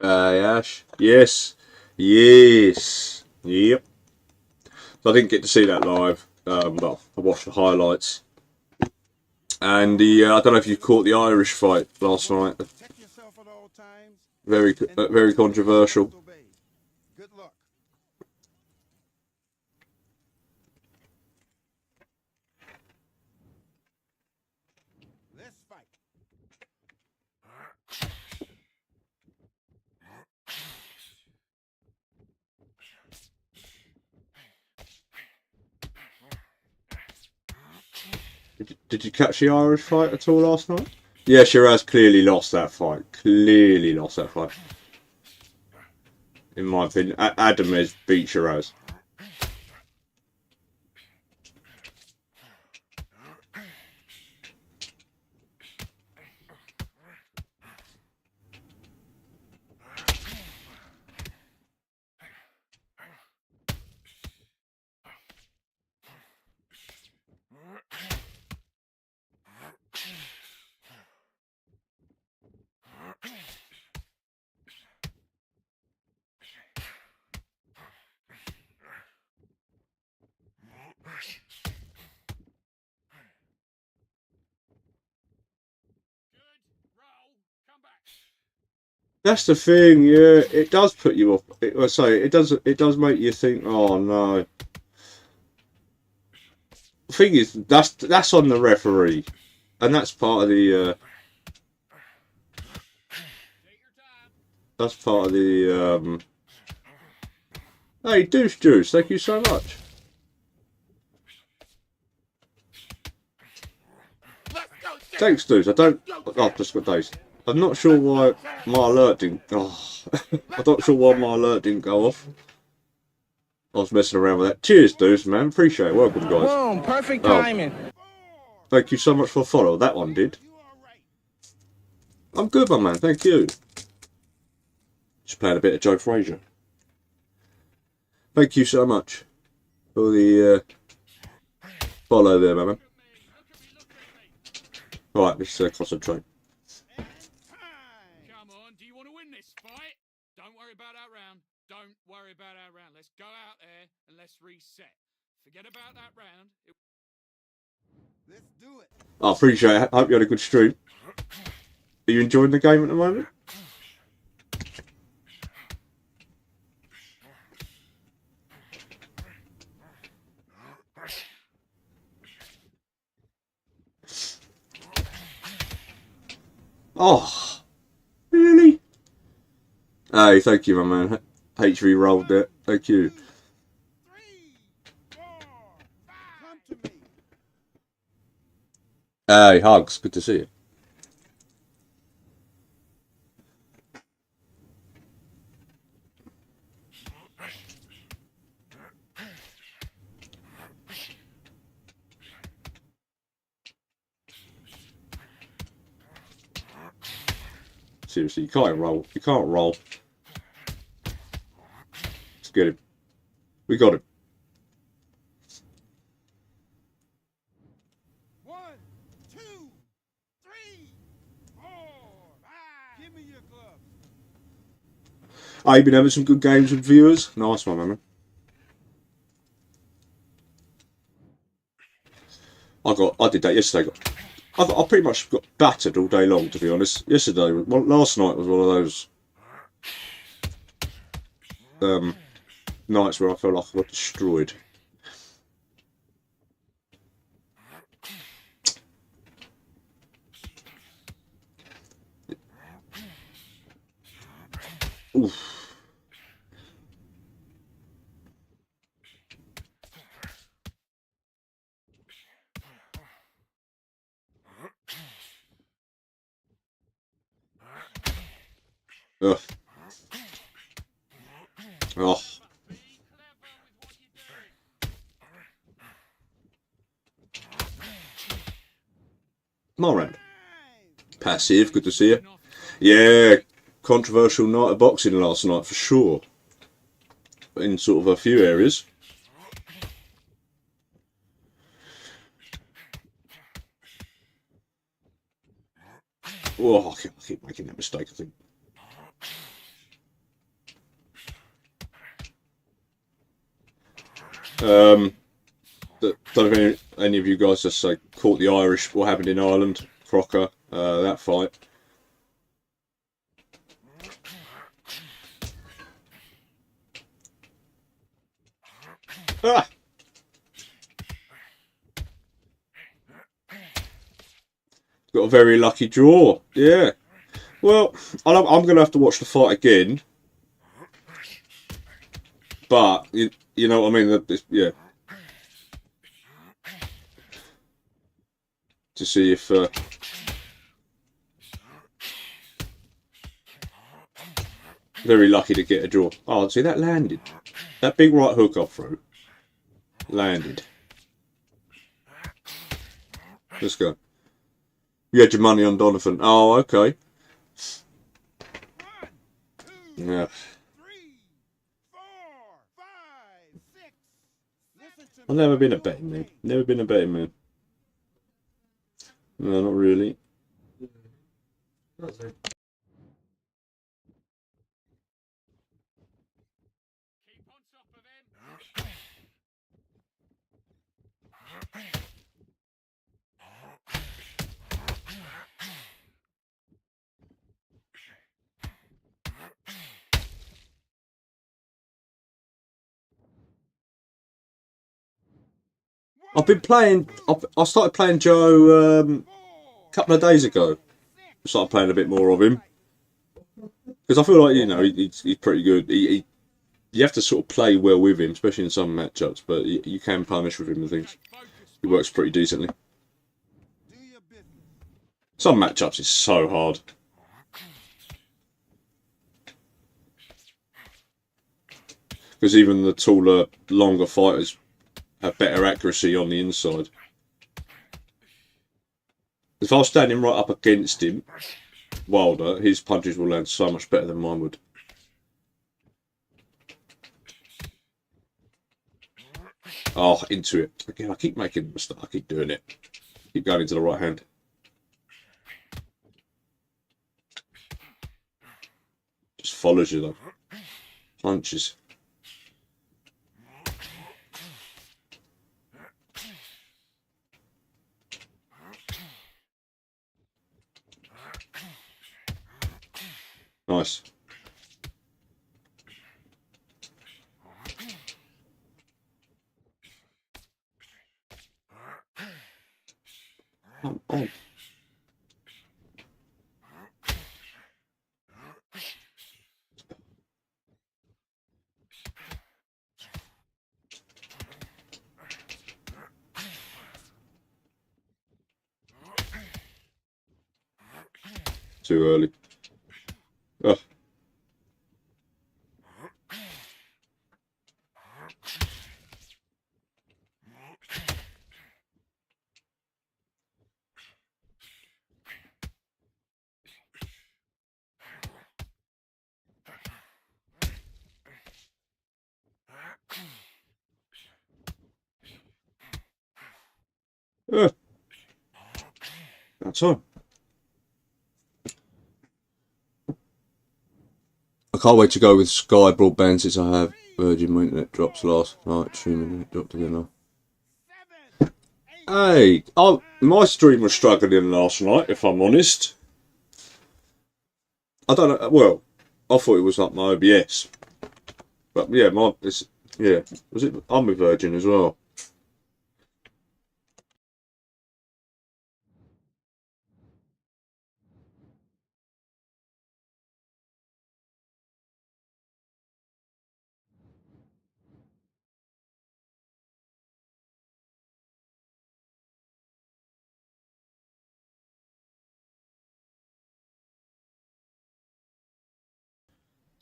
Ash. Yes. Yes. Yep. So I didn't get to see that live. Well, I watched the highlights. And I don't know if you caught the Irish fight last night. Very controversial. Good luck. Let's fight. Did you catch the Irish fight at all last night? Yeah, Shiraz clearly lost that fight. Clearly lost that fight. In my opinion, Adam has beat Shiraz. That's the thing, yeah. It does put you off. It does make you think. Oh no. The thing is, that's on the referee, and that's part of the. That's part of the. Hey, Deuce Juice, thank you so much. Thanks, Deuce. I've just got days. I'm not sure why my alert didn't. Oh, I'm not sure why my alert didn't go off. I was messing around with that. Cheers, Deuce, man. Appreciate it. Welcome, guys. Boom, perfect timing. Thank you so much for a follow. That one did. I'm good, my man. Thank you. Just playing a bit of Joe Frazier. Thank you so much for the follow there, my man. Right, let's concentrate. Come on, do you want to win this fight? Don't worry about our round. Don't worry about our round. Let's go out there and let's reset. Forget about that round. Let's do it. I appreciate it. I hope you had a good stream. Are you enjoying the game at the moment? Oh, really? Hey, thank you, my man. HV rolled it. Thank you. 3, 4, 5. Come to me. Hey, hugs. Good to see you. Seriously, you can't roll. You can't roll. Let's get him. We got him. 1, 2, 3, 4, 5. Give me your gloves. Oh, you've been having some good games with viewers? Nice one, man. I did that yesterday. I pretty much got battered all day long, to be honest. Yesterday, well, last night was one of those nights where I felt like I got destroyed. Oof. Ugh. Oh. Moran. Passive, good to see you. Yeah, controversial night of boxing last night for sure. In sort of a few areas. Oh, I keep making that mistake, I think. Don't know if any of you guys just caught the Irish, what happened in Ireland, Crocker, that fight. Ah! Got a very lucky draw, yeah. Well, I'm going to have to watch the fight again. But, you know what I mean? Yeah. To see if... very lucky to get a draw. Oh, see, that landed. That big right hook I threw. Landed. Let's go. You had your money on Donovan. Oh, okay. Yeah. I've never been a betting man. Never been a betting man. No, not really. I've been playing. I started playing Joe a couple of days ago. I started playing a bit more of him because I feel like he's pretty good. You have to sort of play well with him, especially in some matchups. But you can punish with him and things. He works pretty decently. Some matchups is so hard. Because even the taller, longer fighters have better accuracy on the inside. If I was standing right up against him, Wilder, his punches will land so much better than mine would. Oh, into it. Again, I keep making a mistake. I keep doing it. Keep going into the right hand. Just follows you though. Punches. Nice. Oh. Too early. Oh. That's all. I can't wait to go with Sky Broadband since I have Virgin. When internet drops last night, streaming internet dropped again now. Hey, my stream was struggling last night, if I'm honest. I don't know, well, I thought it was like my OBS. But yeah, was it? I'm with Virgin as well.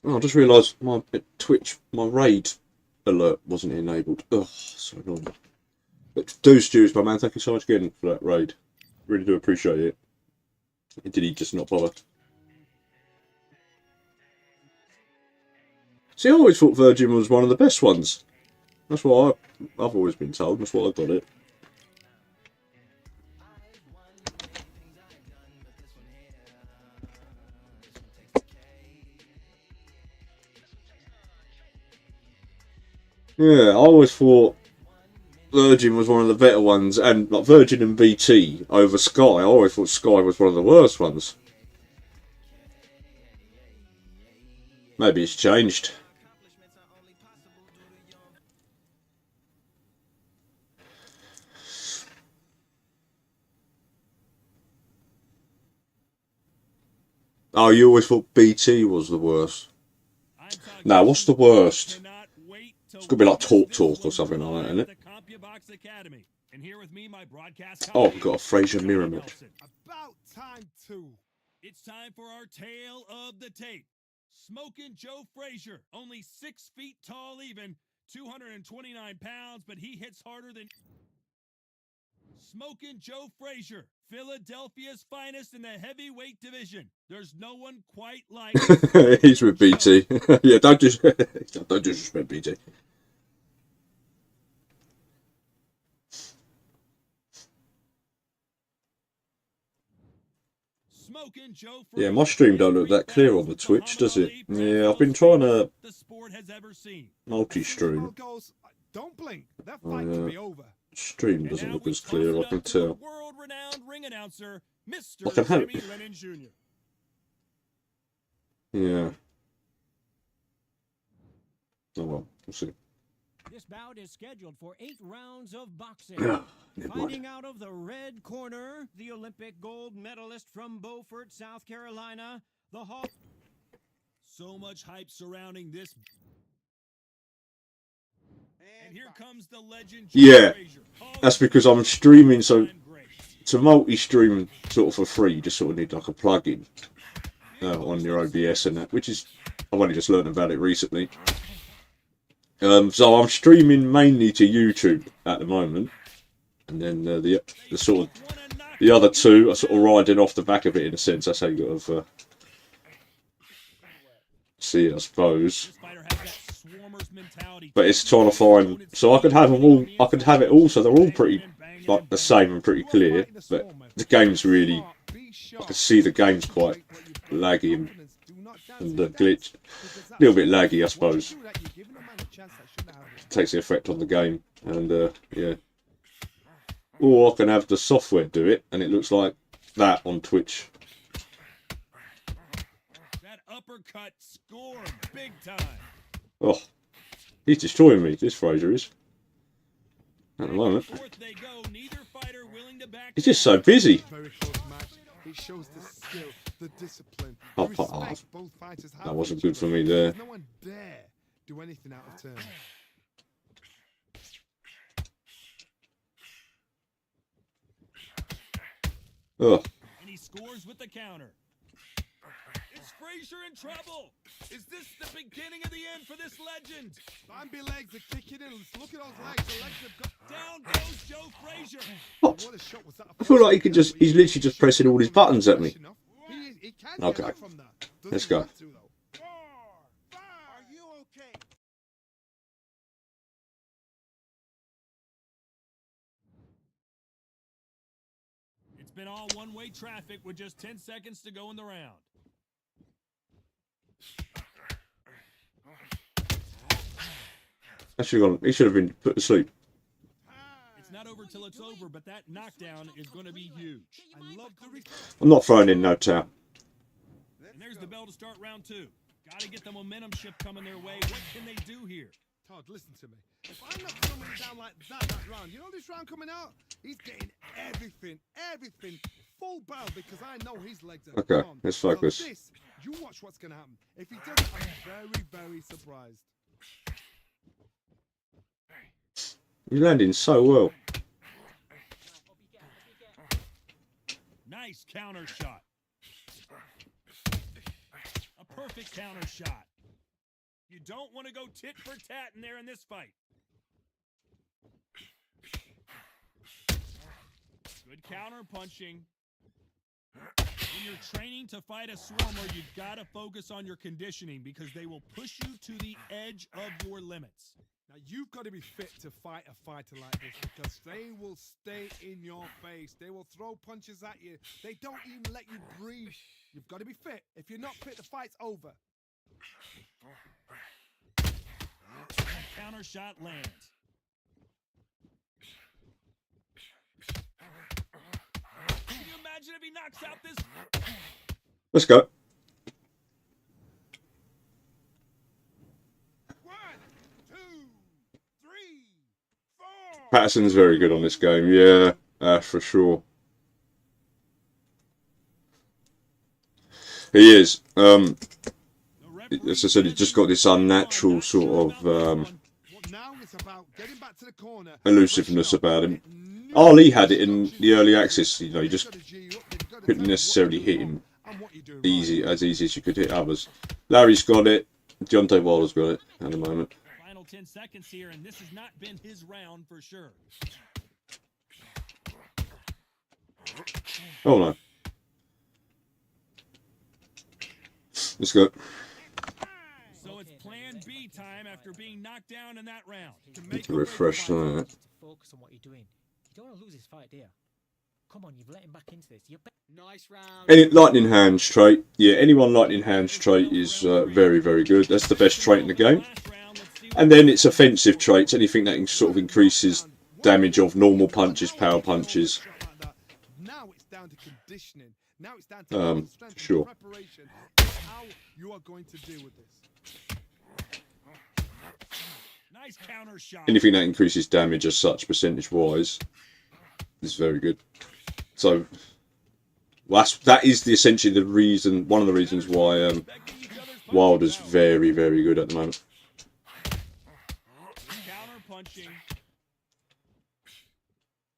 Oh, I just realised my Twitch, my raid alert wasn't enabled. Ugh, so annoying. But do, Stews, my man, thank you so much again for that raid. Really do appreciate it. Did he just not bother? See, I always thought Virgin was one of the best ones. That's what I've always been told. That's what I got it. Yeah, I always thought Virgin was one of the better ones, and like Virgin and BT over Sky. I always thought Sky was one of the worst ones. Maybe it's changed. Oh, you always thought BT was the worst. Now, what's the worst? It's gonna be like Talk or something like that, isn't it? Oh, I've got a Fraser mirror match. About time too. It's time for our tale of the tape. Smoking Joe Frazier, only 6 feet tall, even 229 pounds, but he hits harder than. Smoking Joe Frazier, Philadelphia's finest in the heavyweight division. There's no one quite like. He's with BT. Yeah, don't disrespect BT. Yeah, my stream don't look that clear on the Twitch, does it? Yeah, I've been trying to multi-stream. Don't blink. That fight could be over. Stream doesn't look as clear, I can tell. I can have it. Yeah. Oh well, we'll see. This bout is scheduled for 8 rounds of boxing. Never Fighting mind. out of the red corner, the Olympic gold medalist from Beaufort, South Carolina, the Hawk. So much hype surrounding this. And here comes the legend. Yeah, that's because I'm streaming, so to multi-stream sort of for free, you just sort of need like a plug-in on your OBS and that, which is, I've only just learned about it recently. So I'm streaming mainly to YouTube at the moment, and then the sort of the other two are sort of riding off the back of it in a sense. That's how you got to see it, I suppose. But it's trying to find, so I could have them all. I could have it all, so they're all pretty like the same and pretty clear. But the game's really, I can see the game's quite laggy and the glitch, a little bit laggy, I suppose. Takes the effect on the game, and yeah. Or I can have the software do it, and it looks like that on Twitch. That uppercut scored big time. Oh, he's destroying me. This Fraser is. At the moment, he's just so busy. Very close match. It shows the skill, the discipline. Oh, the respect both fighters have that for wasn't each good for other. me there. No one dare do anything out of turn. Oh. And he scores with the counter. Is Frazier in trouble? Is this the beginning of the end for this legend? Bambi legs are kicking in. Look at those legs. The legs have got Down goes Joe Frazier. What? What a shot was that? I feel like he's literally just pressing all his buttons at me. He can get Okay. up from that. Doesn't Let's go. want to, though. 4, 5. Are you okay? It's been all one-way traffic with just 10 seconds to go in the round. He should have been put to sleep. It's not over till it's over, but that knockdown is going to be huge. I love the I'm not throwing in no towel. And there's the bell to start round 2. Got to get the momentum shift coming their way. What can they do here? Todd, listen to me. If I knock somebody down like that round, you know this round coming out? He's getting everything, full barrel because I know his legs are Okay, gone. let's focus. So this, you watch what's going to happen. If he does, I'm very, very surprised. He's landing so well. Nice counter shot. A perfect counter shot. You don't want to go tit for tat in there in this fight. Good counter punching. When you're training to fight a swarmer, you've got to focus on your conditioning because they will push you to the edge of your limits. Now, you've got to be fit to fight a fighter like this because they will stay in your face. They will throw punches at you. They don't even let you breathe. You've got to be fit. If you're not fit, the fight's over. Counter shot lands. Can you imagine if he knocks out this? Let's go. 1, 2, 3, 4. Patterson's very good on this game. Yeah, for sure. He is. As I said, he's just got this unnatural sort of Now it's about getting back to the corner. elusiveness about him. Ali had it in the early access. You know, you just couldn't necessarily hit him as easy as you could hit others. Larry's got it. Deontay Wilder's got it at the moment. Final 10 seconds here, and this has not been his round for sure. Oh no. Let's go. So it's plan B time after being knocked down in that round. Need to refresh that. Focus on what you're doing. You don't want to lose this fight, do you? Come on, you've let him back into this. Nice round. Any lightning hands trait. Yeah, anyone lightning hands trait is very, very good. That's the best trait in the game. And then it's offensive traits. Anything that sort of increases damage of normal punches, power punches. Now it's down to conditioning. Now it's down to strength sure. and preparation. How you are going to deal with this. Nice counter shot. Anything that increases damage as such, percentage-wise, is very good. So, that is essentially the reason, one of the reasons why Wilder's very, very good at the moment. Counter punching.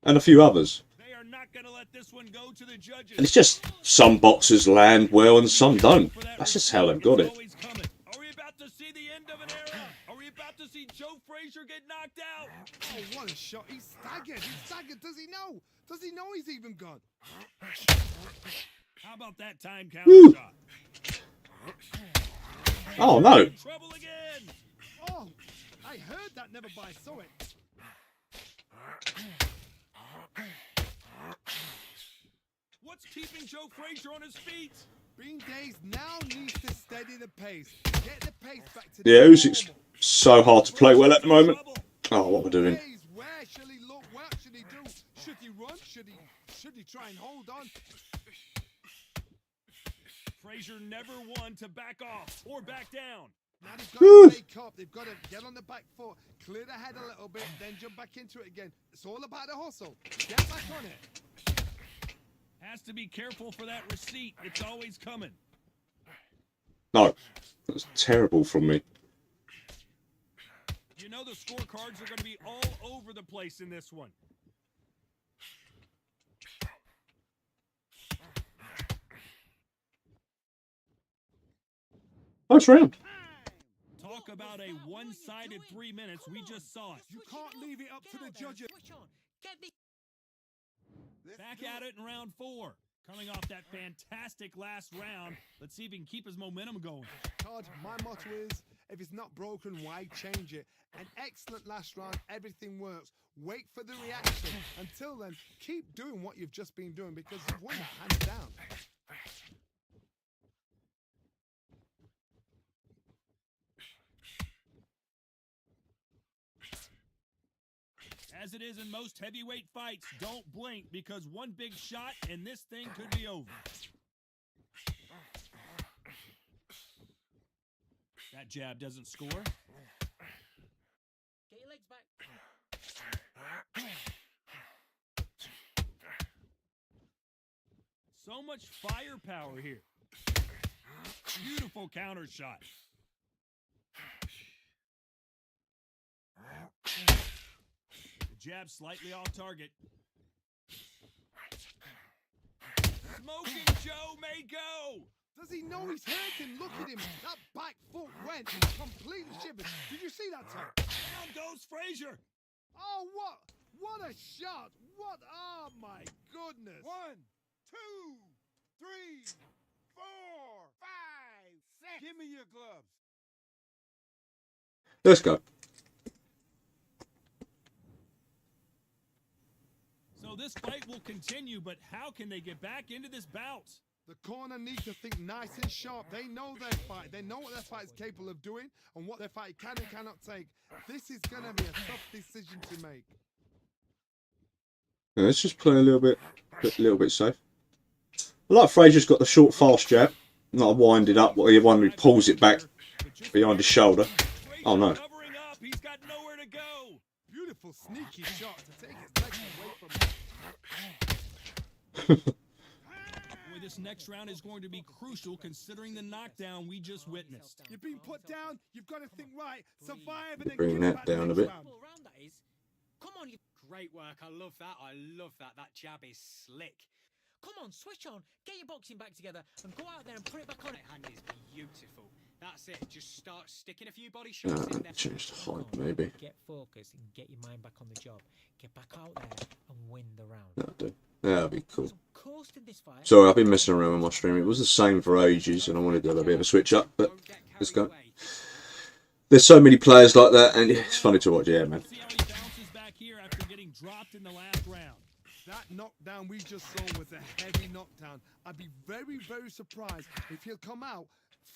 And a few others. They are not going to let this one go to the judges. And it's just some boxers land well and some don't. That's just how they've got it. Are we about to see the end of an era? Are we about to see Joe Frazier get knocked out? Oh, what a shot. He's staggered. He's staggered. Does he know? Does he know he's even gone? How about that time counter shot? Oh, no. Trouble again. Oh, I heard that never, but I saw it. What's keeping Joe Frazier on his feet? Bean Days now needs to steady the pace. Get the pace back to Yeah, the Usyk's so hard to play well at the moment. Oh, what we're doing. Where shall he look? What should he do? Should he run? Should he try and hold on? Frazier never won to back off or back down. Now they've got to wake up. They've got to get on the back foot, clear the head a little bit, then jump back into it again. It's all about the hustle. Get back on it. Has to be careful for that receipt. It's always coming. No, that's terrible from me. You know the scorecards are going to be all over the place in this one. Nice round. Talk about a one-sided 3 minutes. We just saw it. You can't leave it up to the judges. Back at it in round 4. Coming off that fantastic last round. Let's see if he can keep his momentum going. Todd, my motto is, if it's not broken, why change it? An excellent last round. Everything works. Wait for the reaction. Until then, keep doing what you've just been doing because you've won that hands down. As it is in most heavyweight fights, don't blink because one big shot and this thing could be over. That jab doesn't score. Get your legs back. So much firepower here. Beautiful counter shot. The jab slightly off target. Smoking Joe may go. Does he know he's hurting? Look at him. That back foot went completely shivered. Did you see that, Tom? Down goes Frazier. Oh, what? What a shot. What? Oh, my goodness. 1, 2, 3, 4, 5, 6. Give me your gloves. Let's go. So this fight will continue, but how can they get back into this bout? The corner needs to think nice and sharp. They know their fight. They know what their fight is capable of doing and what their fight can and cannot take. This is going to be a tough decision to make. Yeah, let's just play a little bit safe. I like Frazier's got the short, fast jab. Not a wind it up, one where he pulls it back behind his shoulder. Oh no. Covering up, he's got nowhere to go. Beautiful, sneaky shot to take his legs away from him. Boy, this next round is going to be crucial considering the knockdown we just witnessed. You've been put down. You've got to think right. Survive and then Bring get that back down a next bit. round. Round that is. Come on, you. Great work. I love that. I love that. That jab is slick. Come on, switch on. Get your boxing back together and go out there and put it back on. Right hand is beautiful. That's it. Just start sticking a few body shots in there. Change the height, maybe. Get focused and get your mind back on the job. Get back out there and win the round. That'll do. That'll be cool. So coast in this fight. Sorry, I've been messing around with my stream. It was the same for ages, and I wanted to have a bit of a switch up, but Don't get let's carried go. away. There's so many players like that, and it's funny to watch. Yeah, man. See how he bounces back here after getting dropped in the last round. That knockdown we just saw was a heavy knockdown. I'd be very, very surprised if he'll come out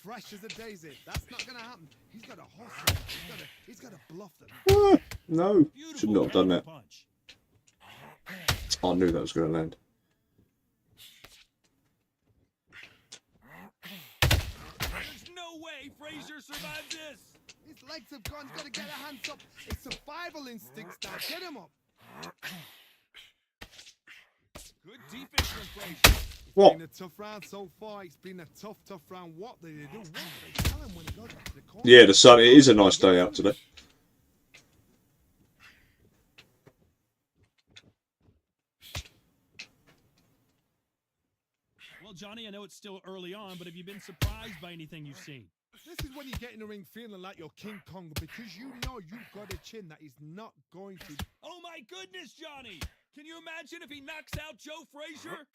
fresh as a daisy. That's not going to happen. He's got to hustle. He's got to bluff them. No, should not have done that. Punch. I knew that was going to land. There's no way Frazier survives this. His legs have gone. He's got to get a hands up. It's survival instincts now. Get him up. Good defense from Frazier. What? It's been a tough round so far. It's been a tough round. What did they do? What did they tell him when he got to the corner? Yeah, the sun. It is a nice day out today. Well, Johnny, I know it's still early on, but have you been surprised by anything you've seen? This is when you get in the ring feeling like you're King Kong because you know you've got a chin that is not going to. Oh my goodness, Johnny! Can you imagine if he knocks out Joe Frazier?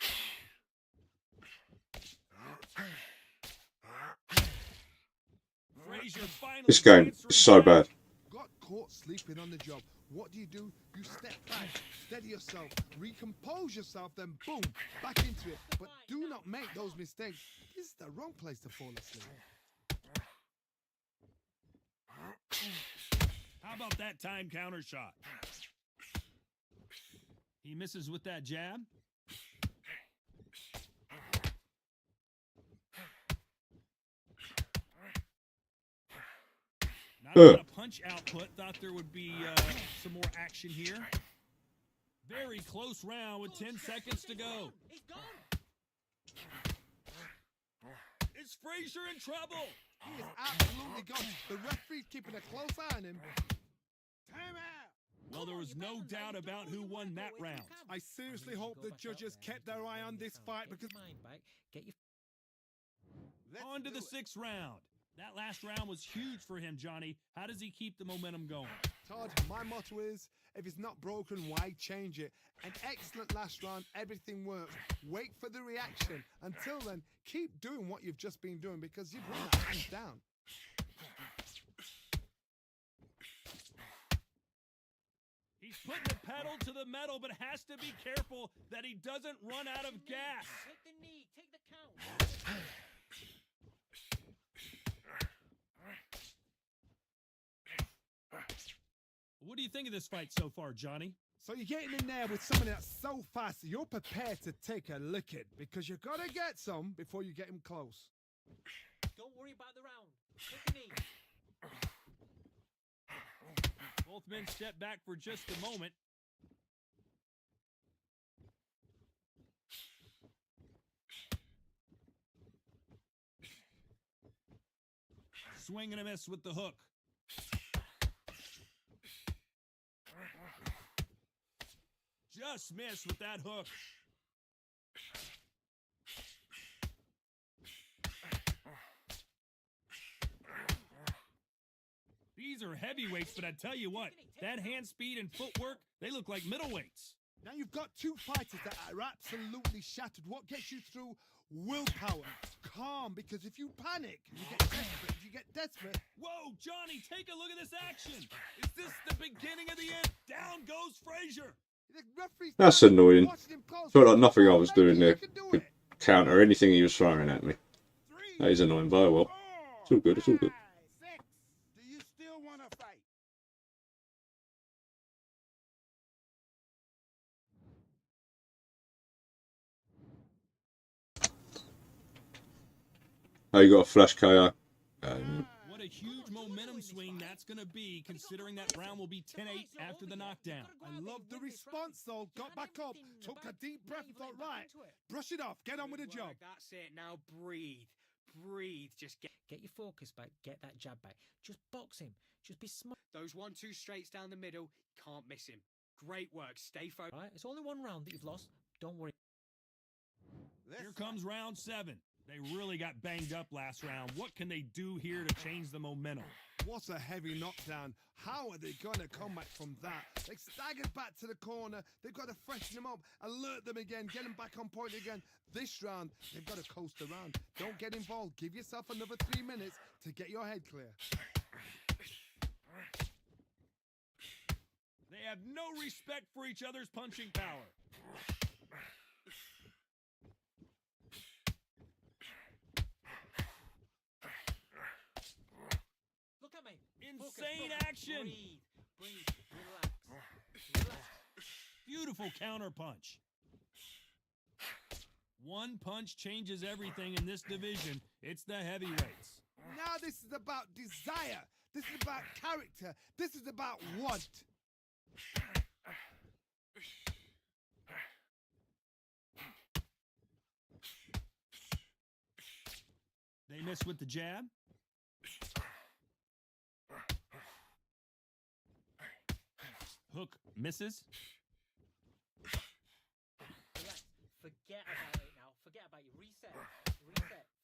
Frazier finally This game is so bad. Got caught sleeping on the job. What do? You step back, steady yourself, recompose yourself, then boom, back into it. But do not make those mistakes. This is the wrong place to fall asleep. How about that time counter shot? He misses with that jab. Not a lot of punch output. Thought there would be some more action here. Very close round with 10 seconds to go. He's gone. Is Frazier in trouble? He is absolutely gone. The referee's keeping a close eye on him. Time out. Well, there was no doubt about who won that round. I seriously hope the judges kept their eye on this fight because Get your On to the 6th round. That last round was huge for him, Johnny. How does he keep the momentum going? Todd, my motto is, if it's not broken, why change it? An excellent last round, everything works. Wait for the reaction. Until then, keep doing what you've just been doing because you've won that hands down. He's putting the pedal to the metal, but has to be careful that he doesn't run out of gas. Take the knee. Take the count. What do you think of this fight so far, Johnny? So you're getting in there with somebody that's so fast that you're prepared to take a licking because you got to get some before you get him close. Don't worry about the round. Take a knee. Both men step back for just a moment. Swing and a miss with the hook. Just missed with that hook. These are heavyweights, but I tell you what, that hand speed and footwork, they look like middleweights. Now you've got two fighters that are absolutely shattered. What gets you through? Willpower. Calm, because if you panic, you get desperate. If you get desperate... Whoa, Johnny, take a look at this action. Is this the beginning of the end? Down goes Frazier. That's annoying. Felt like nothing I was doing there could counter anything he was throwing at me. That is annoying, but oh well. It's all good, it's all good. Do you still want to fight? Oh, you got a flash KO. What a huge momentum swing that's going to be, considering that round will be 10-8 after the knockdown. I love the response, though. Got back up, took a deep breath and thought, right, brush it off, get on with the job. That's it. Now breathe. Breathe. Just get your focus back. Get that jab back. Just box him. Just be smart. Those 1-2 straights down the middle. Can't miss him. Great work. Stay focused. Right, it's only one round that you've lost. Don't worry. Here comes round 7. They really got banged up last round. What can they do here to change the momentum? What a heavy knockdown. How are they going to come back from that? They staggered back to the corner. They've got to freshen them up, alert them again, get them back on point again. This round, they've got to coast around. Don't get involved. Give yourself another 3 minutes to get your head clear. They have no respect for each other's punching power. Insane action. Breathe. Relax. Beautiful counter punch. One punch changes everything in this division. It's the heavyweights. Now this is about desire. This is about character. This is about want. They miss with the jab. Hook misses. Relax. Forget about it now. Forget about it. Reset.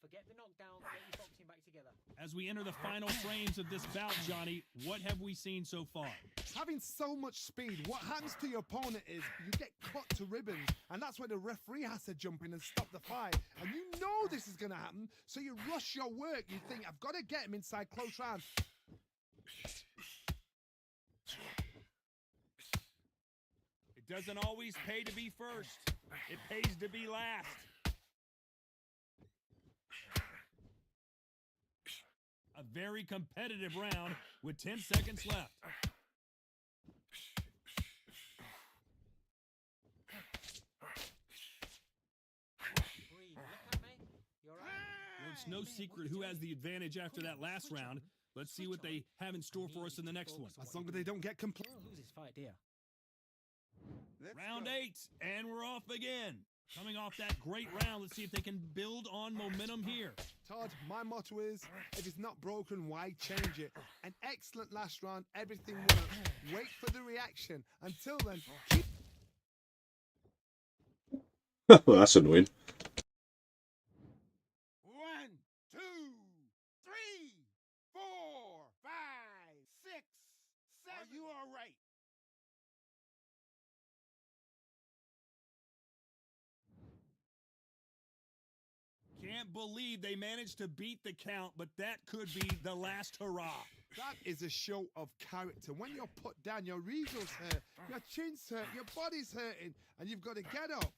Forget the knockdown. Get your boxing back together. As we enter the final frames of this bout, Johnny, what have we seen so far? Having so much speed, what happens to your opponent is you get cut to ribbons, and that's where the referee has to jump in and stop the fight. And you know this is going to happen, so you rush your work. You think, I've got to get him inside close round. It doesn't always pay to be first. It pays to be last. A very competitive round with 10 seconds left. Breathe. Look at me. You're right. Well, it's no secret who has the advantage after that last round. Let's see what they have in store for us in the next one. As long as they don't get You complete. don't lose this fight, dear. Round 8, and we're off again. Coming off that great round, let's see if they can build on momentum here. Todd, my motto is, if it's not broken, why change it? An excellent last round, everything works. Wait for the reaction. Until then, keep... Well, that's annoying. 1, 2, 3, 4, 5, 6, 7. Are you all right? Can't believe they managed to beat the count, but that could be the last hurrah. That is a show of character. When you're put down, your ego's hurt, your chin's hurt, your body's hurting, and you've got to get up,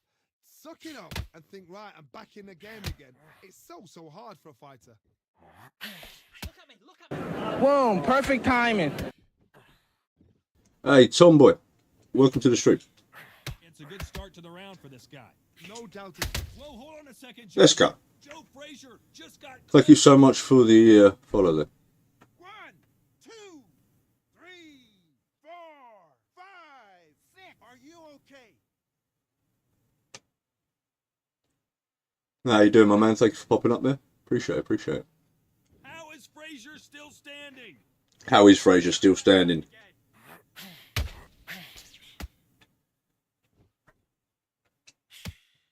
suck it up, and think, right, I'm back in the game again. It's so hard for a fighter. Look at me. Boom, perfect timing. Hey, Tomboy. Welcome to the stream. It's a good start to the round for this guy. No doubt. Whoa, hold on a second, Joe. Let's go. Joe Frazier just got Thank you so much for the follow there. 1, 2, 3, 4, 5, 6. Are you okay? How you doing, my man? Thank you for popping up there. Appreciate it, appreciate it. How is Frazier still standing? How is Frazier still standing?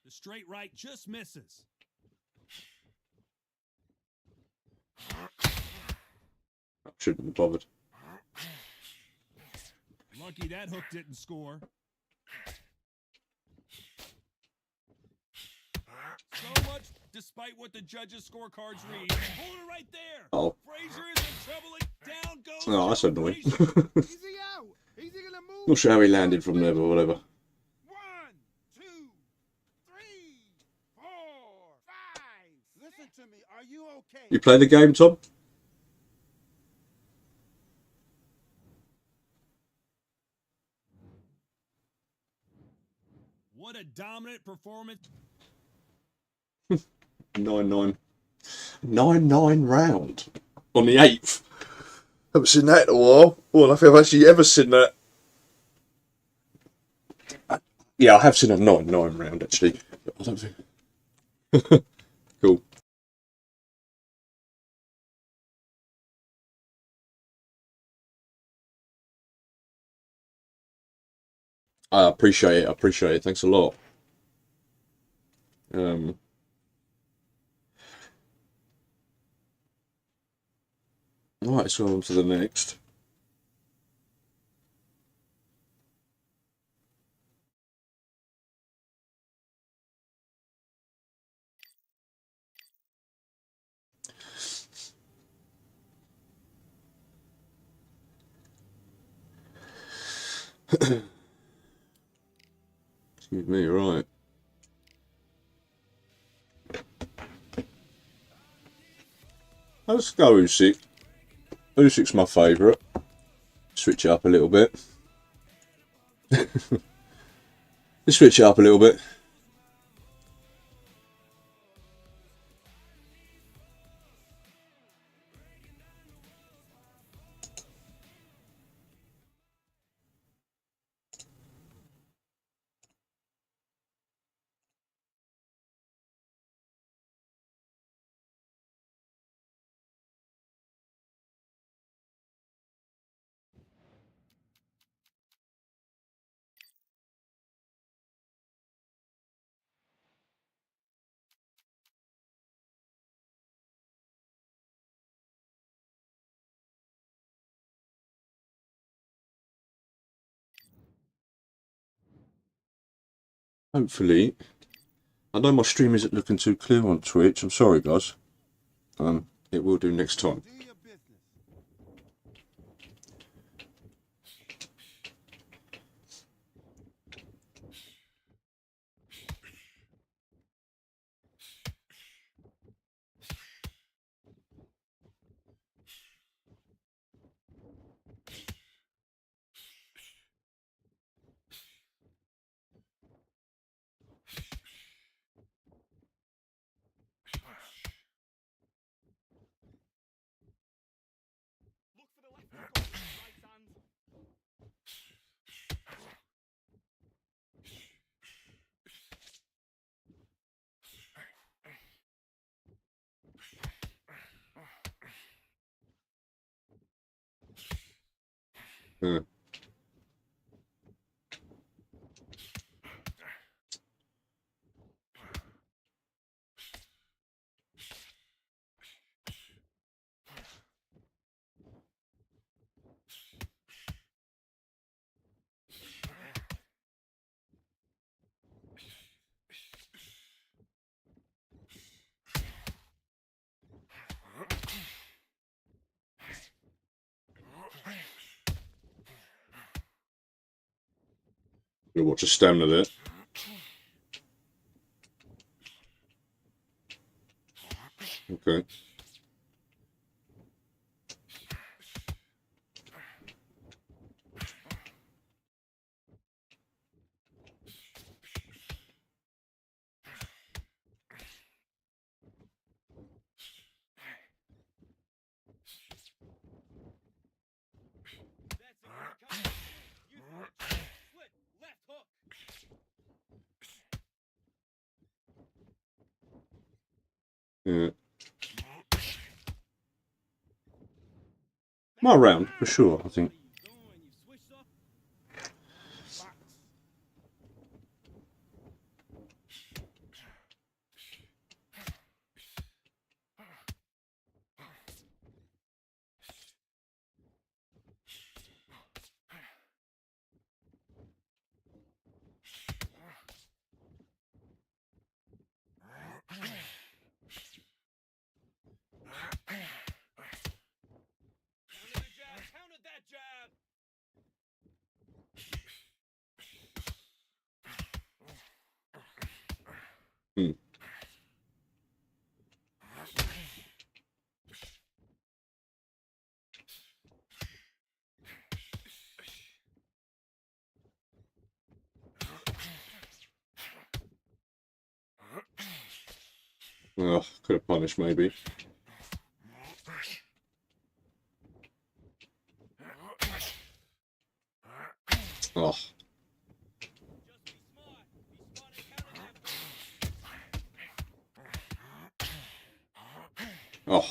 The straight right just misses. I shouldn't have bothered. Lucky that hook didn't score. So much, despite what the judges' scorecards read. Hold it right there. Oh. Frazier is in trouble. Down goes. Oh, that's Joe annoying. Frazier. Is he out? Is he gonna move? Not sure how he landed from there, but whatever. 1, 2, 3, 4, 5. Listen to me. Are you okay? You play the game, Tom? What a dominant performance. 9-9. 9-9 round. On the 8th. Haven't seen that in a while. Well, I don't think I've actually ever seen that. Yeah, I have seen a 9-9 round, actually. I don't think... Cool. I appreciate it. I appreciate it. Thanks a lot. Right, let's go on to the next. Excuse me, right. Let's go Usyk. Usyk's my favourite. Switch it up a little bit. Let's switch it up a little bit. Hopefully, I know my stream isn't looking too clear on Twitch. I'm sorry, guys. It will do next time. Do your business. Yeah. You'll watch a stamina there. Okay. Yeah. My round, for sure, I think. Counter that jab. Hmm. Oh, could have punished maybe. Oh. Oh.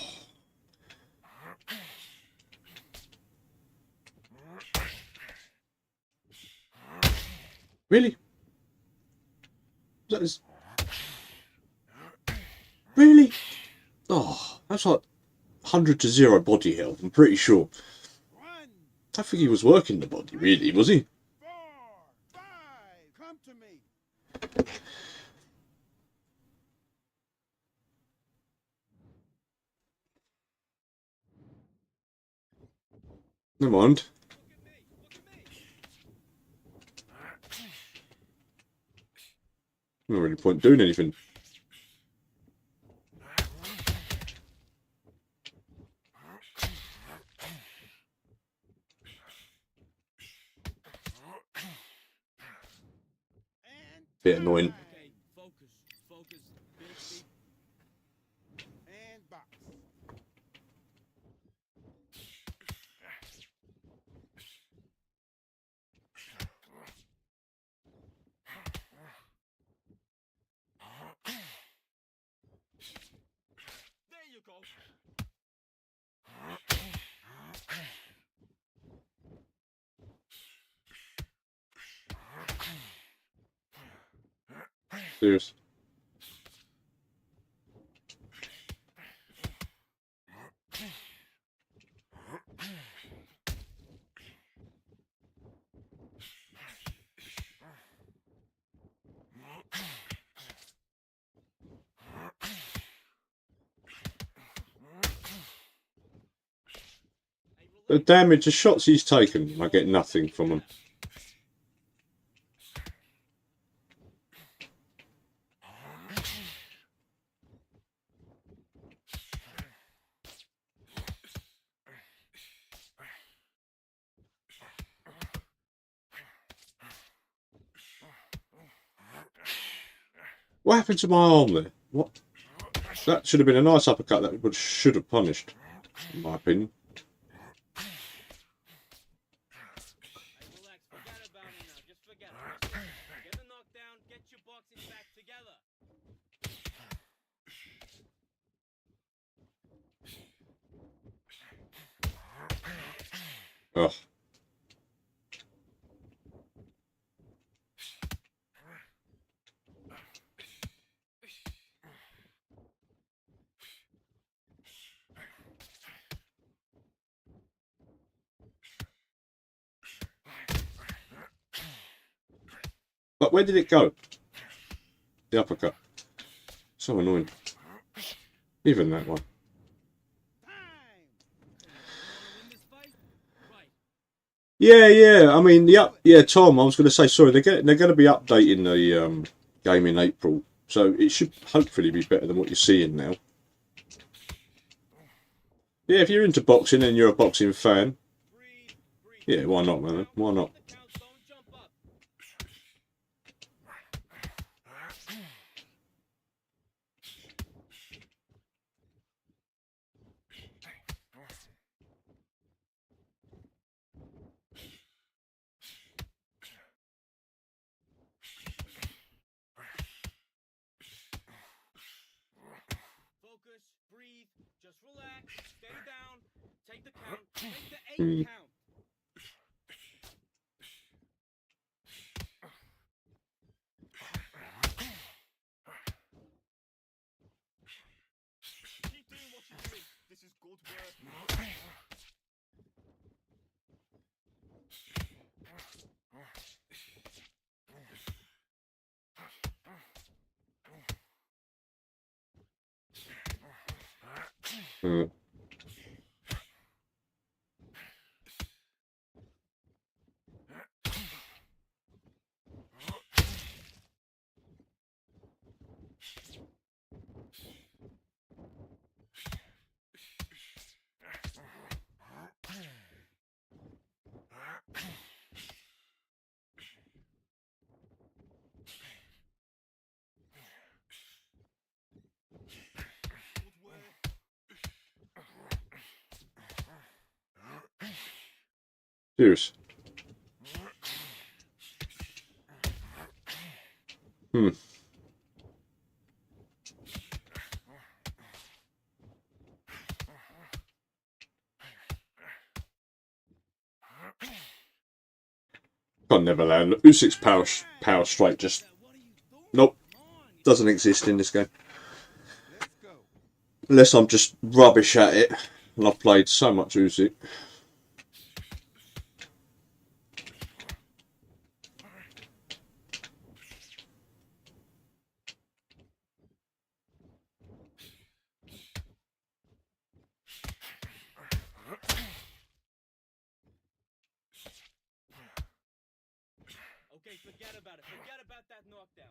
Really? That is... Really? Oh, that's like 100 to 0 body health, I'm pretty sure. I don't think he was working the body, really, was he? 4, 5, come to me. Never mind. No really point doing anything. Bit annoying. Okay, focus, big deep. And box. There you go. Serious. The damage, the shots he's taken, I get nothing from him. What happened to my arm there? What? That should have been a nice uppercut that should have punished, in my opinion. Relax, forget about it now. Just forget it. Get the knockdown, get your boxing back together. Ugh. But where did it go? The uppercut. So annoying. Even that one. Yeah. I mean, Tom. I was going to say, sorry. They're going to be updating the game in April, so it should hopefully be better than what you're seeing now. Yeah, if you're into boxing and you're a boxing fan, yeah, why not, man? Why not? Just relax. Stay down. Take the count. Make the 8 count. Keep doing what you're doing. This is good work. Serious. Can't never land. Usyk's power strike just nope, doesn't exist in this game. Let's go. Unless I'm just rubbish at it, and I've played so much Usyk. Okay, forget about it. Forget about that knockdown.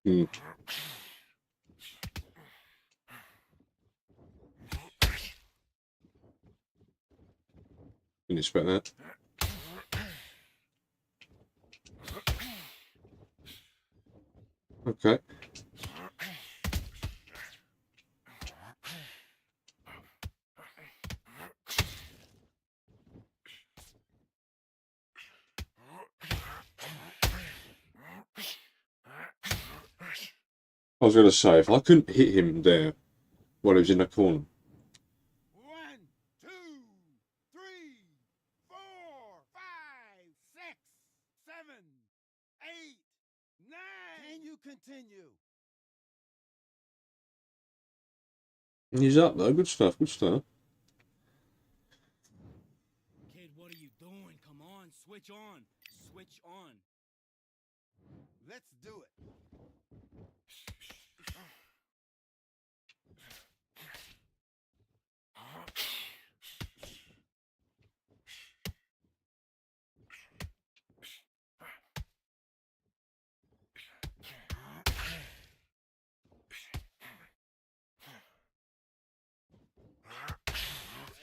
Didn't expect that. Okay. I was going to say, if I couldn't hit him there while he was in the corner. 1, 2, 3, 4, 5, 6, 7, 8, 9. Can you continue? He's up though. Good stuff. Good stuff. Kid, what are you doing? Come on, switch on. Switch on. Let's do it.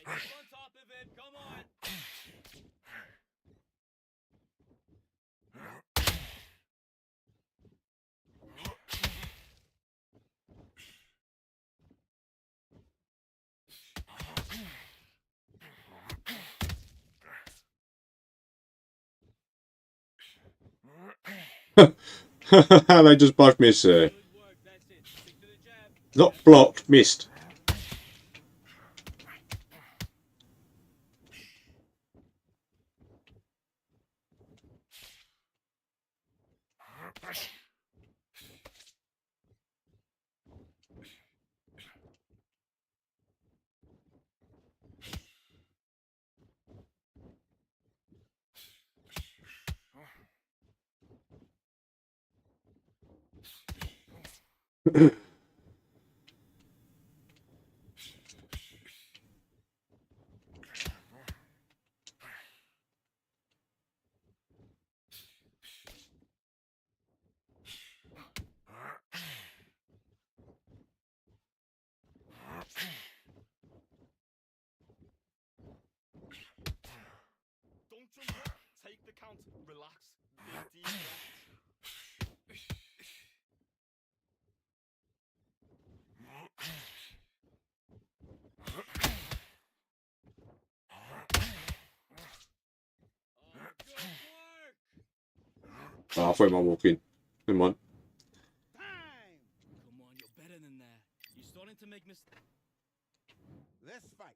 Hey, get on top of it. Come on. They just both missed there. Good work. That's it. Stick to the jab. Not blocked, missed. Don't jump up. Take the count. Relax. Big deep breath. Oh, I thought I might walk in. Never mind. Time. Come on, you're better than that. You're starting to make mistakes. Let's fight.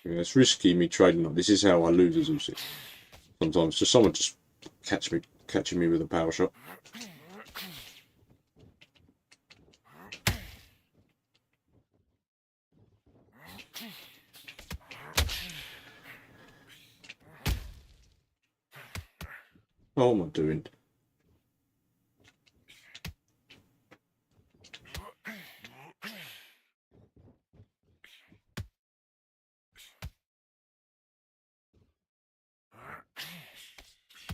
Yeah, it's risky me trading up. This is how I lose as Usyk. Sometimes just someone just catching me with a power shot. Oh, what am I doing?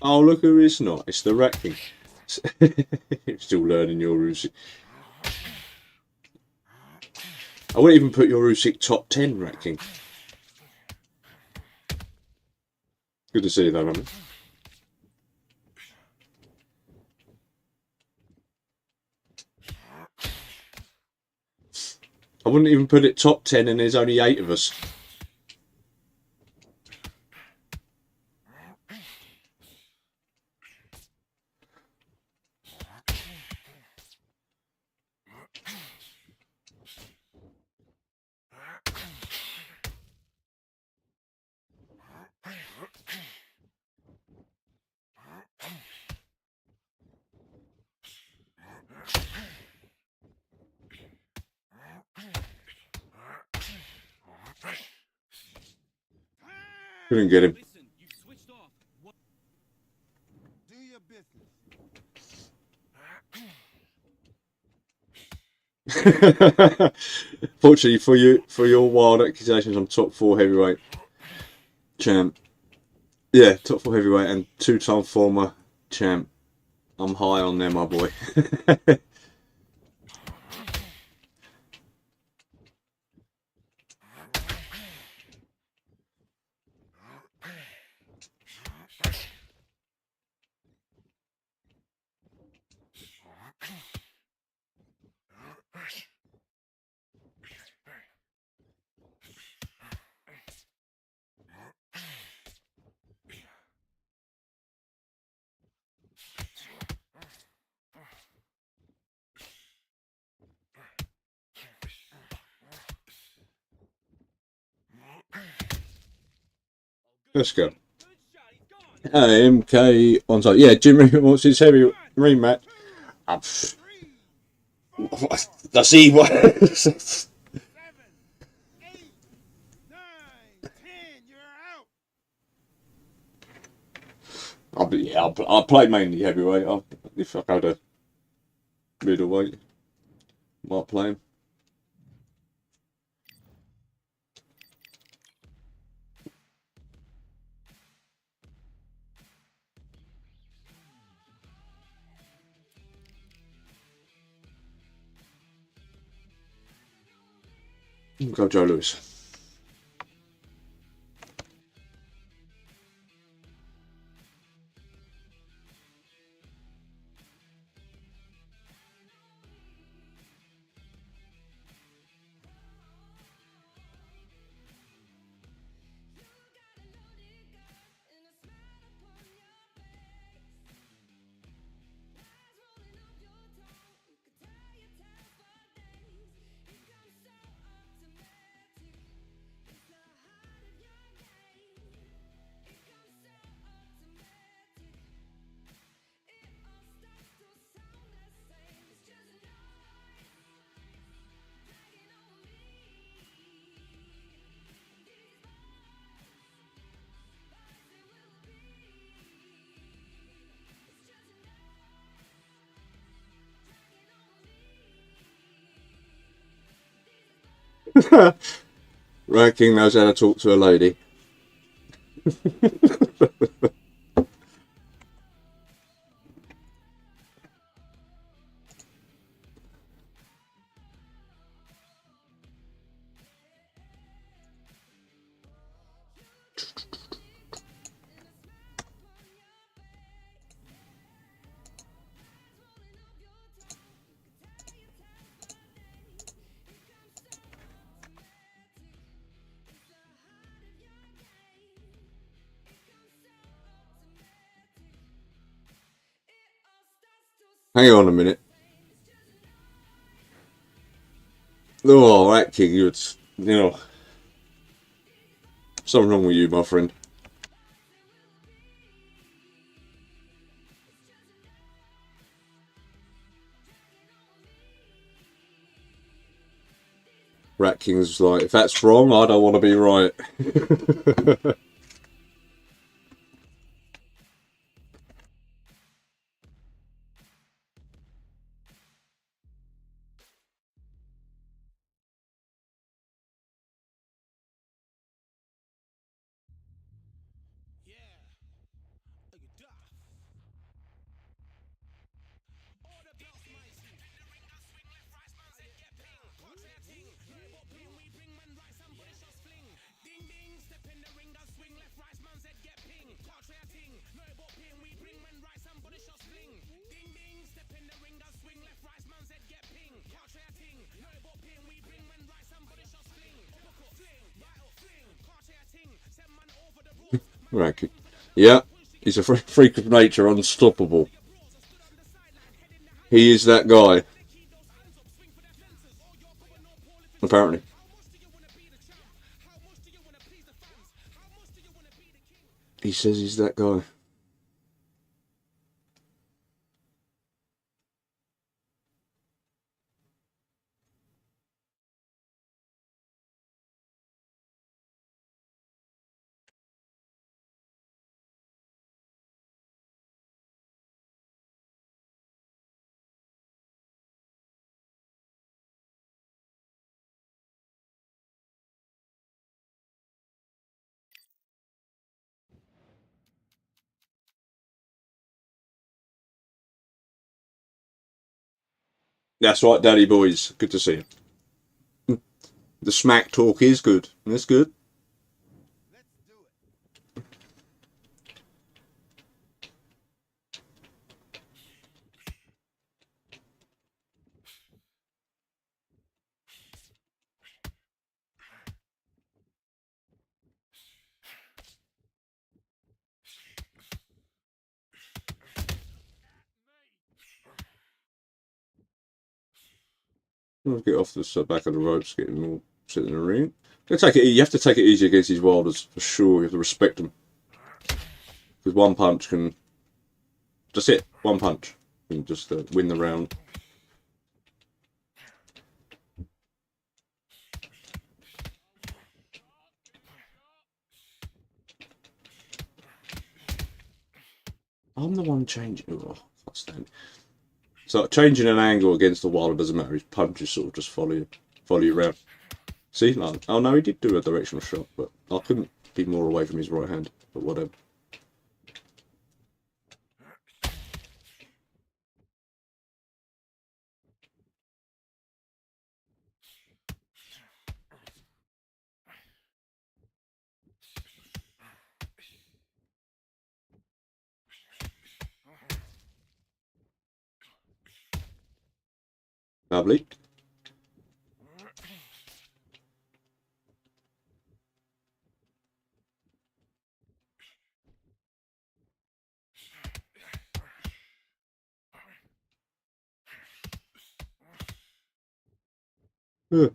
Oh, look who it's not. It's the Rat King. You're still learning your Usyk. I wouldn't even put your Usyk top 10, Rat King. Good to see you though, man. I wouldn't even put it top 10 and there's only 8 of us. Couldn't get him. Listen, you switched off. What? Do your business. Fortunately for you, for your wild accusations, I'm top 4 heavyweight champ. Yeah, top 4 heavyweight and 2-time former champ. I'm high on there, my boy. Let's go. MK on side. Yeah, Jim wants his heavy rematch. That's he. 7, 8, 9, 10. You're out. I'll play mainly heavyweight. If I go to middleweight, might play him. Go Joe Lewis. Rat King knows how to talk to a lady. Hang on a minute. Oh, Rat King, you know, something wrong with you, my friend. Rat King's like, if that's wrong, I don't want to be right. Rat King. Yeah, he's a freak of nature, unstoppable. He is that guy. Apparently. He says he's that guy. That's right, Daddy boys. Good to see you. The smack talk is good. That's good. I'll get off the back of the ropes, get him all sit in the ring. You have to take it easy against these Wilders, for sure. You have to respect them. Because one punch can... That's it. One punch can just win the round. I'm the one changing. Oh, I can't stand it. So changing an angle against the Wilder doesn't matter. His punches sort of just follow you around. See, like, oh no, he did do a directional shot, but I couldn't be more away from his right hand. But whatever. Lovely. Yeah.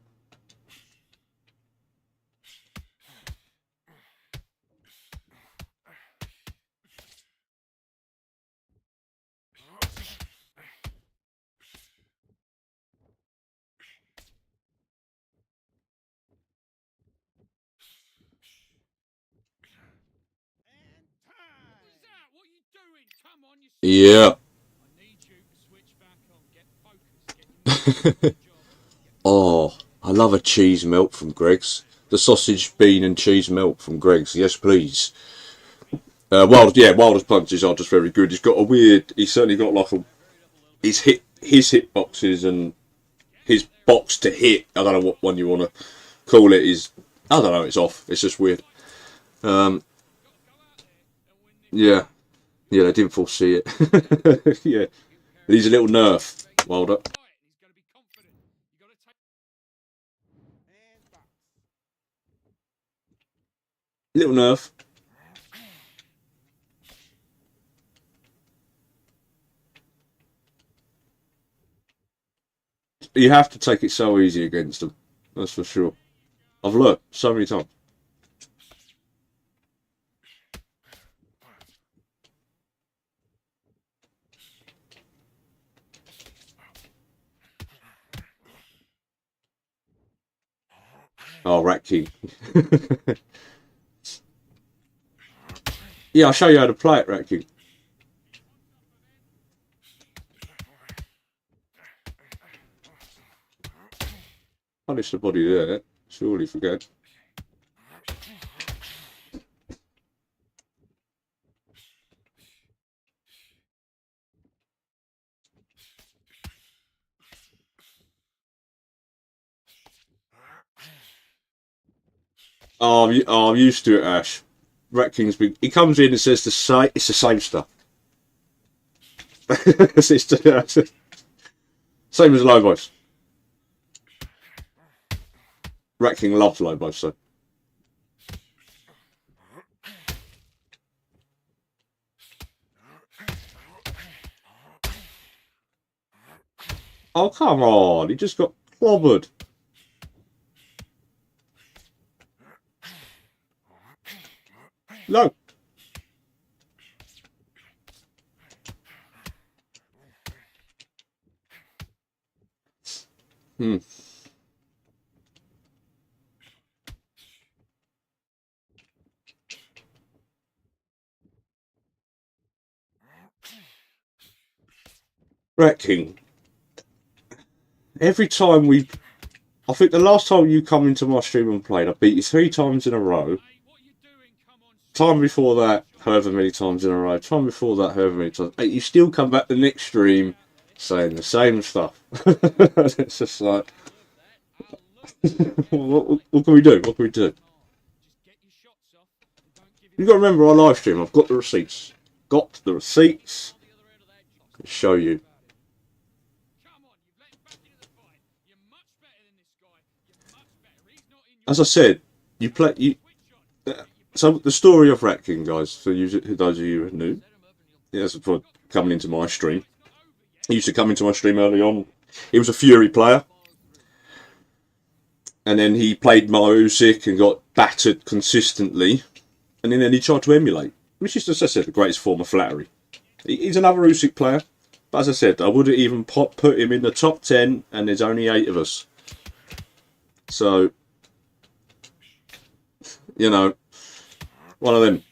What's that? What are you doing? Come on, you. Yeah. I need you to switch back on. Get focused. Get your mind on the job. Oh, I love a cheese melt from Greg's. The sausage, bean and cheese melt from Greg's. Yes, please. Wilder's punches are just very good. He's got a weird... He's certainly got like a... His hitboxes and his box to hit. I don't know what one you want to call it. Is... I don't know, it's off. It's just weird. Yeah, they didn't foresee it. Yeah, he's a little nerf, Wilder. Little nerf. You have to take it so easy against them. That's for sure. I've learnt so many times. Oh, Rat King. Yeah, I'll show you how to play it, Rat King. Punish the body there. Surely forget. Oh, I'm used to it, Ash. Rat King's big. He comes in and says it's the same stuff. Same as low voice. Rat King loves low voice, so. Oh, come on. He just got clobbered. No. Rat King. Every time I think the last time you come into my stream and played, I beat you 3 times in a row. Time before that, however many times in a row. Time before that, however many times. You still come back the next stream saying the same stuff. It's just like, what can we do? What can we do? You've got to remember our live stream. I've got the receipts. Got the receipts. I can show you. As I said, so the story of Rat King, guys, for those of you who are new, yes, for coming into my stream. He used to come into my stream early on. He was a Fury player. And then he played Usyk and got battered consistently. And then he tried to emulate, which is, as I said, the greatest form of flattery. He's another Usyk player. But as I said, I wouldn't even put him in the top 10, and there's only 8 of us. So, you know, one of them.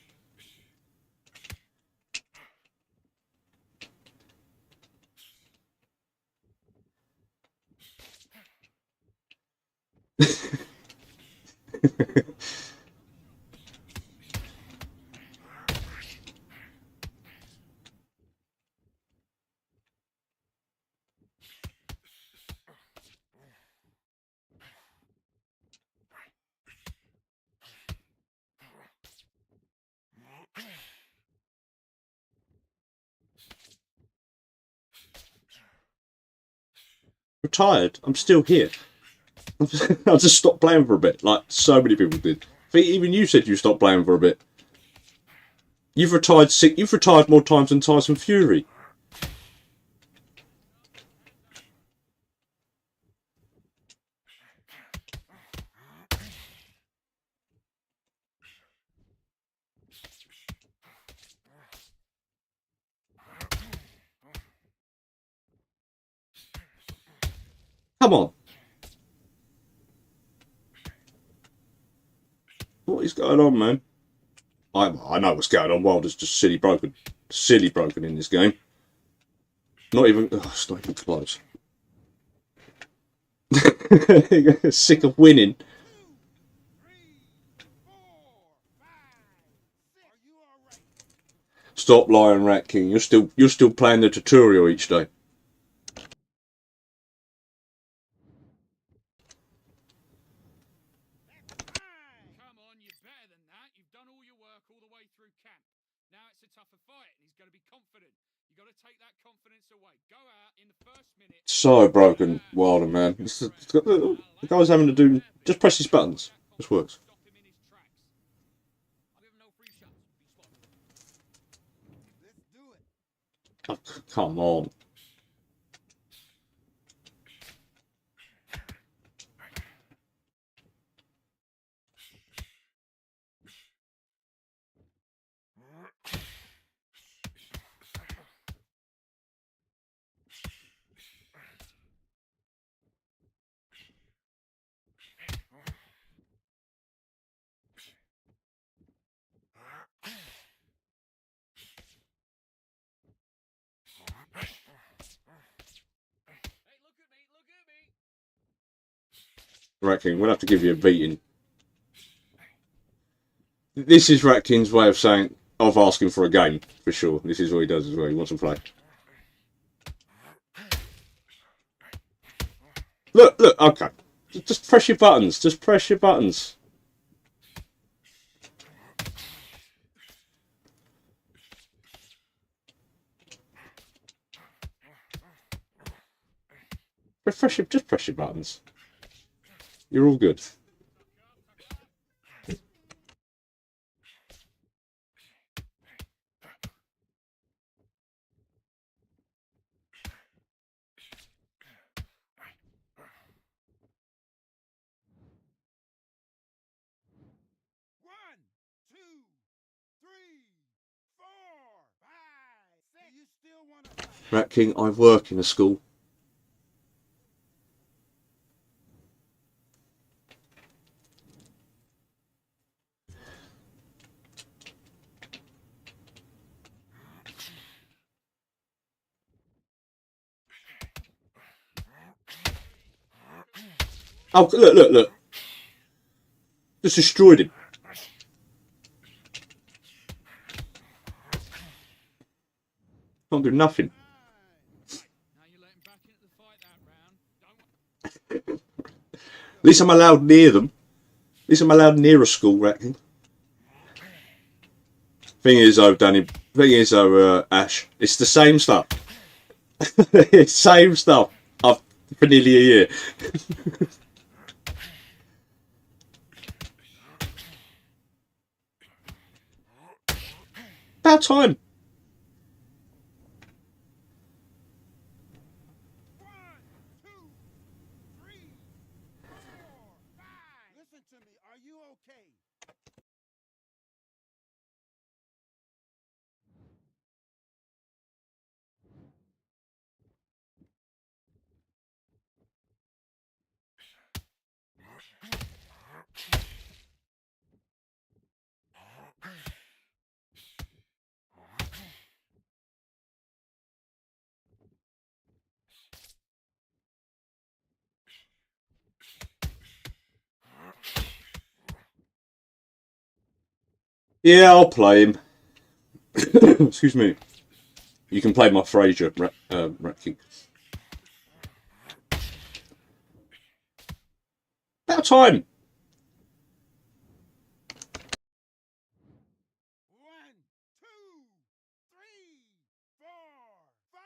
Retired. I'm still here. I just stopped playing for a bit, like so many people did. I think even you said you stopped playing for a bit. You've retired more times than Tyson Fury. Come on. What is going on, man? I know what's going on. Wilder's just silly broken in this game. Not even, it's not even close. Sick of winning. 2, 3, 4, 5, 6. Are you all right? Stop lying, Rat King. You're still playing the tutorial each day. Come on, you're better than that. You've done all your work all the way through camp. Now it's a tougher fight, and he's going to be confident. You've got to take that confidence away. Go out in the first minute. So broken, Wilder, man. The guy's having to do... Just press his buttons. This works. Stop him in his tracks. I'll give him no free shots. Let's do it. Oh, come on. Hey, look at me. Look at me. Rat King, we'll have to give you a beating. This is Rat King's way of saying, of asking for a game, for sure. This is what he does as well. He wants to play. Look, okay. Just press your buttons. Just press your buttons. Just press your buttons. You're all good. One, two, three, four, 5, 6. Do you still want to fight? Rat King, I work in a school. Oh, look. Just destroyed him. Can't do nothing. Now you let him back into the fight that round. Don't. At least I'm allowed near them. At least I'm allowed near a school, Rat King. Thing is, though, Danny. Thing is, though, Ash. It's the same stuff. It's same stuff. For nearly a year. About time. One, two, three, four, 5. Listen to me. Are you okay? Yeah, I'll play him. Excuse me. You can play my Fraser, Rat King. About time. One, two, three, four, 5.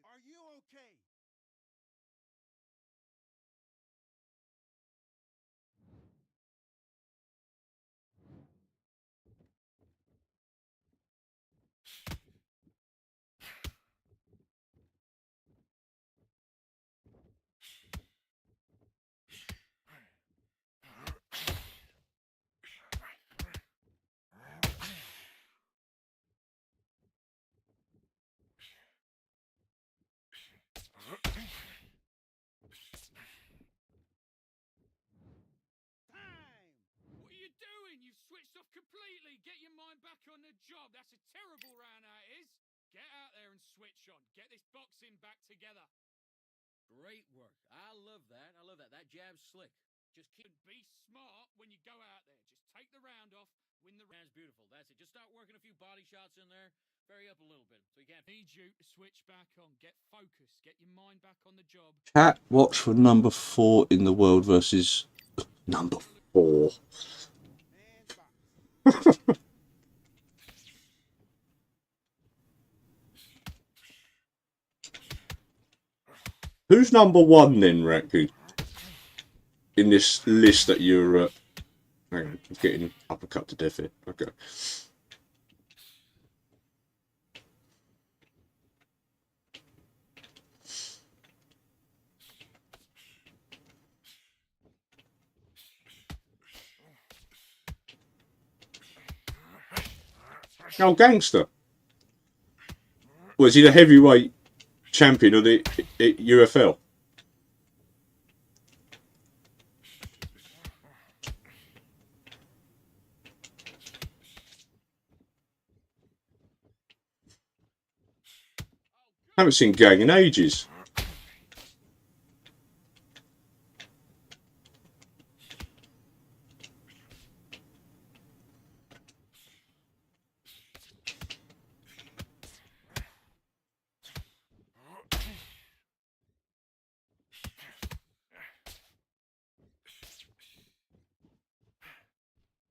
Are you okay? Time. What are you doing? You've switched off completely. Get your mind back on the job. That's a terrible round, that is. Get out there and switch on. Get this boxing back together. Great work. I love that. I love that. That jab's slick. Just keep. Be smart when you go out there. Just take the round off, win the round. That's beautiful. That's it. Just start working a few body shots in there. Vary up a little bit so you can't. Need you to switch back on. Get focused. Get your mind back on the job. Chat, watch for number 4 in the world versus number 4. Who's number 1 then, Raku? In this list that you're... hang on, I'm getting uppercut to death here. Okay. Oh, gangster. Was he the heavyweight champion of the UFL? Haven't seen Gang in ages.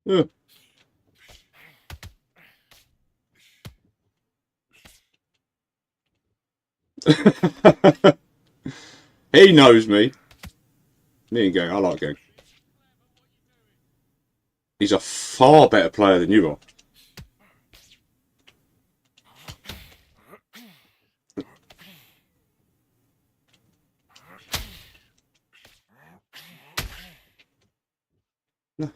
Yeah. He knows me. Me and Gang, I like Gang. He's a far better player than you are. No.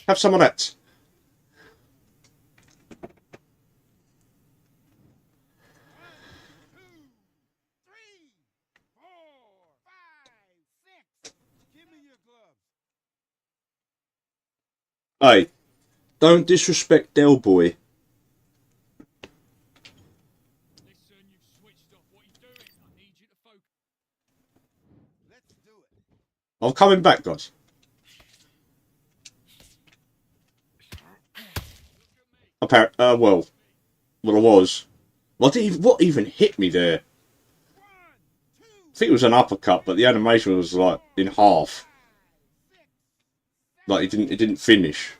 Have some of that. Hey, don't disrespect Del Boy. Listen, you've switched off. What are you doing? I need you to focus. Let's do it. I'm coming back, guys. Well, I was. What even hit me there? I think it was an uppercut, but the animation was like in half. Like it didn't finish.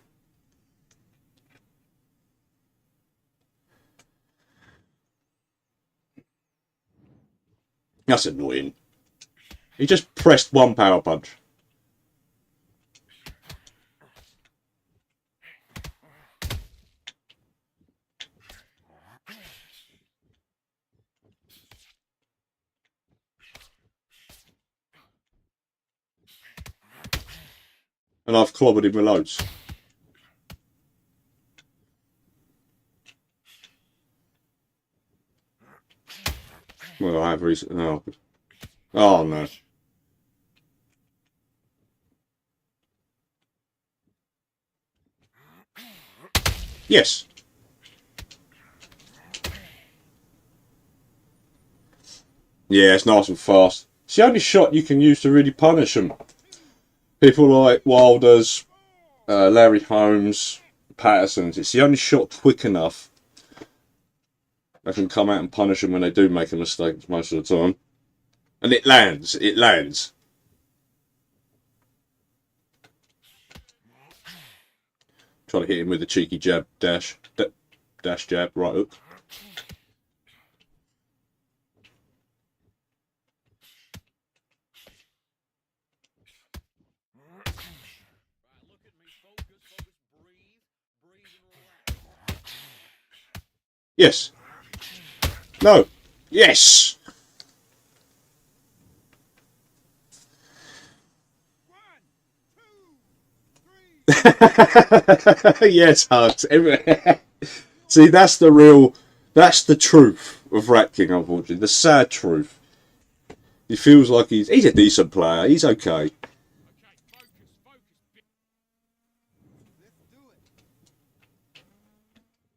That's annoying. He just pressed one power punch. And I've clobbered him with loads. Well, I have recently. Oh. Oh no. Yes. Yeah, it's nice and fast. It's the only shot you can use to really punish them. People like Wilder's, Larry Holmes, Patterson's. It's the only shot quick enough that can come out and punish them when they do make a mistake most of the time. And it lands. It lands. Try to hit him with a cheeky jab, dash jab, right hook. Yes. No. Yes. Yes, Hugs. See, that's the truth of Rat King, unfortunately. The sad truth. He feels like he's a decent player. He's okay.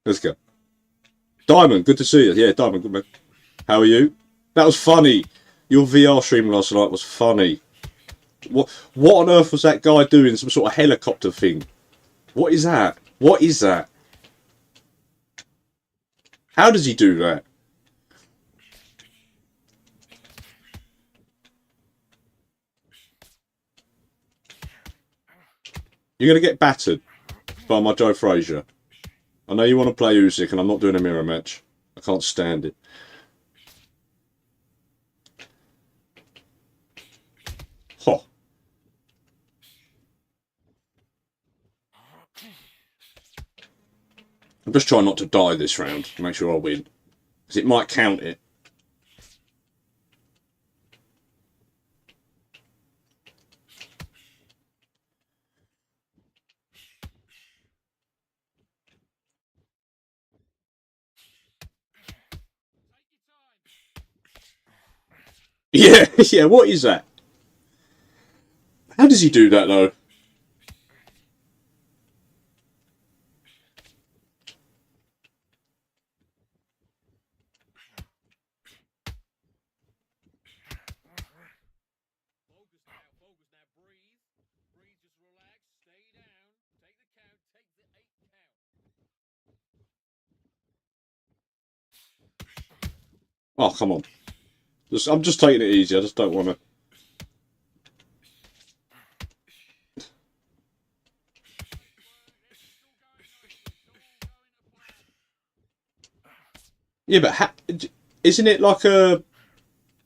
Let's go. Diamond, good to see you. Yeah, Diamond, good man. How are you? That was funny. Your VR stream last night was funny. What on earth was that guy doing? Some sort of helicopter thing. What is that? What is that? How does he do that? You're going to get battered by my Joe Frazier. I know you want to play Usyk, and I'm not doing a mirror match. I can't stand it. Huh. I'm just trying not to die this round to make sure I win. Because it might count it. Yeah, yeah, what is that? How does he do that, though? Focus now. Breathe. Breathe. Just relax. Stay down. Take the count. Take the 8 count. Oh, come on. I'm just taking it easy. I just don't want to... Yeah, but isn't it like a...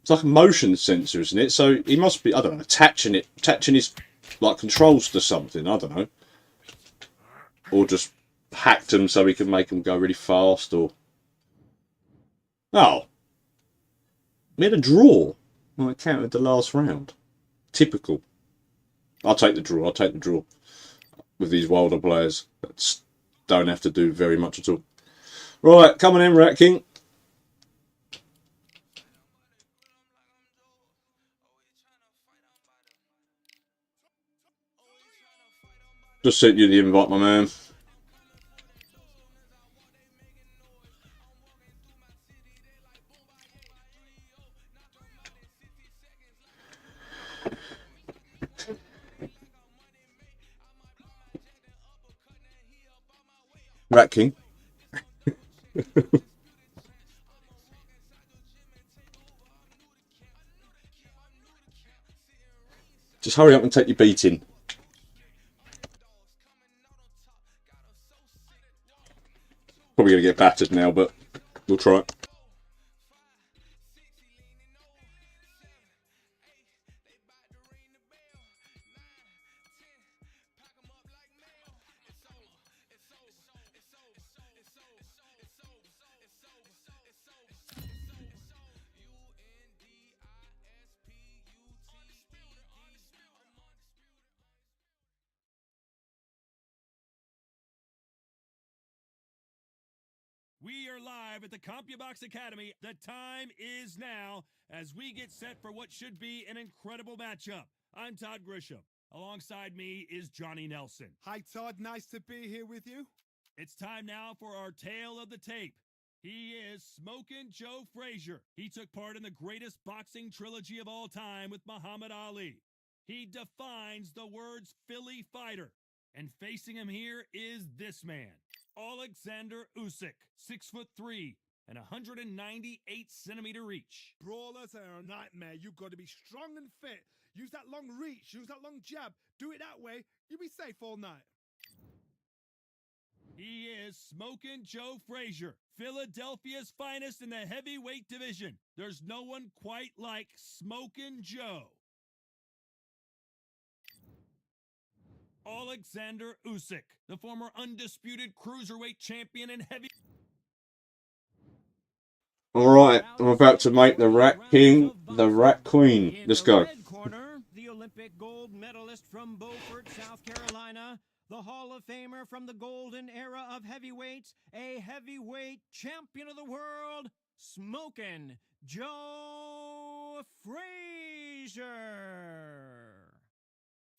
It's like a motion sensor, isn't it? So he must be, I don't know, attaching his, like, controls to something. I don't know. Or just hacked them so he can make them go really fast, or... Oh. We had a draw. Well, it counted the last round. Typical. I'll take the draw. I'll take the draw. With these Wilder players that don't have to do very much at all. Right, coming in, Rat King. Just sent you the invite, my man. Rat King. Just hurry up and take your beating. Probably going to get battered now, but we'll try. We are live at the CompuBox Academy. The time is now as we get set for what should be an incredible matchup. I'm Todd Grisham. Alongside me is Johnny Nelson. Hi, Todd. Nice to be here with you. It's time now for our tale of the tape. He is Smokin' Joe Frazier. He took part in the greatest boxing trilogy of all time with Muhammad Ali. He defines the words Philly fighter. And facing him here is this man, Alexander Usyk, 6'3" and 198-centimeter reach. Brawlers are a nightmare. You've got to be strong and fit. Use that long reach. Use that long jab. Do it that way. You'll be safe all night. He is Smokin' Joe Frazier, Philadelphia's finest in the heavyweight division. There's no one quite like Smokin' Joe. Alexander Usyk, the former undisputed cruiserweight champion and heavy... Alright, I'm about to make the Rat King the Rat Queen. Let's go. Corner, the Olympic gold medalist from Beaufort, South Carolina, the Hall of Famer from the golden era of heavyweights, a heavyweight champion of the world, Smokin' Joe Frazier.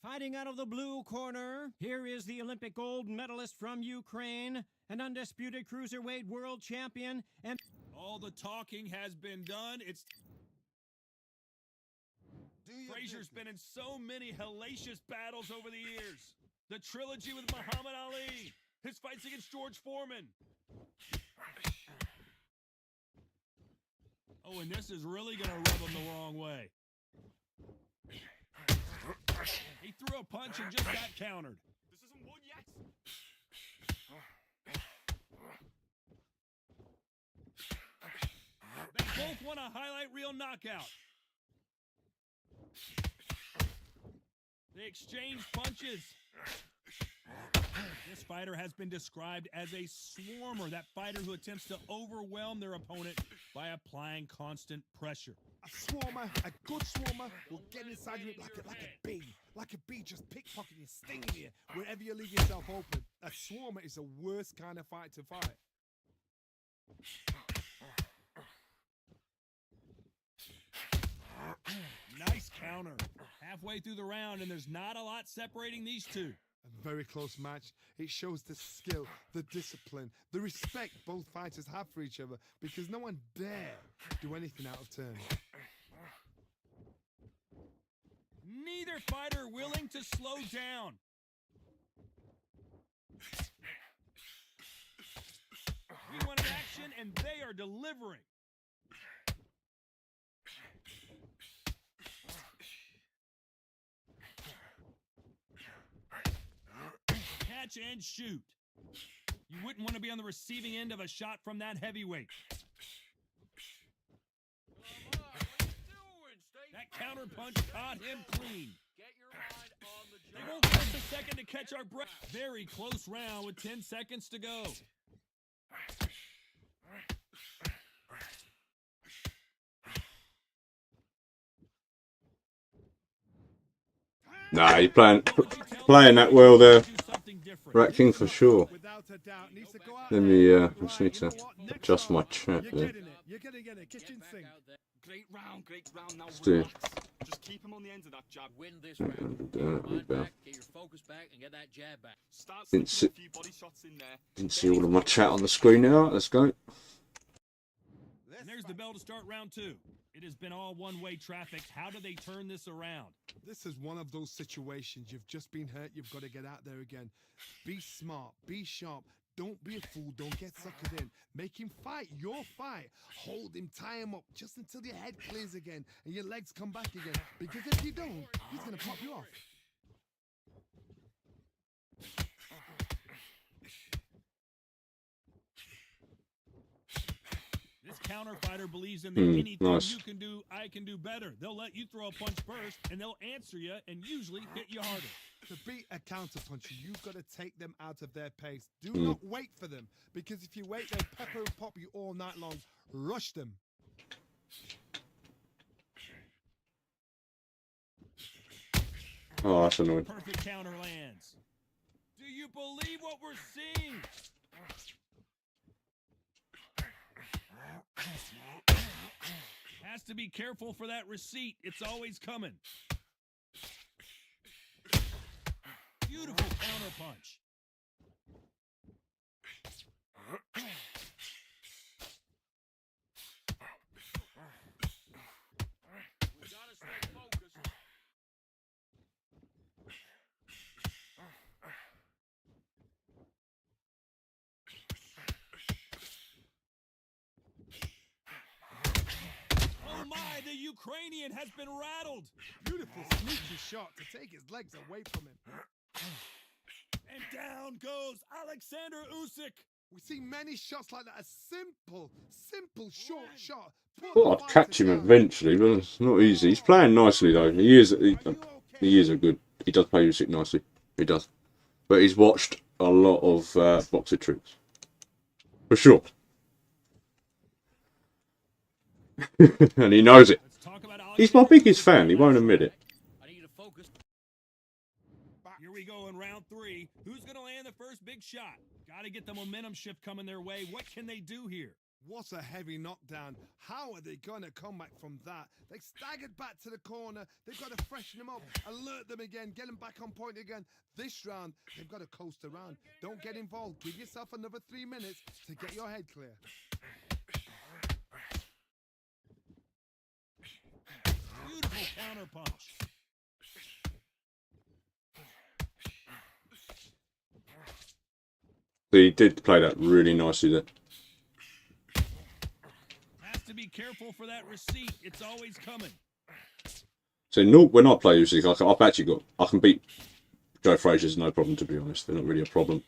Fighting out of the blue corner, here is the Olympic gold medalist from Ukraine, an undisputed cruiserweight world champion, and All the talking has been done. It's Frazier's been in so many hellacious battles over the years. The trilogy with Muhammad Ali, his fights against George Foreman. Oh, and this is really going to rub him the wrong way. He threw a punch and just got countered. This isn't one yet. They both want a highlight reel knockout. They exchange punches. This fighter has been described as a swarmer, that fighter who attempts to overwhelm their opponent by applying constant pressure. A swarmer, a good swarmer, will get inside you like a bee, just pickpocketing you, stinging you wherever you leave yourself open. A swarmer is the worst kind of fight to fight. Nice counter. Halfway through the round, and there's not a lot separating these two. A very close match. It shows the skill, the discipline, the respect both fighters have for each other, because no one dare do anything out of turn. Neither fighter willing to slow down. We wanted action, and they are delivering. Catch and shoot. You wouldn't want to be on the receiving end of a shot from that heavyweight. Come on, what are you doing? Stay That counter punch caught him clean. Get your mind on the They job. won't give us a second to catch our breath. Very close round with 10 seconds to go. Nah, he's playing that well there. Rat King for sure. Without a doubt, needs to go out Let there. me, Right, just need to you know what? Next adjust my round, chat You're there. getting it. You're gonna get a kitchen sink. Great round, great round. Now do it. relax. Just keep him on the end of that jab. Win this That'll round. be better, that'll be Mind better. back, get your focus back, and get that jab back. Start Didn't slipping see- a few body shots in there. Didn't see all of my chat on the screen now. Let's go. And there's the bell to start round two. It has been all one-way traffic. How do they turn this around? This is one of those situations. You've just been hurt. You've got to get out there again. Be smart. Be sharp. Don't be a fool. Don't get suckered in. Make him fight your fight. Hold him. Tie him up just until your head clears again and your legs come back again. Because if you don't, he's going to pop you off. This counter fighter believes in that anything nice. you can do, I can do better. They'll let you throw a punch first, and they'll answer you and usually hit you harder. To beat a counter puncher, you've got to take them out of their pace. Do not wait for them, because if you wait, they'll pepper and pop you all night long. Rush them. Oh, that's annoying. Perfect counter lands. Do you believe what we're seeing? Has to be careful for that receipt. It's always coming. Beautiful counter punch. We gotta stay focused. Oh my, the Ukrainian has been rattled. Beautiful, sneaky shot to take his legs away from him. And down goes Alexander Usyk. We see many shots like that. A simple, short shot. Put Thought the I'd catch fighter him down. eventually, but it's not easy. He's playing nicely though. He is a good. He does play music nicely. He does. But he's watched a lot of BoxerTrix. For sure. And he knows it. Let's talk about He's my biggest fan. He won't admit it. I need you to focus. Here we go in round three. Who's going to land the first big shot? Got to get the momentum shift coming their way. What can they do here? What a heavy knockdown. How are they going to come back from that? They staggered back to the corner. They've got to freshen them up, alert them again, get them back on point again. This round, they've got to coast around. Don't get involved. Give yourself another 3 minutes to get your head clear. Beautiful counter punch. He did play that really nicely there. Has to be careful for that receipt. It's always coming. So no, when I play Usyk, I've actually got, I can beat Joe Frazier's no problem, to be honest. They're not really a problem.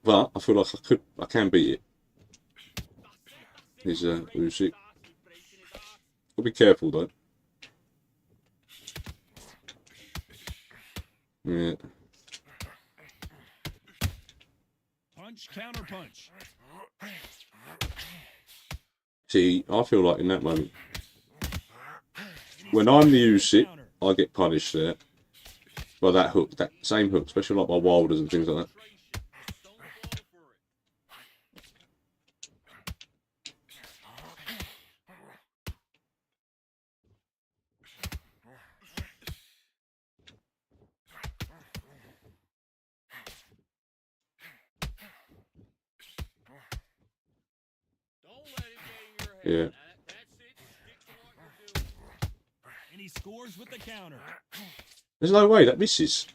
But I feel like I can beat it. He's Usyk. Gotta be careful though. Yeah. Punch, counter punch. See, I feel like in that moment, when I'm the Usyk, I get punished there by that hook, that same hook, especially like by Wilders and things like that. Yeah. And he scores with the counter. There's no way that misses.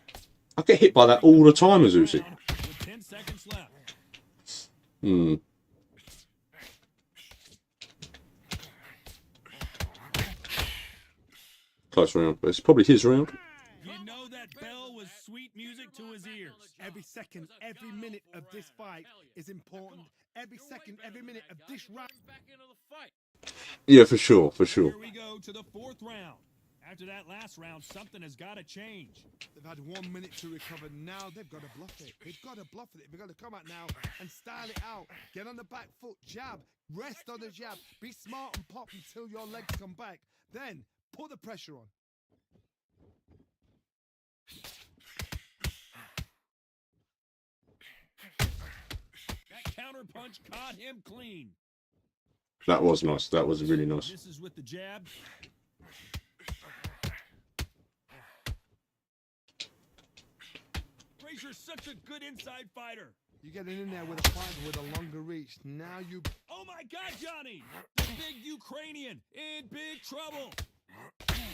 I get hit by that all the time as Usyk. With 10 seconds left. Close round, but it's probably his round. You know that bell was sweet music to his ears. Every second, every minute of this fight is important. Every second, every minute of this round. Back into the fight. Yeah, for sure, for sure. Here we go to the 4th round. After that last round, something has got to change. They've had 1 minute to recover. Now they've got to bluff it. They've got to bluff it. They've got to come out now and style it out. Get on the back foot, jab, rest on the jab. Be smart and pop until your legs come back. Then put the pressure on. That counter punch caught him clean. That was nice. That was really nice. This is with the jab. Frazier's such a good inside fighter. You get in there with a fighter with a longer reach. Now you... Oh my God, Johnny! The big Ukrainian in big trouble.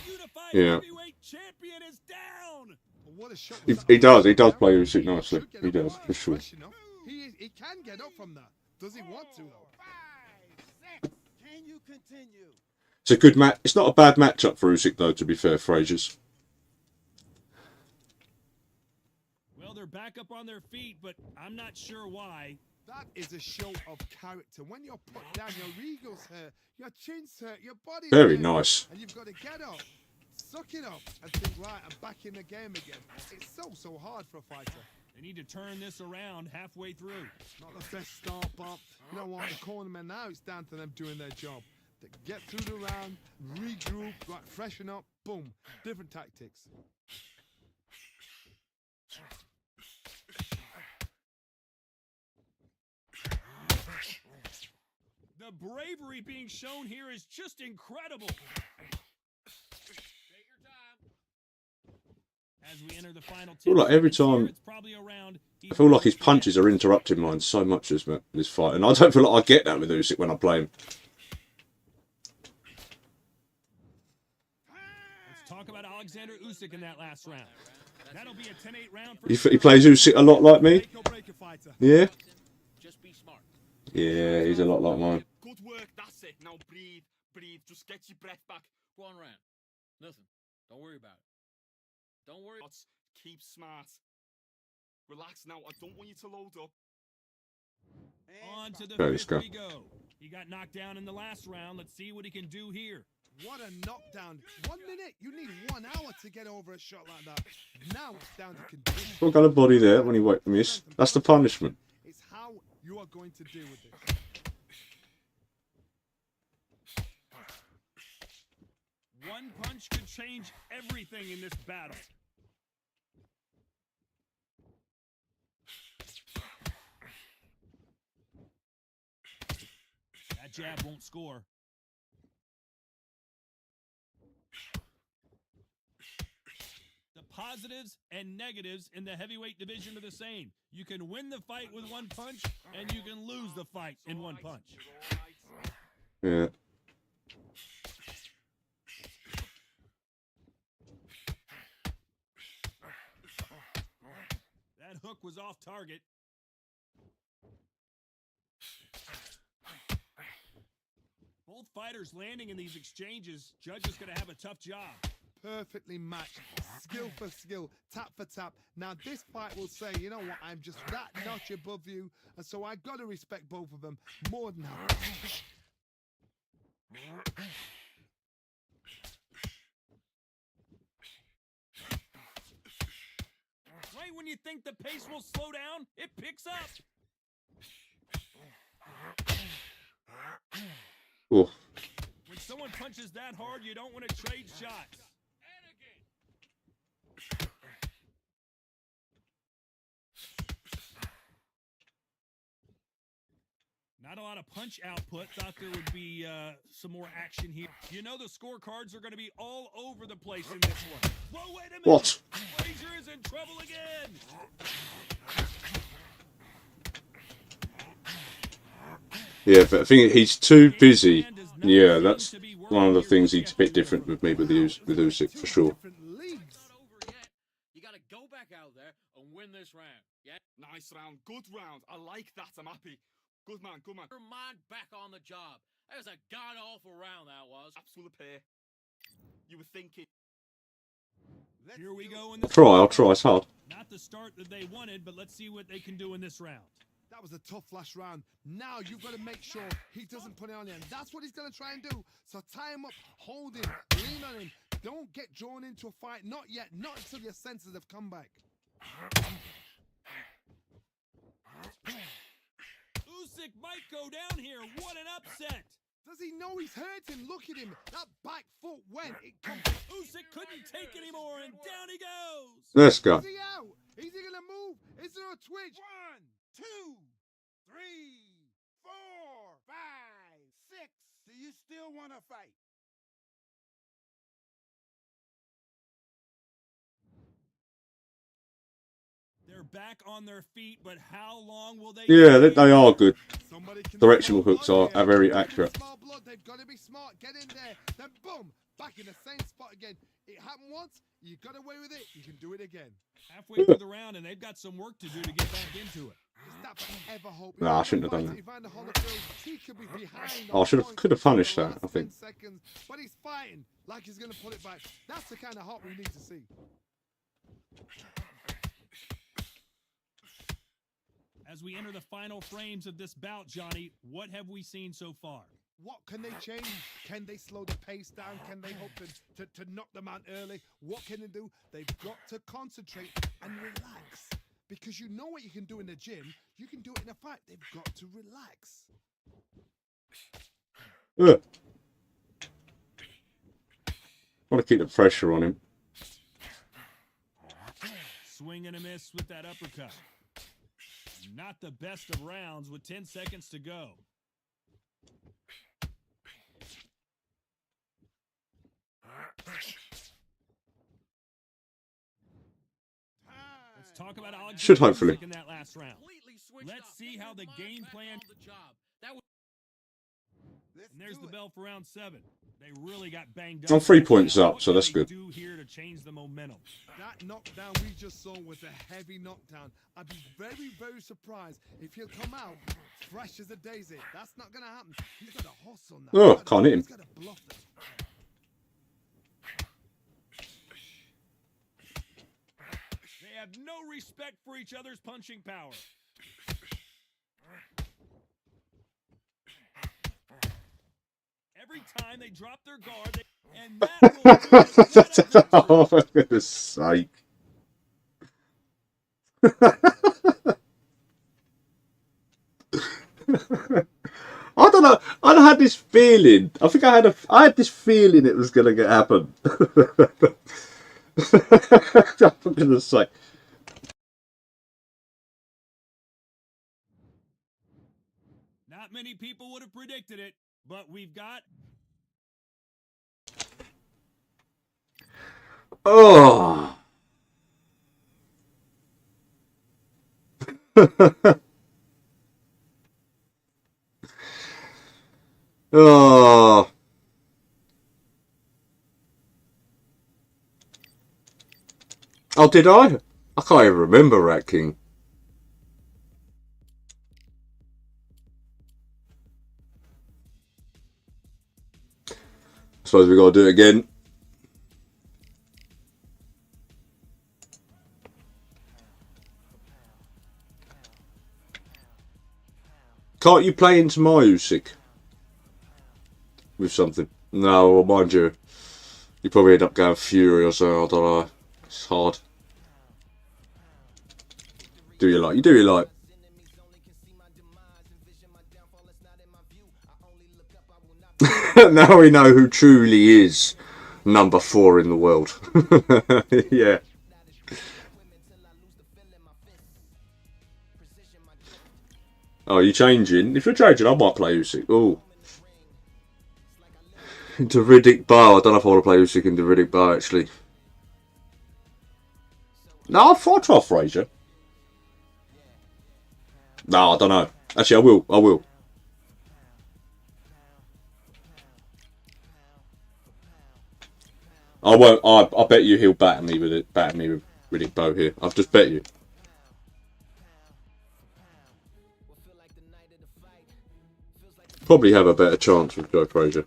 Unified heavyweight champion is down. What a shot. He does play Usyk nicely. He does, for sure. He can get up from that. Does he want to, though? 5, 6. Can you continue? It's a good match. It's not a bad matchup for Usyk, though, to be fair, Frazier's. Well, they're back up on their feet, but I'm not sure why. That is a show of character. When you're put down, your ego's hurt, your chin's hurt, your body's Very hurt, nice. and you've got to get up, suck it up, and think, right, I'm back in the game again. It's so hard for a fighter. They need to turn this around halfway through. Not the best start, but you know what? The cornermen now, it's down to them doing their job. They get through the round, regroup, right, freshen up, boom, different tactics. The bravery being shown here is just incredible. Take your time. As we enter the final 10 feel like every seconds here, time- it's probably around I feel like his punches are interrupting mine so much this fight, and I don't feel like I get that with Usyk when I play him. Let's talk about Alexander Usyk in that last round. That'll be a 10-8 round for He plays Usyk a lot like me. Make or break a fighter. Yeah. Just be smart. Yeah, he's a lot like mine. Good work, that's it. Now breathe, breathe. Just get your breath back. Go on round. Listen, don't worry about it. Don't worry. Keep smart. Relax now. I don't want you to load up. On to the There you 5th go. we go. He got knocked down in the last round. Let's see what he can do here. What a knockdown. 1 minute. You need 1 hour to get over a shot like that. Now it's down to condition. Still got a body there when he miss. That's the punishment. It's how you are going to deal with this. One punch could change everything in this battle. jab won't score. The positives and negatives in the heavyweight division are the same. You can win the fight with one punch, and you can lose the fight in one punch. Yeah. That hook was off target. Both fighters landing in these exchanges. Judge is going to have a tough job. Perfectly matched, skill for skill, tap for tap. Now this fight will say, you know what, I'm just that notch above you, and so I got to respect both of them more than that. Right when you think the pace will slow down, it picks up. Oh. When someone punches that hard, you don't want to trade shots. Not a lot of punch output. Thought there would be some more action here. You know the scorecards are going to be all over the place in this one. Whoa, wait a minute. What? Frazier is in trouble again. Yeah, but I think he's too busy. Yeah, that's one of the things he's a bit different with me with Usyk for sure. You got to go back out there and win this round. Yeah? Nice round. Good round. I like that. I'm happy. Good man, good man. Your mind back on the job. That was a god-awful round, that was. Absolute pair. You were thinking. Here we go. I'll try. It's hard. Not the start that they wanted, but let's see what they can do in this round. That was a tough last round. Now you've got to make sure he doesn't put it on you. And that's what he's going to try and do. So tie him up, hold him, lean on him. Don't get drawn into a fight. Not yet. Not until your senses have come back. Usyk might go down here. What an upset. Does he know he's hurting? Look at him. That back foot went. Usyk couldn't take anymore, and down he goes. Let's go. Is he out? Is he going to move? Is there a twitch? 1, 2, 3, 4, 5, 6. Do you still want to fight? They're back on their feet, but how long will they? Yeah, they are good. Directional hooks are very accurate. Small blood, they've got to be smart. Get in there, then boom, back in the same spot again. It happened once, you got away with it, you can do it again. Halfway through the round, and they've got some work to do to get back into it. Nah, I shouldn't have done that. Oh, could have punished that, I think. But he's fighting like he's going to pull it back. That's the kind of hop we need to see. As we enter the final frames of this bout, Johnny, what have we seen so far? What can they change? Can they slow the pace down? Can they hope to knock them out early? What can they do? They've got to concentrate and relax. Because you know what you can do in the gym, you can do it in a fight. They've got to relax. Want to keep the pressure on him. Swing and a miss with that uppercut. Not the best of rounds with 10 seconds to go. Let's talk about should hopefully in that last round. Let's see how the game plan. And there's the bell for round 7. They really got banged up. I'm 3 points up, so that's good. Do here to change the momentum. That knockdown we just saw was a heavy knockdown. I'd be very, very surprised if he'll come out fresh as a daisy. That's not going to happen. He's got a hustle now. Oh, can't hit him. He's got to bluff them. They have no respect for each other's punching power. Every time they drop their guard, and that oh, for goodness sake. I don't know. I had this feeling. I think I had this feeling it was going to happen. I'm going to say. Not many people would have predicted it. But we've got Oh. Oh. Oh, did I? I can't even remember Rat King. Suppose we got to do it again. Can't you play into my Usyk with something? No, well, mind you, you probably end up going Fury or so. I don't know. It's hard. Do you like? You do you like? Now we know who truly is number 4 in the world. Yeah. Oh, you changing? If you're changing, I might play Usyk. Oh. Into Riddick Bow. I don't know if I want to play Usyk into Riddick Bow, actually. No, I'll try Fraser. No, I don't know. Actually, I will. I will. I won't. I bet you he'll batter me with it. Batter me with Riddick Bow here. I've just bet you. Probably have a better chance with Joe Frazier.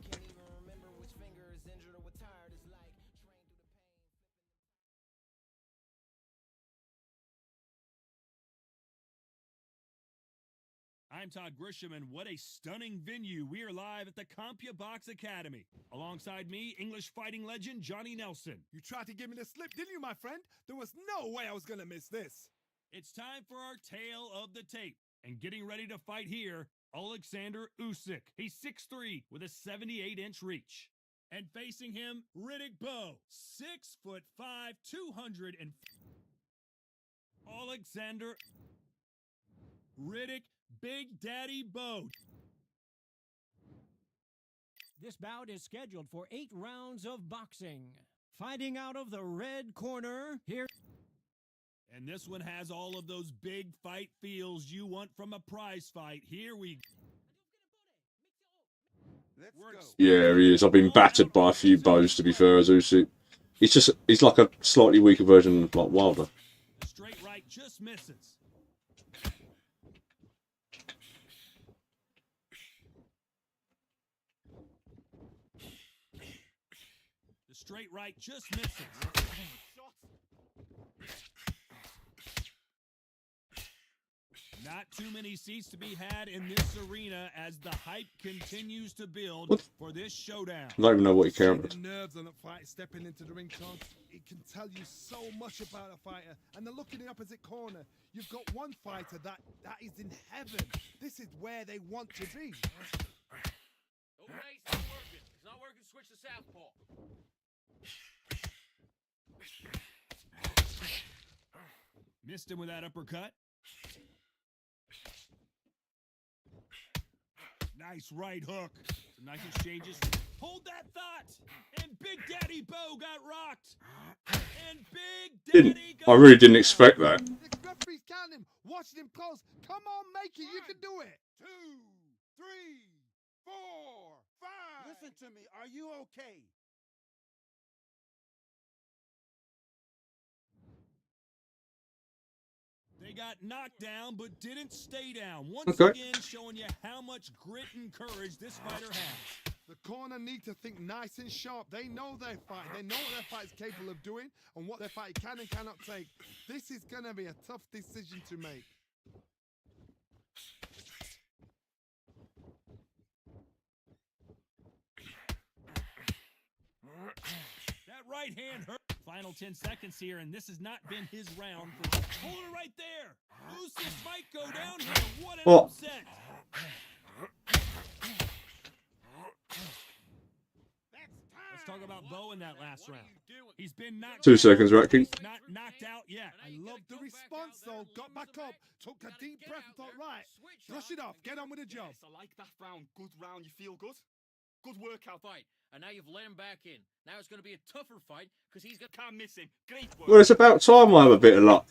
I'm Todd Grisham, and what a stunning venue. We are live at the CompuBox Academy. Alongside me, English fighting legend Johnny Nelson. You tried to give me the slip, didn't you, my friend? There was no way I was going to miss this. It's time for our tale of the tape. And getting ready to fight here, Alexander Usyk. He's 6'3" with a 78-inch reach. And facing him, Riddick Bowe, 6'5", 200 and... Alexander Riddick Big Daddy Bowe. This bout is scheduled for 8 rounds of boxing. Fighting out of the red corner, here. And this one has all of those big fight feels you want from a prize fight. Here we Let's go. Yeah, he is. I've been battered by a few bows, to be fair, as Usyk. He's like a slightly weaker version of like Wilder. The straight right just misses. The straight right just misses. Not too many seats to be had in this arena as the hype continues to build for this showdown. I don't even know what he Seeing counted. the nerves on a fight stepping into the ring, Tom, it can tell you so much about a fighter. And then look in the opposite corner. You've got one fighter that is in heaven. This is where they want to be. Okay, it's not working. It's not working. Switch to southpaw. Missed him with that uppercut. Nice right hook. Some nice exchanges. Hold that thought. And Big Daddy Bowe got rocked. And Big Daddy I really didn't expect that. The referee's counting him, watching him close. Come on, make it. You can do it. 2, 3, 4, 5. Listen to me. Are you okay? They got knocked down, but didn't stay down. Once Okay. again, showing you how much grit and courage this fighter has. The corner need to think nice and sharp. They know their fight. They know what their fight is capable of doing and what their fight can and cannot take. This is going to be a tough decision to make. That right hand hurt. Final 10 seconds here, and this has not been his round. Hold it right there. Usyk might go down here. What an upset. That's time. Let's talk about Bo in that last round. He's been knocked 2 down, seconds, Ratking. not knocked out yet. I love the response though. Got back up, took a deep breath and thought, right, brush it off, get on with the job. Yes, I like that round. Good round. You feel good? Good workout. Fight, and now you've let him back in. Now it's going to be a tougher fight because he's got. Can't miss him. Great work. Well, it's about time I have a bit of luck.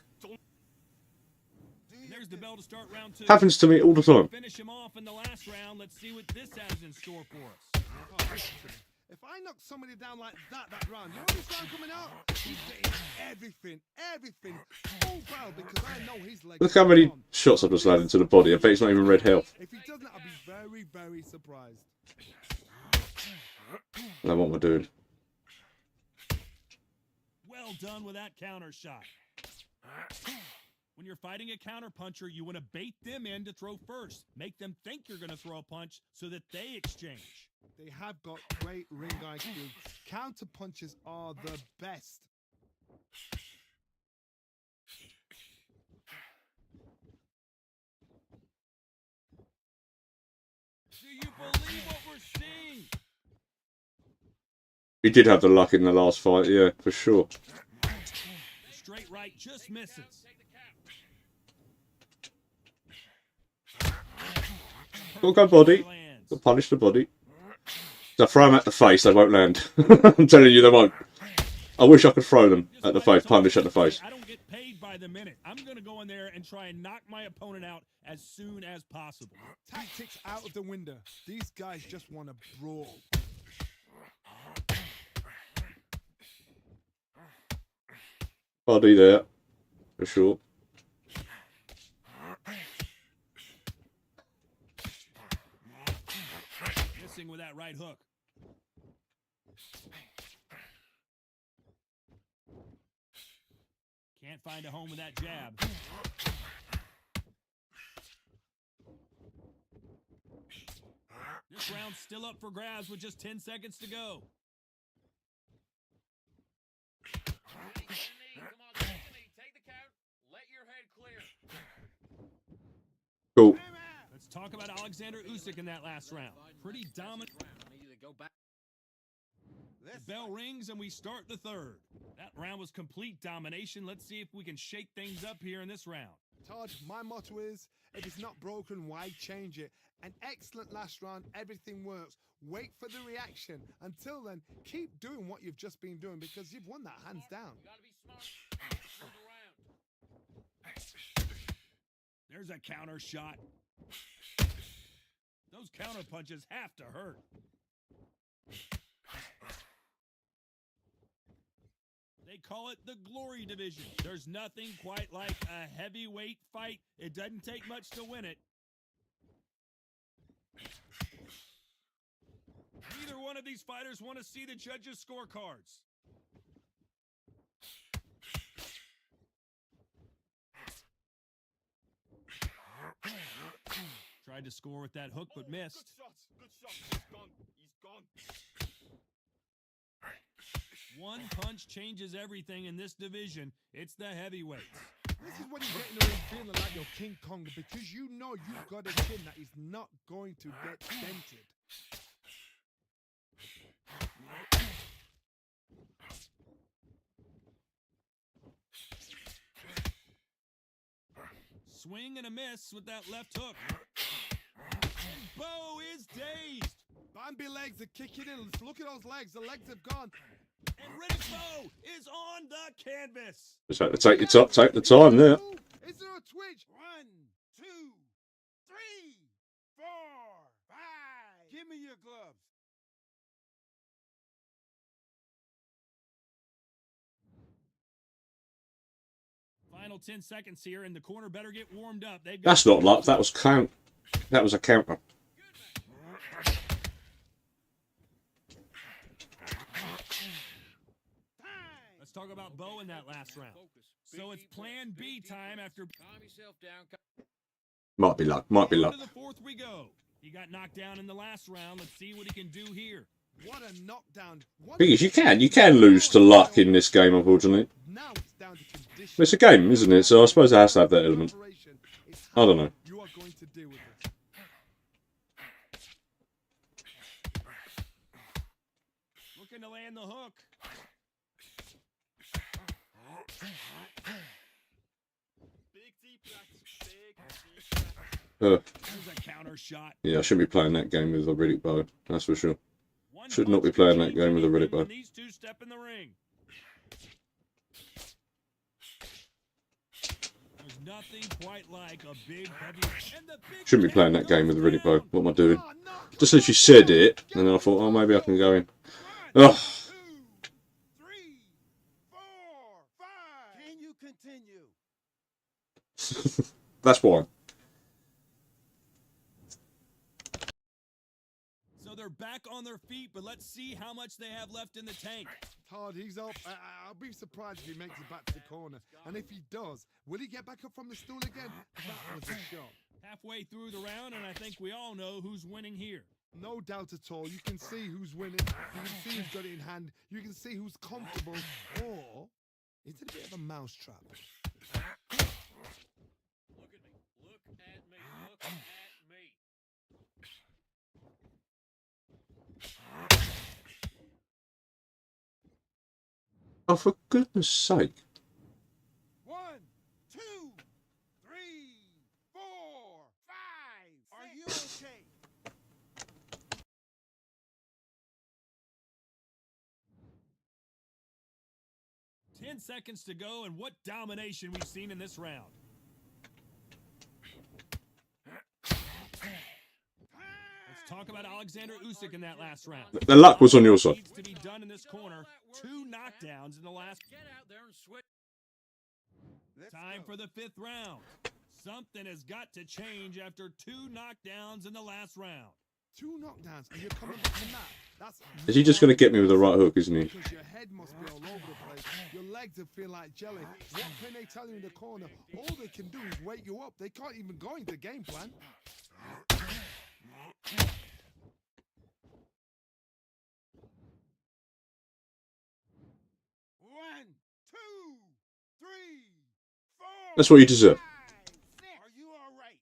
There's the bell to start round 2. Happens to me all the time. Finish him off in the last round. Let's see what this has in store for us. If I knock somebody down like that round, you know this round coming out? He's getting everything full barrel because I know his legs. Look how many shots I've just landed to the body. I bet he's not even red health. If he doesn't, I'll be very, very surprised. I know what we're doing. Well done with that counter shot. When you're fighting a counter puncher, you want to bait them in to throw first. Make them think you're going to throw a punch so that they exchange. They have got great ring IQ. Counter punches are the best. Do you believe what we're seeing? He did have the luck in the last fight, yeah, for sure. Straight right just misses. Go body. Go punish the body. If I throw them at the face, they won't land. I'm telling you, they won't. I wish I could throw them at the face, punish at the face. I don't get paid by the minute. I'm going to go in there and try and knock my opponent out as soon as possible. Tactics out of the window. These guys just want to brawl. Body there, for sure. Missing with that right hook. Can't find a home with that jab. This round's still up for grabs with just 10 seconds to go. Take the count. Let your head clear. Cool. Let's talk about Alexander Usyk in that last round. Pretty dominant. The bell rings and we start the third. That round was complete domination. Let's see if we can shake things up here in this round. Todd, my motto is, if it's not broken, why change it? An excellent last round, everything works. Wait for the reaction. Until then, keep doing what you've just been doing because you've won that hands down. Gotta be smart. There's a counter shot. Those counter punches have to hurt. They call it the glory division. There's nothing quite like a heavyweight fight. It doesn't take much to win it. Neither one of these fighters want to see the judges' scorecards. Tried to score with that hook, but missed. Good shots. Good shots. He's gone. He's gone. One punch changes everything in this division. It's the heavyweights. This is when you get in the ring feeling like you're King Kong because you know you've got a chin that is not going to get dented. Swing and a miss with that left hook. And Bo is dazed. Bambi legs are kicking in. Let's look at those legs. The legs have gone. And Riddick Bo is on the canvas. Just have to take the time there. Is there a twitch? 1, 2, 3, 4, 5. Give me your gloves. Final 10 seconds here, and the corner better get warmed up. That's not luck. That was count. That was a counter. Let's talk about Bo in that last round. So it's plan B time after... Calm yourself down. Might be luck. Might be luck. To the fourth we go. He got knocked down in the last round. Let's see what he can do here. What a knockdown. Thing is, you can lose to luck in this game, unfortunately. Now it's down to condition. It's a game, isn't it? So I suppose it has to have that element. I don't know. You are going to deal with it. Looking to land land the hook. Big deep breaths. Big deep breaths. There's a counter shot. Yeah, I shouldn't be playing that game with a Riddick bow. That's for sure. One Should not be punch playing can that change game with a anything Riddick bow. when these two step in the ring. There's nothing quite like a big heavy. And the big Shouldn't be playing that game with a Riddick bow. down. What am I doing? Just as you said it, and then I thought, oh, maybe I can go in. Oh, 2, 3, 4, 5. Can you continue? that's why. So they're back on their feet, but let's see how much they have left in the tank. Todd, he's up. I'll be surprised if he makes it back to the corner. And if he does, will he get back up from the stool again? That was a shot. Halfway through the round, and I think we all know who's winning here. No doubt at all. You can see who's winning. You can see who's got it in hand. You can see who's comfortable. Or is it a bit of a mousetrap? Look at me. Look at me. Look at me. Oh, for goodness sake. 1, 2, 3, 4, 5. Are you okay? Ten seconds to go, and what domination we've seen in this round. Let's talk about Alexander Usyk in that last round. The luck was on your side. Needs to be done in this corner. 2 knockdowns in the last. Get out there and switch. Time for the 5th round. Something has got to change after 2 knockdowns in the last round. 2 knockdowns, and you're coming back from that. That's Is he just going to get me with the right hook, isn't he? because your head must be all over the place. Your legs will feel like jelly. What can they tell you in the corner? All they can do is wake you up. They can't even go into game plan. One, 2, 3, 4. That's what you deserve. 5, 6. Are you all right?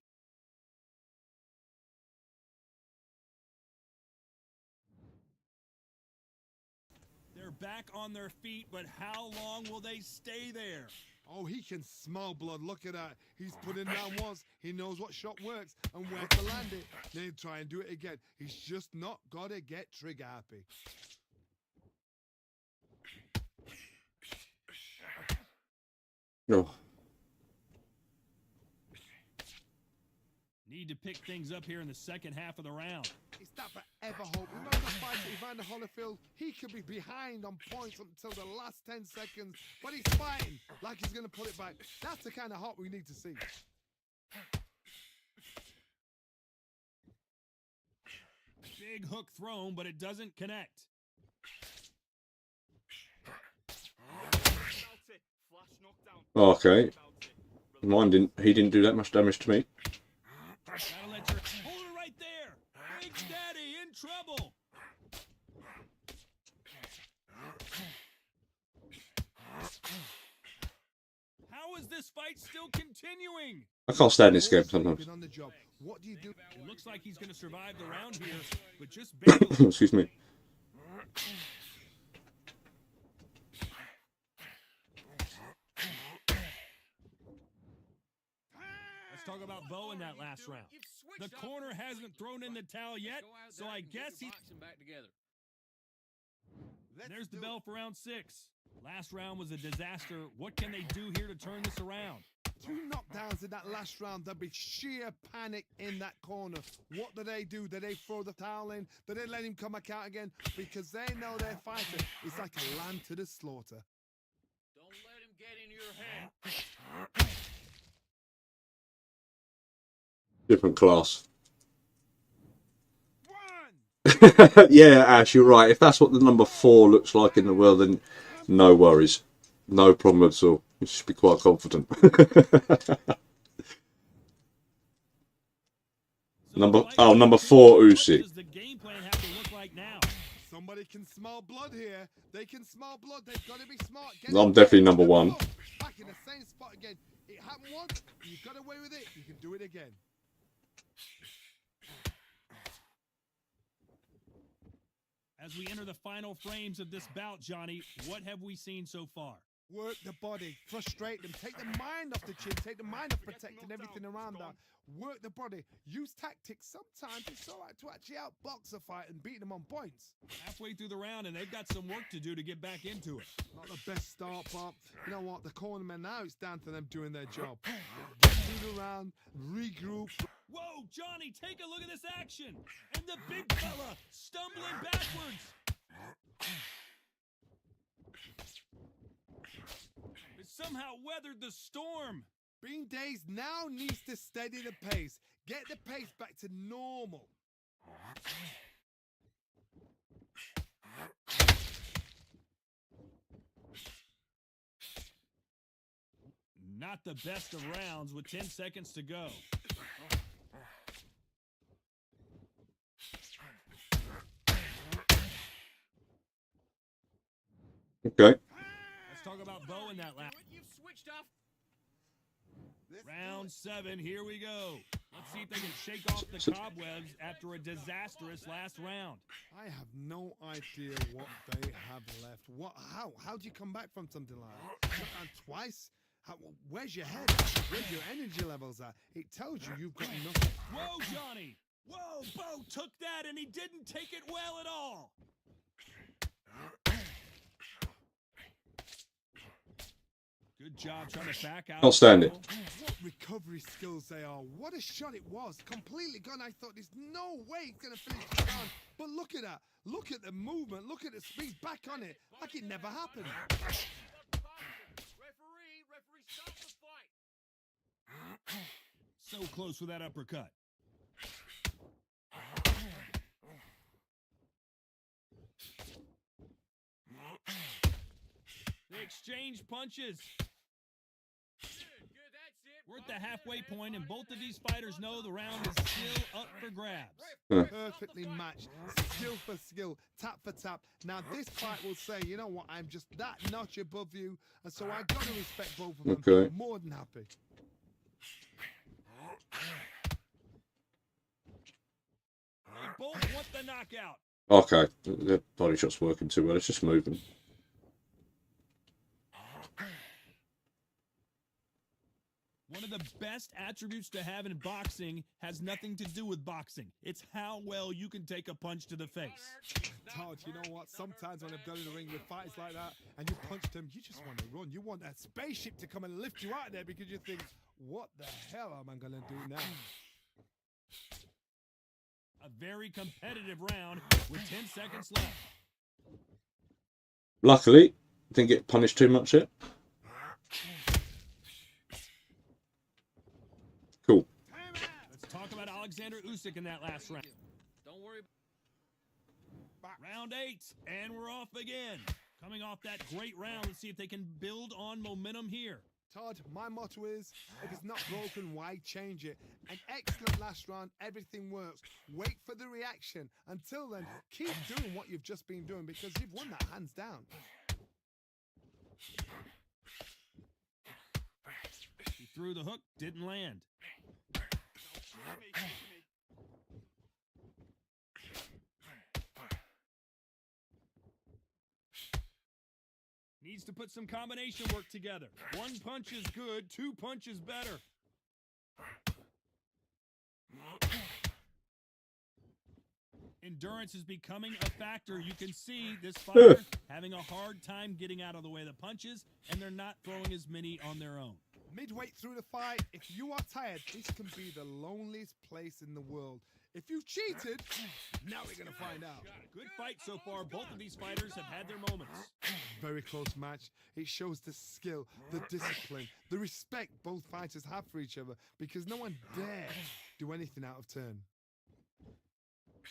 They're back on their feet, but how long will they stay there? Oh, he can smell blood. Look at that. He's put it down once. He knows what shot works and where to land it. Then try and do it again. He's just not got to get trigger happy. Oh. Need to pick things up here in the second half of the round. It's that forever hope. Remember the fight with Evander Holyfield? He could be behind on points until the last 10 seconds, but he's fighting like he's going to pull it back. That's the kind of hope we need to see. Big hook thrown, but it doesn't connect. Flash knockdown. Okay. Mine didn't. He didn't do that much damage to me. Gotta let your hold it right there. Big Daddy in trouble. How is this fight still continuing? I can't stand this game sometimes. Been on the job. What do you do? It looks like he's going to survive the round here, but just barely. Excuse me. Let's talk about Bo in that last round. The corner hasn't thrown in the towel yet, so I guess he's back together. There's the bell for round 6. Last round was a disaster. What can they do here to turn this around? 2 knockdowns in that last round. There'll be sheer panic in that corner. What do? Do they throw the towel in? Do they let him come back out again? Because they know their fighter is like a lamb to the slaughter. Don't let him get in your head. Different class. 1. Yeah, Ash, you're right. If that's what the number 4 looks like in the world, then no worries. No problem at all. You should be quite confident. number 4 Usyk. What does the game plan have to look like now? Somebody can smell blood here. They can smell blood. They've got to be smart. I'm definitely number 1. Back in the same spot again. It happened once. You got away with it. You can do it again. As we enter the final frames of this bout, Johnny, what have we seen so far? Work the body, frustrate them, take the mind off the chin, take the mind off protecting everything around that. Work the body, use tactics. Sometimes it's all right to actually outbox a fight and beat them on points. Halfway through the round, and they've got some work to do to get back into it. Not the best start, Bob. You know what? The cornermen now, it's down to them doing their job. Get through the round, regroup. Whoa, Johnny, take a look at this action. And the big fella stumbling backwards. It somehow weathered the storm. Bean Days now needs to steady the pace. Get the pace back to normal. Not the best of rounds with 10 seconds to go. Okay. Let's talk about Bo in that last. You've switched off. Round 7, here we go. Let's see if they can shake off the cobwebs after a disastrous last round. I have no idea what they have left. How do you come back from something like that? And twice? Where's your head? Where's your energy levels at? It tells you you've got nothing. Whoa, Johnny! Whoa, Bo took that and he didn't take it well at all. Good job trying to back out. Outstanding. What recovery skills they are. What a shot it was. Completely gone. I thought there's no way he's going to finish the round. But look at that. Look at the movement. Look at the speed. Back on it. Like it never happened. Referee, stop the fight. So close with that uppercut. They exchange punches. Good, that's it. We're at the halfway point, and both of these fighters know the round is still up for grabs. Perfectly matched. Skill for skill. Tap for tap. Now this fight will say, you know what, I'm just that notch above you. And so I got to respect both of them. Okay. More than happy. They both want the knockout. Okay. The body shot's working too well. It's just moving. One of the best attributes to have in boxing has nothing to do with boxing. It's how well you can take a punch to the face. Todd, you know what? Sometimes when I've gone in the ring with fights like that and you punch them, you just want to run. You want that spaceship to come and lift you out of there because you think, what the hell am I going to do now? A very competitive round with 10 seconds left. Luckily, didn't get punished too much yet. Cool. Let's talk about Alexander Usyk in that last round. Don't worry. Round 8, and we're off again. Coming off that great round, let's see if they can build on momentum here. Todd, my motto is, if it's not broken, why change it? An excellent last round, everything works. Wait for the reaction. Until then, keep doing what you've just been doing because you've won that hands down. He threw the hook, didn't land. Needs to put some combination work together. One punch is good, 2 punches better. Endurance is becoming a factor. You can see this fighter having a hard time getting out of the way of the punches, and they're not throwing as many on their own. Midway through the fight, if you are tired, this can be the loneliest place in the world. If you cheated, now we're going to find out. Good fight so far. Both of these fighters have had their moments. Very close match. It shows the skill, the discipline, the respect both fighters have for each other because no one dare do anything out of turn.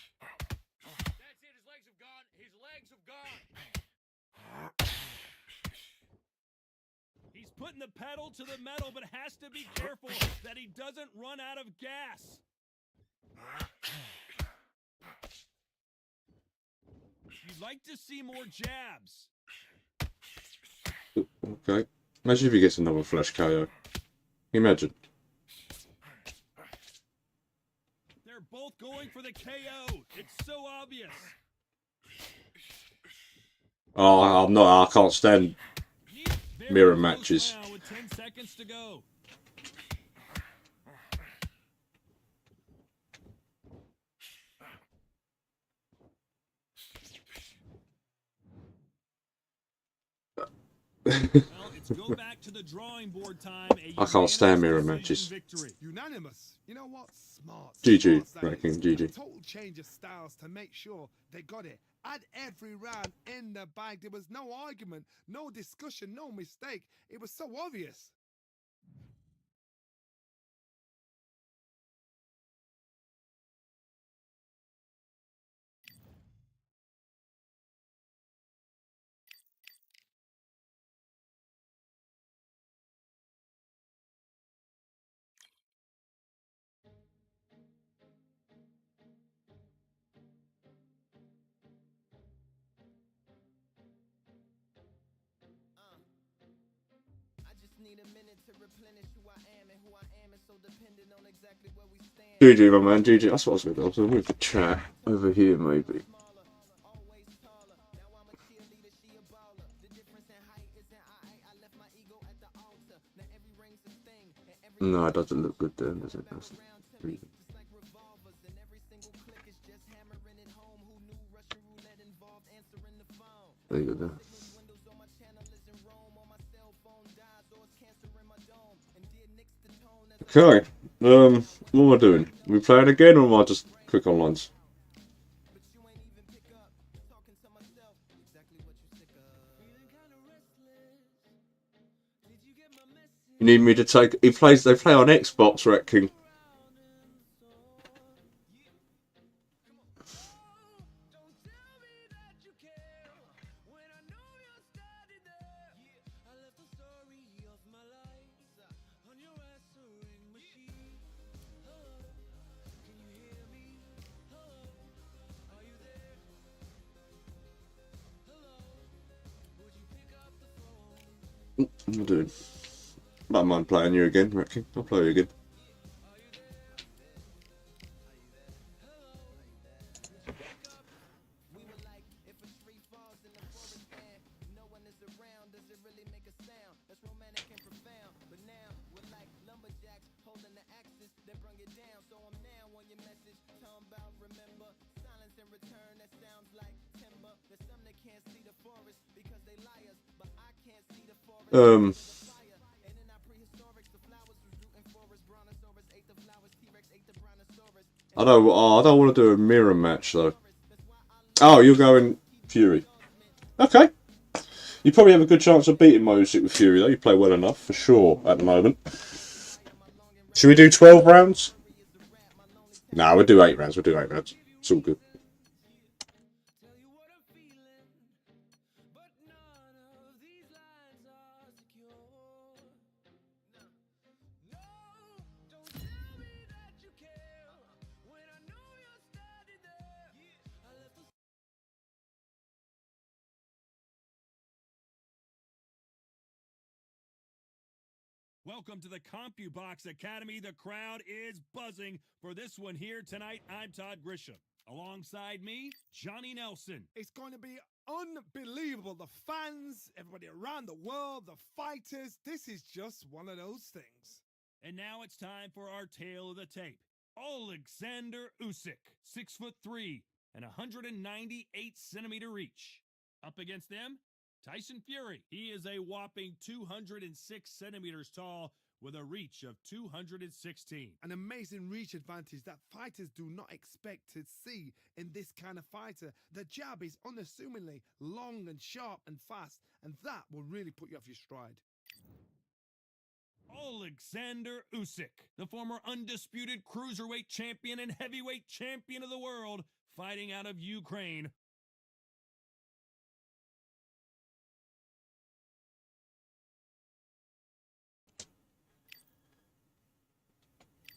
That's it. His legs have gone. His legs have gone. He's putting the pedal to the metal, but has to be careful that he doesn't run out of gas. You'd like to see more jabs. Okay. Imagine if he gets another flash KO. Imagine. They're both going for the KO. It's so obvious. Oh, I'm not. I can't stand Very mirror close matches. round with 10 seconds to go. Well, it's go back to the drawing board time. I can't stand mirror Unanimous matches. decision victory. Unanimous. You know what? Smart. GG, Smart, that ranking is. GG. A total change of styles to make sure they got it. At every round in the bag, there was no argument, no discussion, no mistake. It was so obvious. GG, my man, GG. That's what I was going to do. I was going to move the chat over here, maybe. No, it doesn't look good there, does it? That's the reason. There you go. Okay. What am I doing? Are we playing again, or am I just quick onlines? You need me to take? They play on Xbox, Rat King. What am I doing? I don't mind playing you again, Rat King. I'll play you again. I don't want to do a mirror match though. Oh, you're going Fury. Okay. You probably have a good chance of beating Mosick with Fury though. You play well enough for sure at the moment. Should we do 12 rounds? Nah, we'll do 8 rounds. We'll do 8 rounds. It's all good. Welcome to the CompuBox Academy. The crowd is buzzing for this one here tonight. I'm Todd Grisham. Alongside me, Johnny Nelson. It's going to be unbelievable. The fans, everybody around the world, the fighters. This is just one of those things. And now it's time for our tale of the tape. Alexander Usyk, 6'3" and 198-centimeter reach. Up against them, Tyson Fury. He is a whopping 206 centimeters tall with a reach of 216. An amazing reach advantage that fighters do not expect to see in this kind of fighter. The jab is unassumingly long and sharp and fast, and that will really put you off your stride. Alexander Usyk, the former undisputed cruiserweight champion and heavyweight champion of the world, fighting out of Ukraine.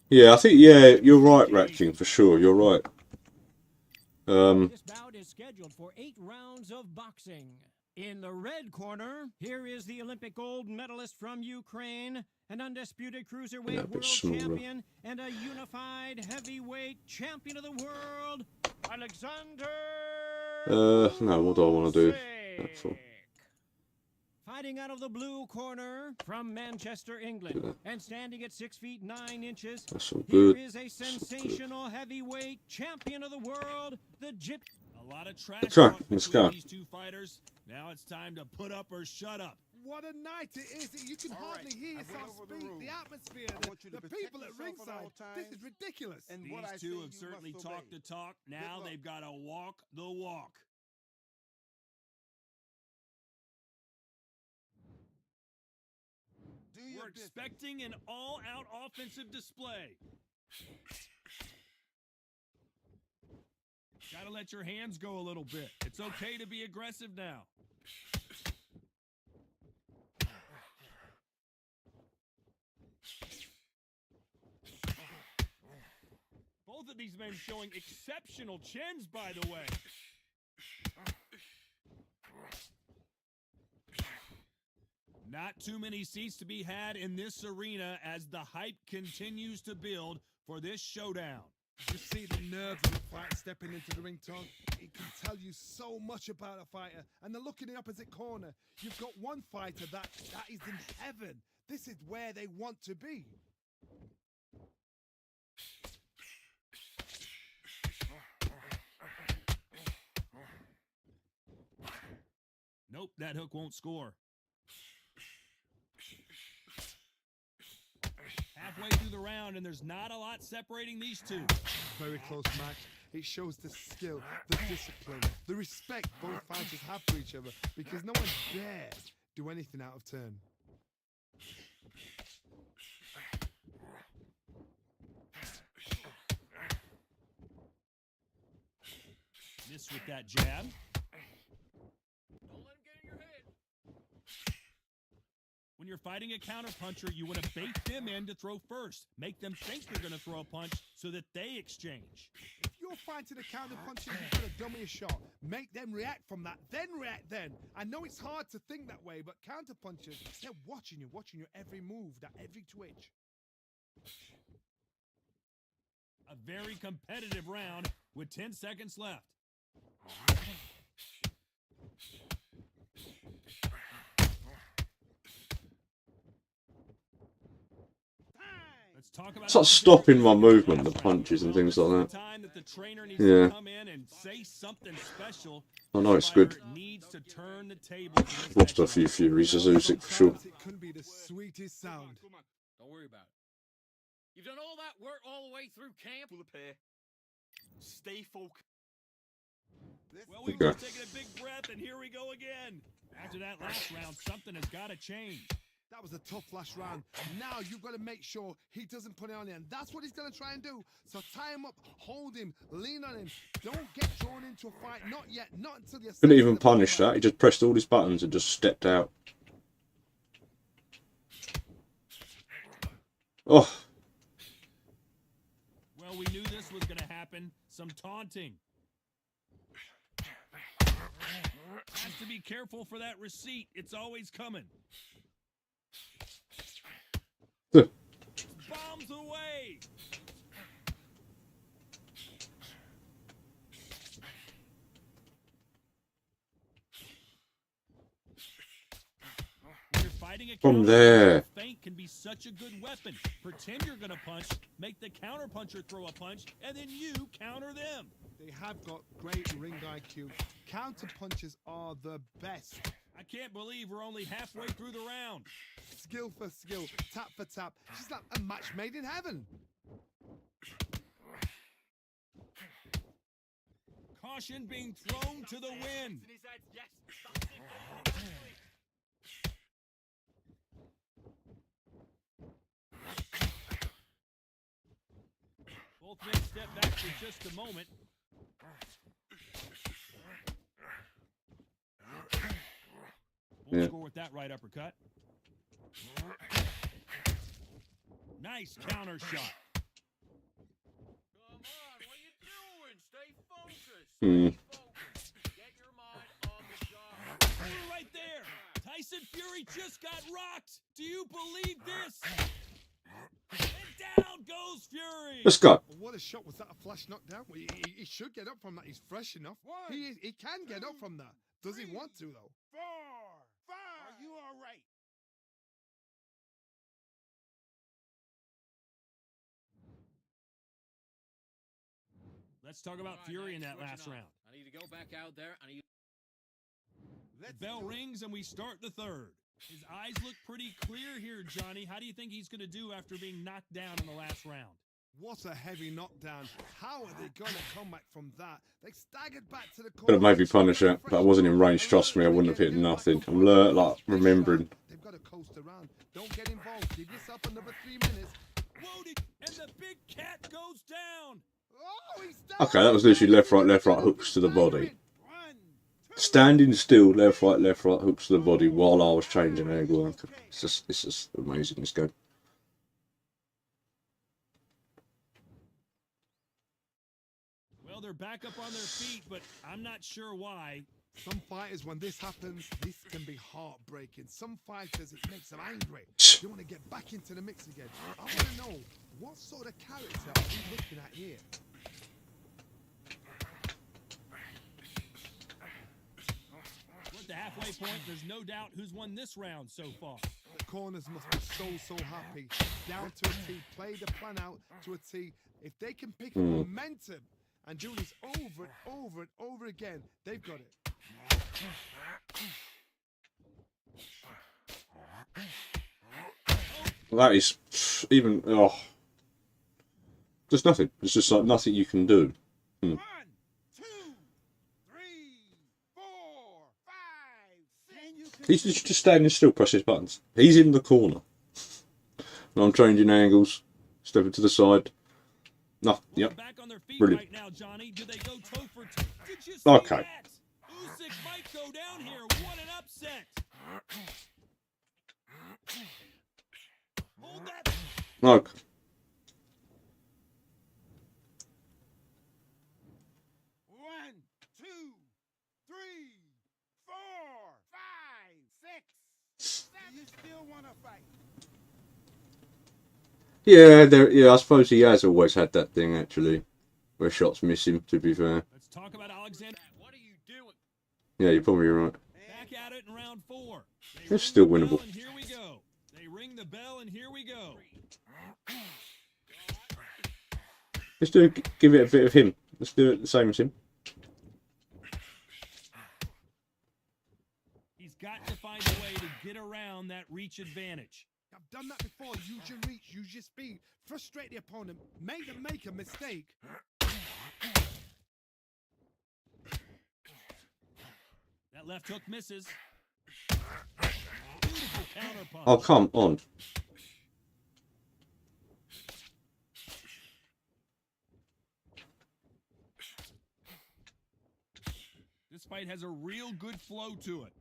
Yeah, I think, you're right, Rat King, for sure. You're right. This bout is scheduled for 8 rounds of boxing. In the red corner, here is the Olympic gold medalist from Ukraine, an undisputed cruiserweight world champion, and a unified heavyweight champion of the world, Alexander. No, what do I want to do? Undisputed. Fighting out of the blue corner from Manchester, England, and standing at 6 feet 9 inches, That's all here good. is a sensational heavyweight champion of the world, the Gypsy. A lot of trash Okay, talk let's between go. these two fighters. Now it's time to put up or shut up. What a night it is. You can All hardly right, hear I went yourself over the speak. rules. The atmosphere, I want you to the protect people at yourself at ringside. all This times. is ridiculous. And These what I say, two you have certainly must talked obey. the talk. Now luck. they've got to walk the walk. Do your We're business. expecting an all-out offensive display. Gotta let your hands go a little bit. It's okay to be aggressive now. Both of these men showing exceptional chins, by the way. Not too many seats to be had in this arena as the hype continues to build for this showdown. You see the nerves of the fighter stepping into the ring, Tom. It can tell you so much about a fighter. And then look in the opposite corner. You've got one fighter that is in heaven. This is where they want to be. Nope, that hook won't score. Halfway through the round, and there's not a lot separating these two. Very close match. It shows the skill, the discipline, the respect both fighters have for each other because no one dares do anything out of turn. Missed with that jab. Don't let him get in your head. When you're fighting a counterpuncher, you want to bait them in to throw first. Make them think you're going to throw a punch so that they exchange. If you're fighting a counterpuncher, you've got to dummy a shot. Make them react from that, then react then. I know it's hard to think that way, but counterpunchers, they're watching your every move, that every twitch. A very competitive round with 10 seconds left. Let's talk about It's like stopping my movement, the punches and things like that. time that the trainer needs Yeah. to come in and say something special. I know it's good. Needs to turn the table. Lost a few Furies as Usyk for sure. It couldn't be the sweetest sound. Come on. Don't worry about it. You've done all that work all the way through camp. Pull up here. Stay focused. Well, we've Okay. just taken a big breath, and here we go again. After that last round, something has got to change. That was a tough last round. Now you've got to make sure he doesn't put it on you. And that's what he's going to try and do. So tie him up, hold him, lean on him. Don't get drawn into a fight. Not yet. Not until you're... Couldn't even punish that. He just pressed all his buttons and just stepped out. Oh, Well, we knew this was going to happen. Some taunting. Has to be careful for that receipt. It's always coming. Bombs away. When you're fighting a From counter, there. a feint can be such a good weapon. Pretend you're going to punch, make the counter puncher throw a punch, and then you counter them. They have got great ring IQ. Counter punches are the best. I can't believe we're only halfway through the round. Skill for skill, tap for tap. She's like a match made in heaven. Caution being thrown to the wind. In his head. Yes. That's it. Exactly. Both men step back for just a moment. Won't Yeah. score with that right uppercut. Nice counter shot. Come on. What are you doing? Stay focused. Hmm. Stay focused. Get your mind on the job. Ooh, right there. Tyson Fury just got rocked. Do you believe this? And down goes Fury. let's go. What a shot. Was that a flash knockdown? He should get up from that. He's fresh enough. He can get up from that. Does he want to, though? 4, 5. Are you all right? Let's talk about Fury in that last round. I need to go back out there. The bell rings and we start the third. His eyes look pretty clear here, Johnny. How do you think he's going to do after being knocked down in the last round? What a heavy knockdown. How are they going to come back from that? They staggered back to the corner. Could have maybe punished it, but I wasn't in range. Trust me, I wouldn't have hit nothing. I'm like remembering. They've got to coast around. Don't get involved. Give yourself another 3 minutes. Loaded, and the big cat goes down. Oh, he's down. Okay, that was literally left, right, hooks to the body. Standing still, left, right, hooks to the body while I was changing angle. It's just amazing, this game. Well, they're back up on their feet, but I'm not sure why. Some fighters, when this happens, this can be heartbreaking. Some fighters, it makes them angry. They want to get back into the mix again. I want to know, what sort of character are we looking at here? We're at the halfway point. There's no doubt who's won this round so far. The corners must be so happy. Down to a T. Play the plan out to a T. If they can pick up momentum and do this over and over again, they've got it. That is even there's nothing. It's just like nothing you can do. 1, 2, 3, 4, 5, 6. He's just standing still, press his buttons. He's in the corner. And I'm changing angles, stepping to the side. No, yep. Back on their feet Brilliant. right now, Johnny. Do they go toe for toe? Did you see Okay. that? Usyk might go down here. What an upset! Hold that. Okay. One, 2, 3, 4, 5, 6, 7. You still want to fight? Yeah, I suppose he has always had that thing actually, where shots miss him. To be fair. Let's talk about Alexander. What are you doing? Yeah, you're probably right. Back at it in round 4. They It's ring still the bell winnable. And here we go. They ring the bell and here we go. Let's give it a bit of him. Let's do it the same as him. He's got to find a way to get around that reach advantage. I've done that before. Use your reach, use your speed. Frustrate the opponent. Make them make a mistake. That left hook misses. Beautiful counter punch. Oh, come on. This fight has a real good flow to it.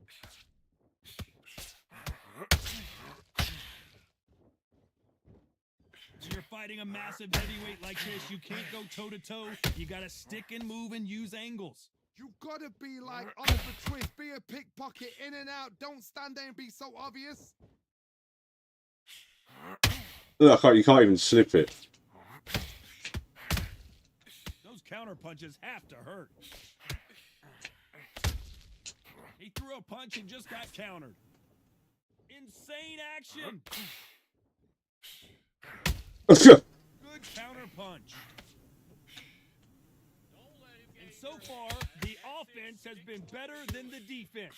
When you're fighting a massive heavyweight like this, you can't go toe-to-toe. You gotta stick and move and use angles. You gotta be like Oliver Twist. Be a pickpocket, in and out. Don't stand there and be so obvious. Look, you can't even slip it. Those counter punches have to hurt. He threw a punch and just got countered. Insane action. Good counter punch. And so far, the offense has been better than the defense.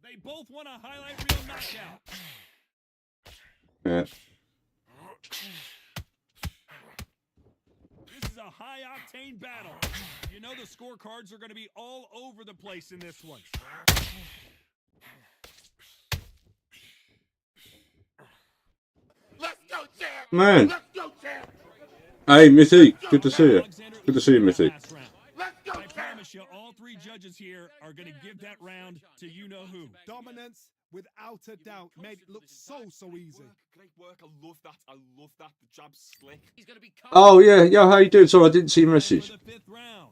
They both want a highlight reel knockout. Yeah. This is a high-octane battle. You know the scorecards are going to be all over the place in this one. Let's go, champ! Man. Let's go, champ! Hey, Mithy. Good to see you. Good to see you, Mithy. Let's go, I champ! promise you, all 3 judges here are going to give that round to you-know-who. Dominance, without a doubt, made it look so easy. Great work. I love that. I love that. The jab's slick. He's going to be Oh, yeah. Yo, how you doing? Sorry, I didn't see your message. For the 5th round.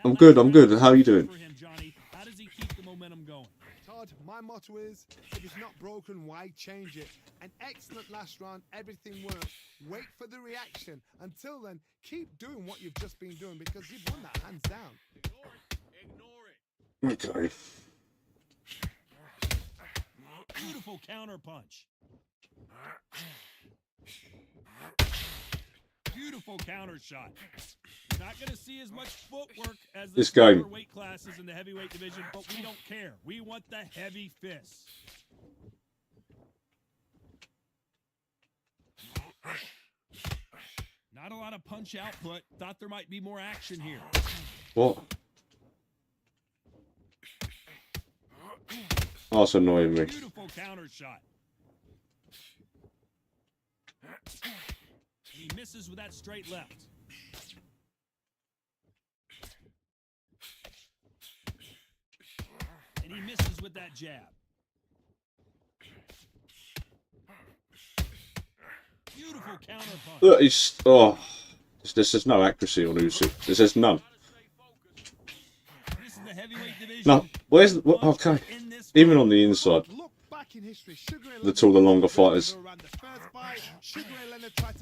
I'm good, I'm good. How you doing? For him, Johnny. How does he keep the momentum going? It's hard Todd, my motto is, if it's not broken, why change it? An excellent last round, everything works. Wait for the reaction. Until then, keep doing what you've just been doing because you've won that hands down. Ignore it. Ignore it. Okay. Beautiful counter punch. Beautiful counter shot. You're not going to see as much footwork as the This game. smaller weight classes in the heavyweight division, but we don't care. We want the heavy fists. Not a lot of punch output. Thought there might be more action here. What? Oh, it's annoying me. Beautiful counter shot. He misses with that straight left. And he misses with that jab. Beautiful counter punch. Look, he's there's just no accuracy on Usyk. There's just none. This is the heavyweight division. No, where's what? Okay, even on the inside, that's all the longer fighters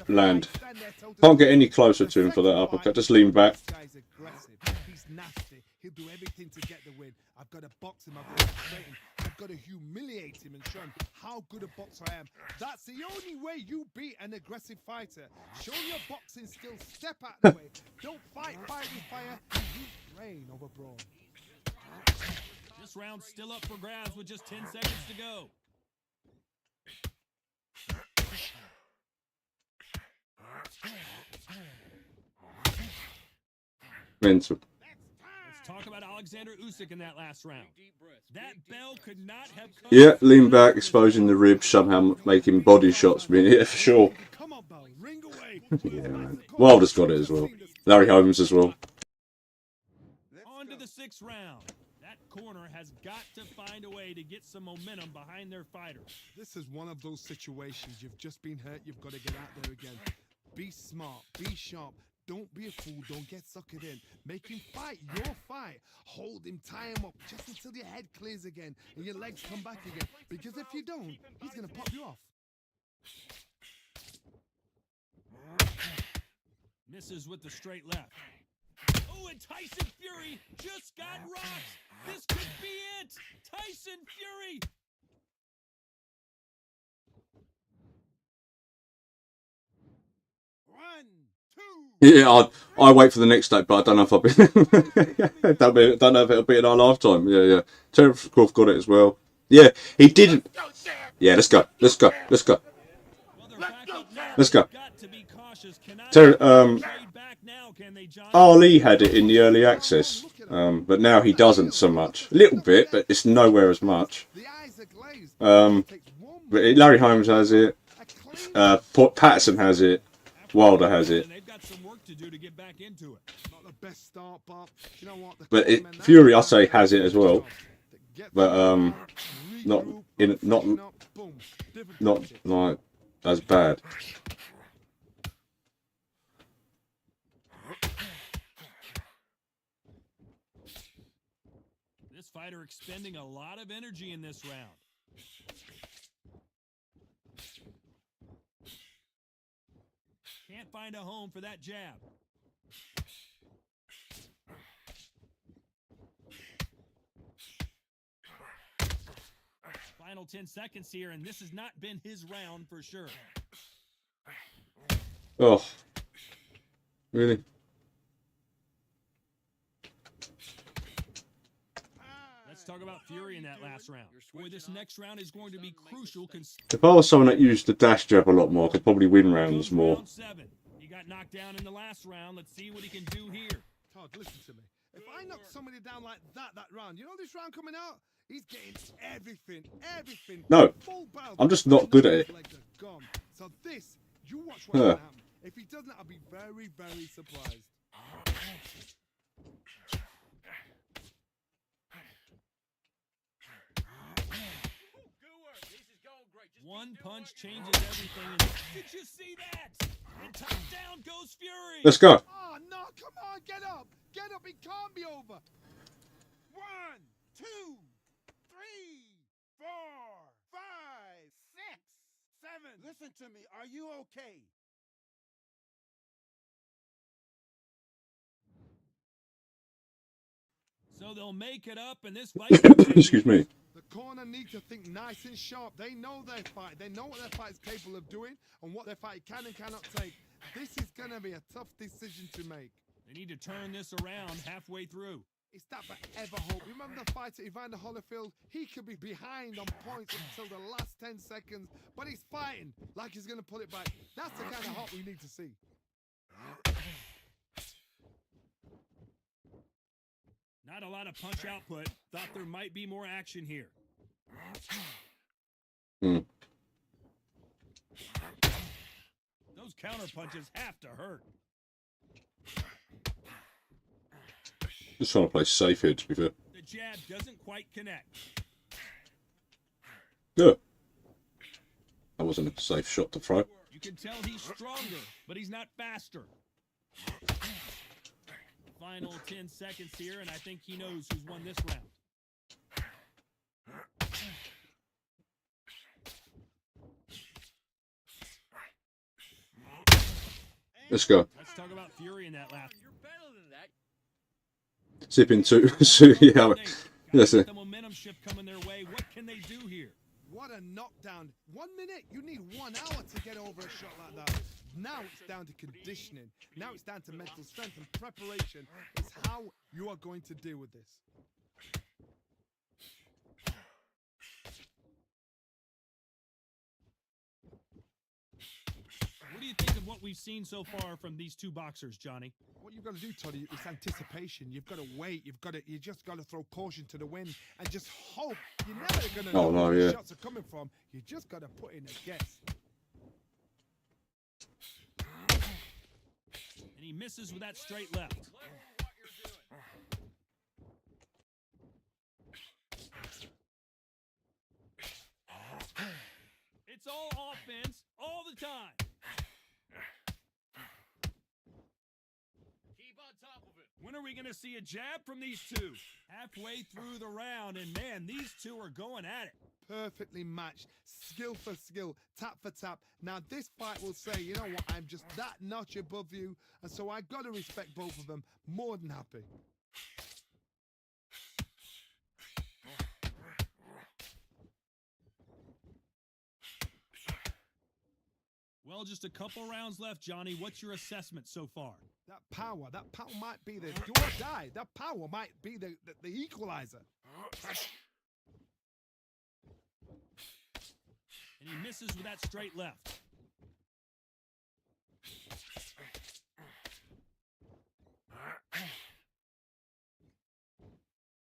land. Can't get any closer to him for that uppercut. Just lean back. He's nasty. He'll do everything to get the win. I've got to box him. I've got to straighten him. I've got to humiliate him and show him how good a boxer I am. That's the only way you beat an aggressive fighter. Show your boxing skills. Step out of the way. Don't fight fire with fire. Use brain over brawn. This round's still up for grabs with just 10 seconds to go. Mental. Let's talk about Alexander Usyk in that last round. That bell could not have come. Yeah, lean back, exposing the ribs, somehow making body shots. Being here for sure. Come on, Bell. Ring away. Yeah, man. Wilder's got it as well. Larry Holmes as well. On to the 6th round. That corner has got to find a way to get some momentum behind their fighters. This is one of those situations. You've just been hurt. You've got to get out there again. Be smart. Be sharp. Don't be a fool. Don't get suckered in. Make him fight your fight. Hold him, tie him up just until your head clears again and your legs come back again. Because if you don't, he's going to pop you off. Misses with the straight left. Oh, and Tyson Fury just got rocked. This could be it. Tyson Fury. One, two. Yeah, I wait for the next date, but I don't know if I'll be. don't know if it'll be in our lifetime. Yeah. Terence Crawford got it as well. Yeah, he didn't. Yeah, let's go. Let's go. Let's go. Let's go. Ali had it in the early access, but now he doesn't so much. A little bit, but it's nowhere as much. But Larry Holmes has it. Patterson has it. Wilder has it. But Fury, I say, has it as well. But not like as bad. This fighter expending a lot of energy in this round. Can't find a home for that jab. Final 10 seconds here, and this has not been his round for sure. Oh, really? Let's talk about Fury in that last round. Boy, this next round is going to be crucial. If I was someone that used the dash jab a lot more, I could probably win rounds more. Round 7. He got knocked down in the last round. Let's see what he can do here. Todd, listen to me. If I knock somebody down like that round, you know this round coming out? He's getting everything. No, I'm just not good at it. So this, you watch what's going to happen. If he doesn't, I'll be very, very surprised. One punch changes everything. Did you see that? And touchdown goes Fury. Let's go. Oh, no, come on, get up. Get up, it can't be over. 1, 2, 3. Listen to me. Are you okay? So they'll make it up, and this fight continues. Excuse me. The corner need to think nice and sharp. They know their fight. They know what their fight is capable of doing and what their fight can and cannot take. This is going to be a tough decision to make. They need to turn this around halfway through. It's that forever hope. Remember the fight at Evander Holyfield? He could be behind on points until the last 10 seconds, but he's fighting like he's going to pull it back. That's the kind of hope we need to see. Not a lot of punch output. Thought there might be more action here. Mm. Those counter punches have to hurt. Just trying to play safe here, to be fair. The jab doesn't quite connect. Good. That wasn't a safe shot to throw. You can tell he's stronger, but he's not faster. Final 10 seconds here, and I think he knows who's won this round. Let's go. Let's talk about fury in that last. You're better than that. Zip into yeah. Yes, Got the momentum shift coming their way. What can they do here? What a knockdown. 1 minute, you need 1 hour to get over a shot like that. Now it's down to conditioning. Now it's down to mental strength and preparation. It's how you are going to deal with this. What do you think of what we've seen so far from these two boxers, Johnny? What you've got to do, Toddy, is anticipation. You've got to wait. You just got to throw caution to the wind and just hope. You're never going to know where the shots are coming from. You just got to put in a guess. And he misses with that straight left. It's all offense all the time. Keep on top of it. When are we going to see a jab from these two? Halfway through the round, and man, these two are going at it. Perfectly matched, skill for skill, tap for tap. Now this fight will say, you know what, I'm just that notch above you, and so I got to respect both of them. More than happy. Well, just a couple rounds left, Johnny. What's your assessment so far? That power might be the do or die. That power might be the equalizer. And he misses with that straight left.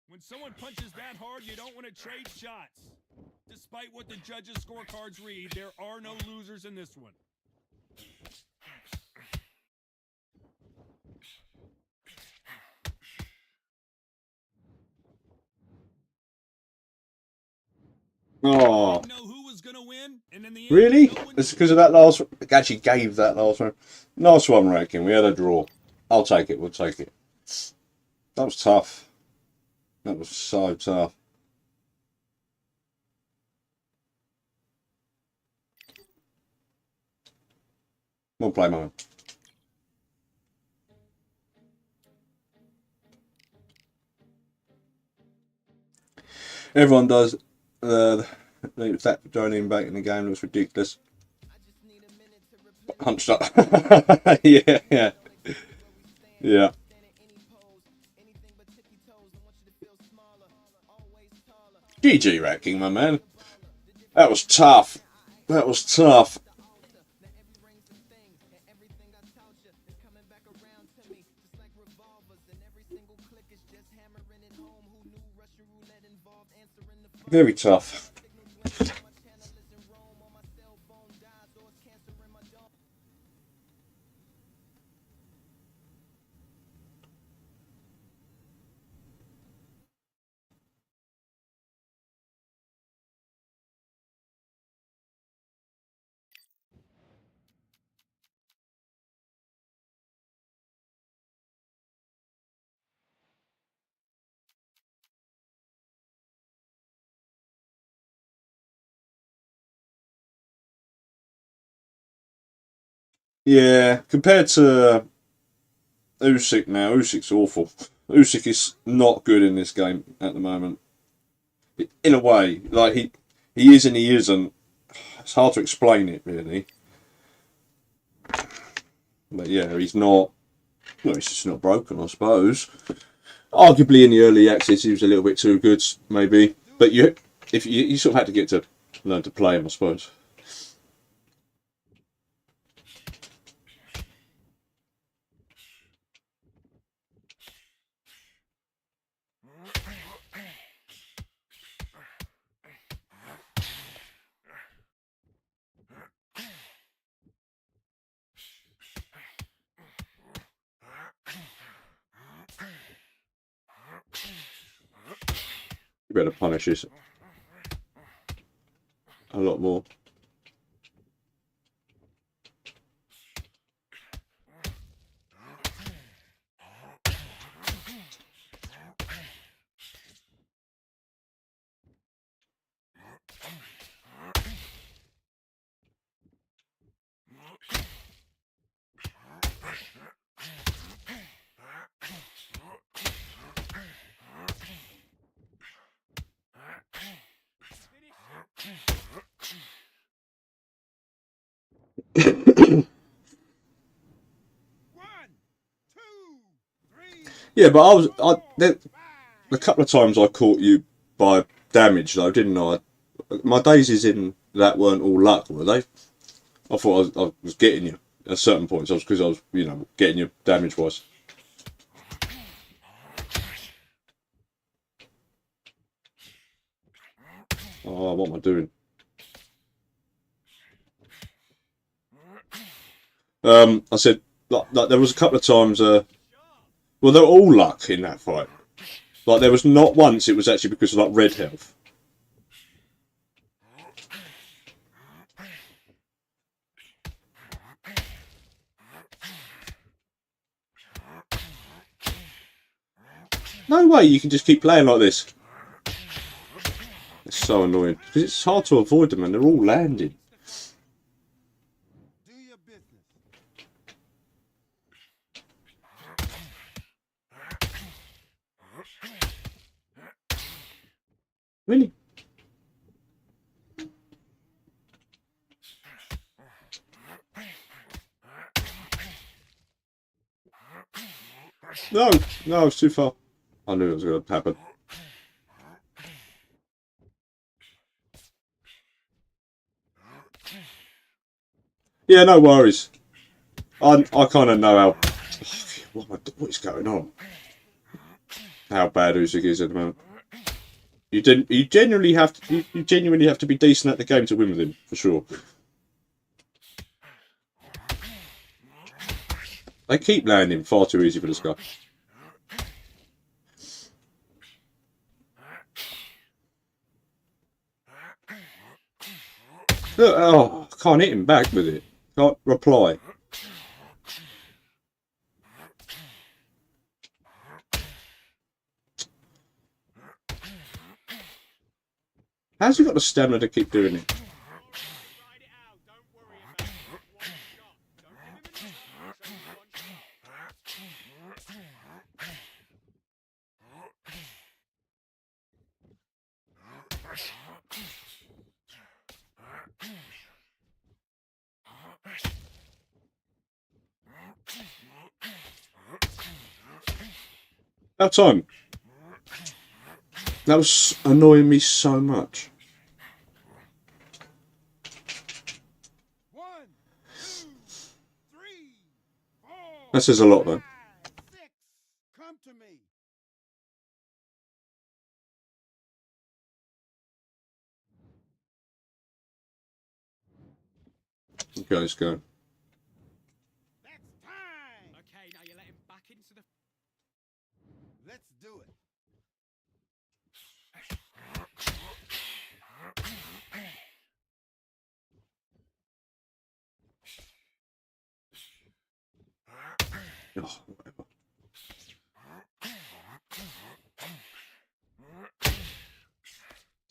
When someone punches that hard, you don't want to trade shots. Despite what the judges' scorecards read, there are no losers in this one. Oh, Know who was going to win, and in the end, really? no one- It's because of that last. Actually, gave that last one. Last one, ranking. We had a draw. I'll take it. We'll take it. That was tough. That was so tough. We'll play, man. Everyone does. That joining back in the game looks ridiculous. Hunched up. Yeah. Yeah. GG ranking, my man. That was tough. That was tough. Very tough. Yeah, compared to Usyk now, Usyk's awful. Usyk is not good in this game at the moment. In a way, like he is and he isn't. It's hard to explain it really. But yeah, he's not. Well, he's just not broken, I suppose. Arguably, in the early access, he was a little bit too good, maybe. But you sort of had to get to learn to play him, I suppose. You better punish this a lot more. Yeah, but the couple of times I caught you by damage though, didn't I? My daisies in that weren't all luck, were they? I thought I was getting you at certain points. Because I was, getting you damage wise. Oh, what am I doing? I said like there was a couple of times. Well, they're all luck in that fight. Like there was not once it was actually because of like red health. No way you can just keep playing like this. It's so annoying because it's hard to avoid them and they're all landing. Do your business. Really? No, it's too far. I knew it was going to happen. Yeah, no worries. I kind of know how. What is going on? How bad Usyk is at the moment. You genuinely have to. You genuinely have to be decent at the game to win with him for sure. They keep landing far too easy for this guy. Look, oh, I can't hit him back with it. Can't reply. How's he got the stamina to keep doing it? About time. That was annoying me so much. 1, 2, 3, 4. That says a lot, though. 6. Come to me. Okay, let's go. That's time. Okay, now you let him back into the. Let's do it. Oh, whatever.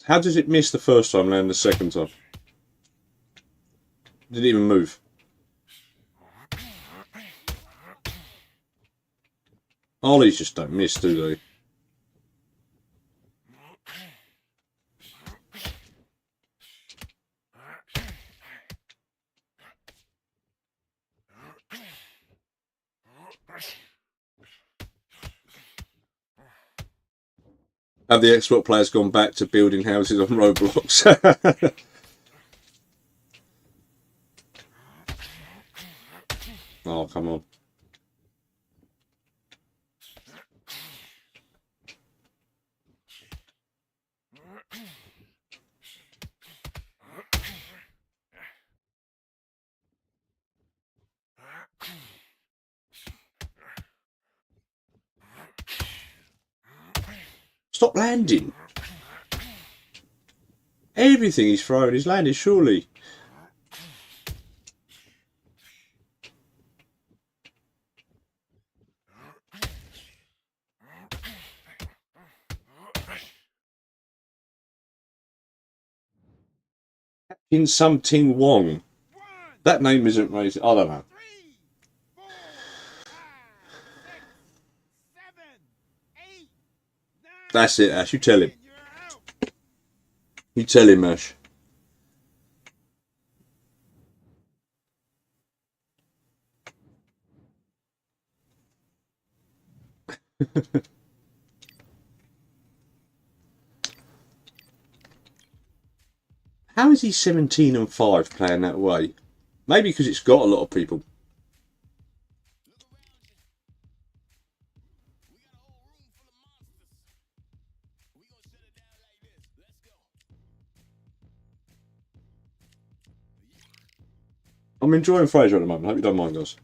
How does it miss the first time and the second time? Didn't even move. Ollies just don't miss, do they? Have the Xbox players gone back to building houses on Roblox? Oh, come on. Stop landing. Everything he's throwing is landed, surely. In something Wong. That name isn't raised. I don't know. 3, 4, 5, 6, 7, 8, 9. That's it, Ash. You tell him. You're out. You tell him, Ash. How is he 17 and 5 playing that way? Maybe because it's got a lot of people. I'm enjoying Fraser at the moment. Hope you don't mind, guys.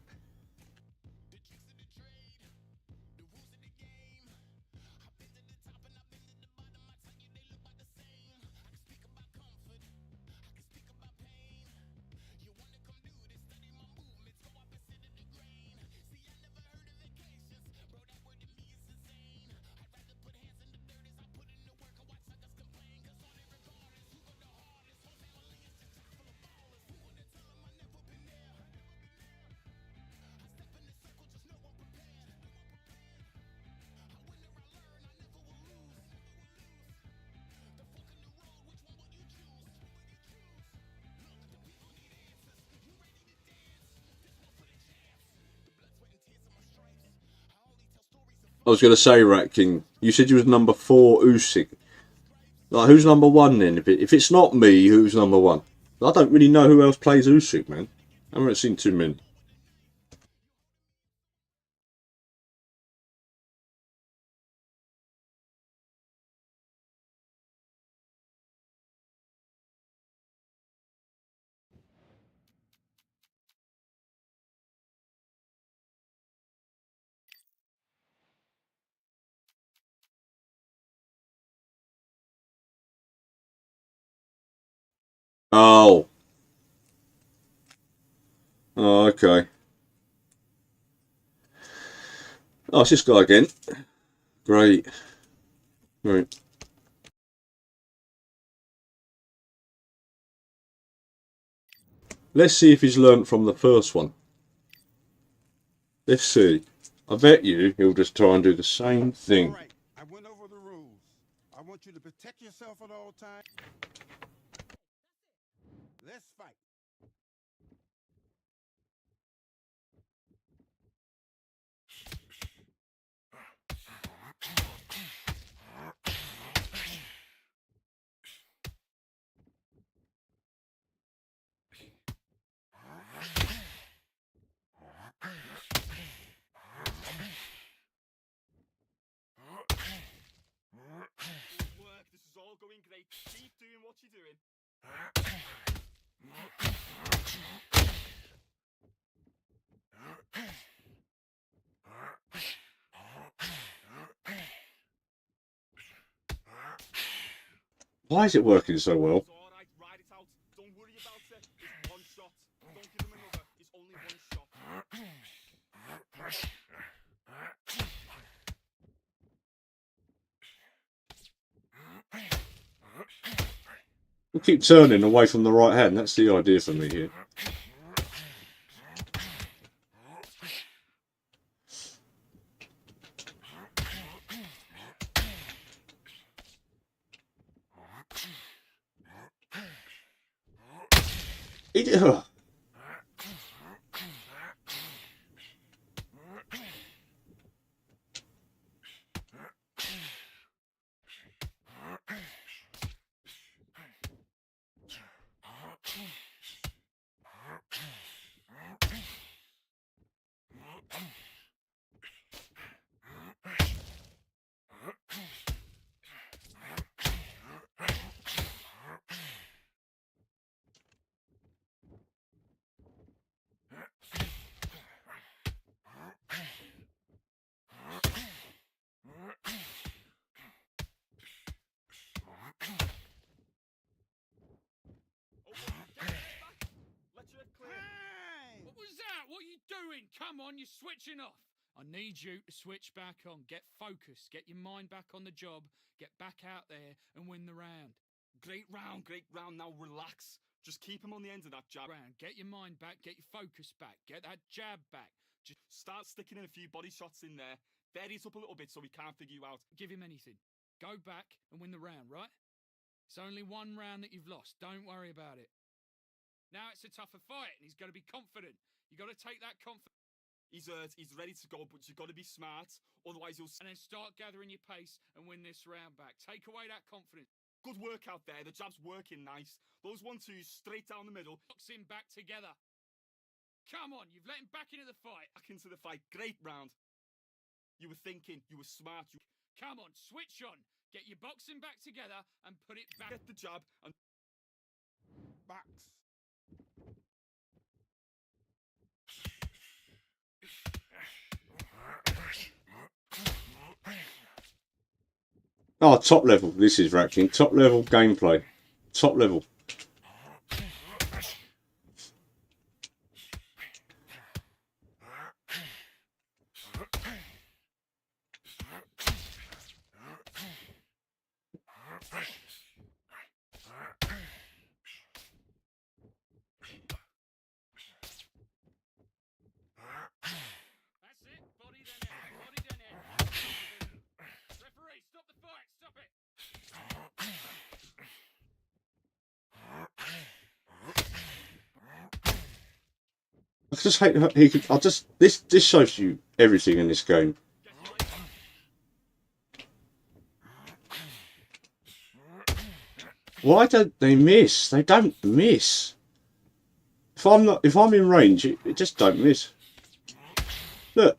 I was going to say, Rat King, you said you was number 4 Usyk. Like, who's number 1 then? If it's not me, who's number 1? I don't really know who else plays Usyk, man. I haven't seen too many. Oh. Oh, okay. Oh, it's this guy again. Great. Right. Let's see if he's learnt from the first one. Let's see. I bet you he'll just try and do the same thing. All right, I went over the rules. I want you to protect yourself at all times. Let's fight. Work, this is all going great. Keep doing what you're doing. Why is it working so well? It's all right, ride it out. Don't worry about it. It's one shot. Don't give him another. It's only one shot. We'll keep turning away from the right hand. That's the idea for me here. Ugh. Let your head clear. What was that? What are you doing? Come on, you're switching off. I need you to switch back on. Get focused. Get your mind back on the job. Get back out there and win the round. Great round, great round. Now relax. Just keep him on the end of that jab. Get your mind back. Get your focus back. Get that jab back. Just start sticking in a few body shots in there. Vary it up a little bit so we can't figure you out. Give him anything. Go back and win the round, right? It's only one round that you've lost. Don't worry about it. Now it's a tougher fight and he's got to be confident. You got to take that confidence. He's hurt, he's ready to go, but you've got to be smart. Otherwise you'll... And then start gathering your pace and win this round back. Take away that confidence. Good work out there. The jab's working nice. Those 1-2s straight down the middle. Box him back together. Come on, you've let him back into the fight. Back into the fight. Great round. You were thinking. You were smart. Come on, switch on. Get your boxing back together and put it back. Get the jab and... Box. Oh, top level. This is Ratkin. Top level gameplay. Top level. That's it. Body then head. Body then head. Referee, stop the fight. Stop it. I just hate how he could. I just this shows you everything in this game. Why don't they miss? They don't miss. If I'm in range, it just don't miss. Look.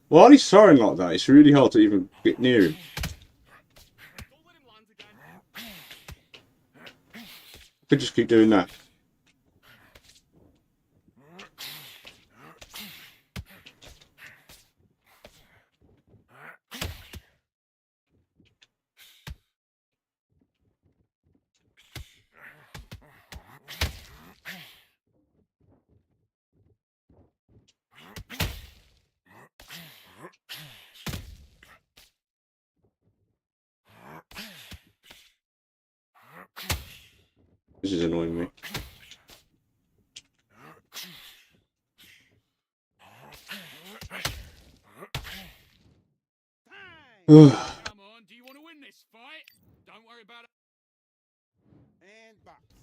While he's throwing like that, it's really hard to even get near him. Don't let him land again. Could just keep doing that. This is annoying me. Come on, do you want to win this fight? Don't worry about it. And box.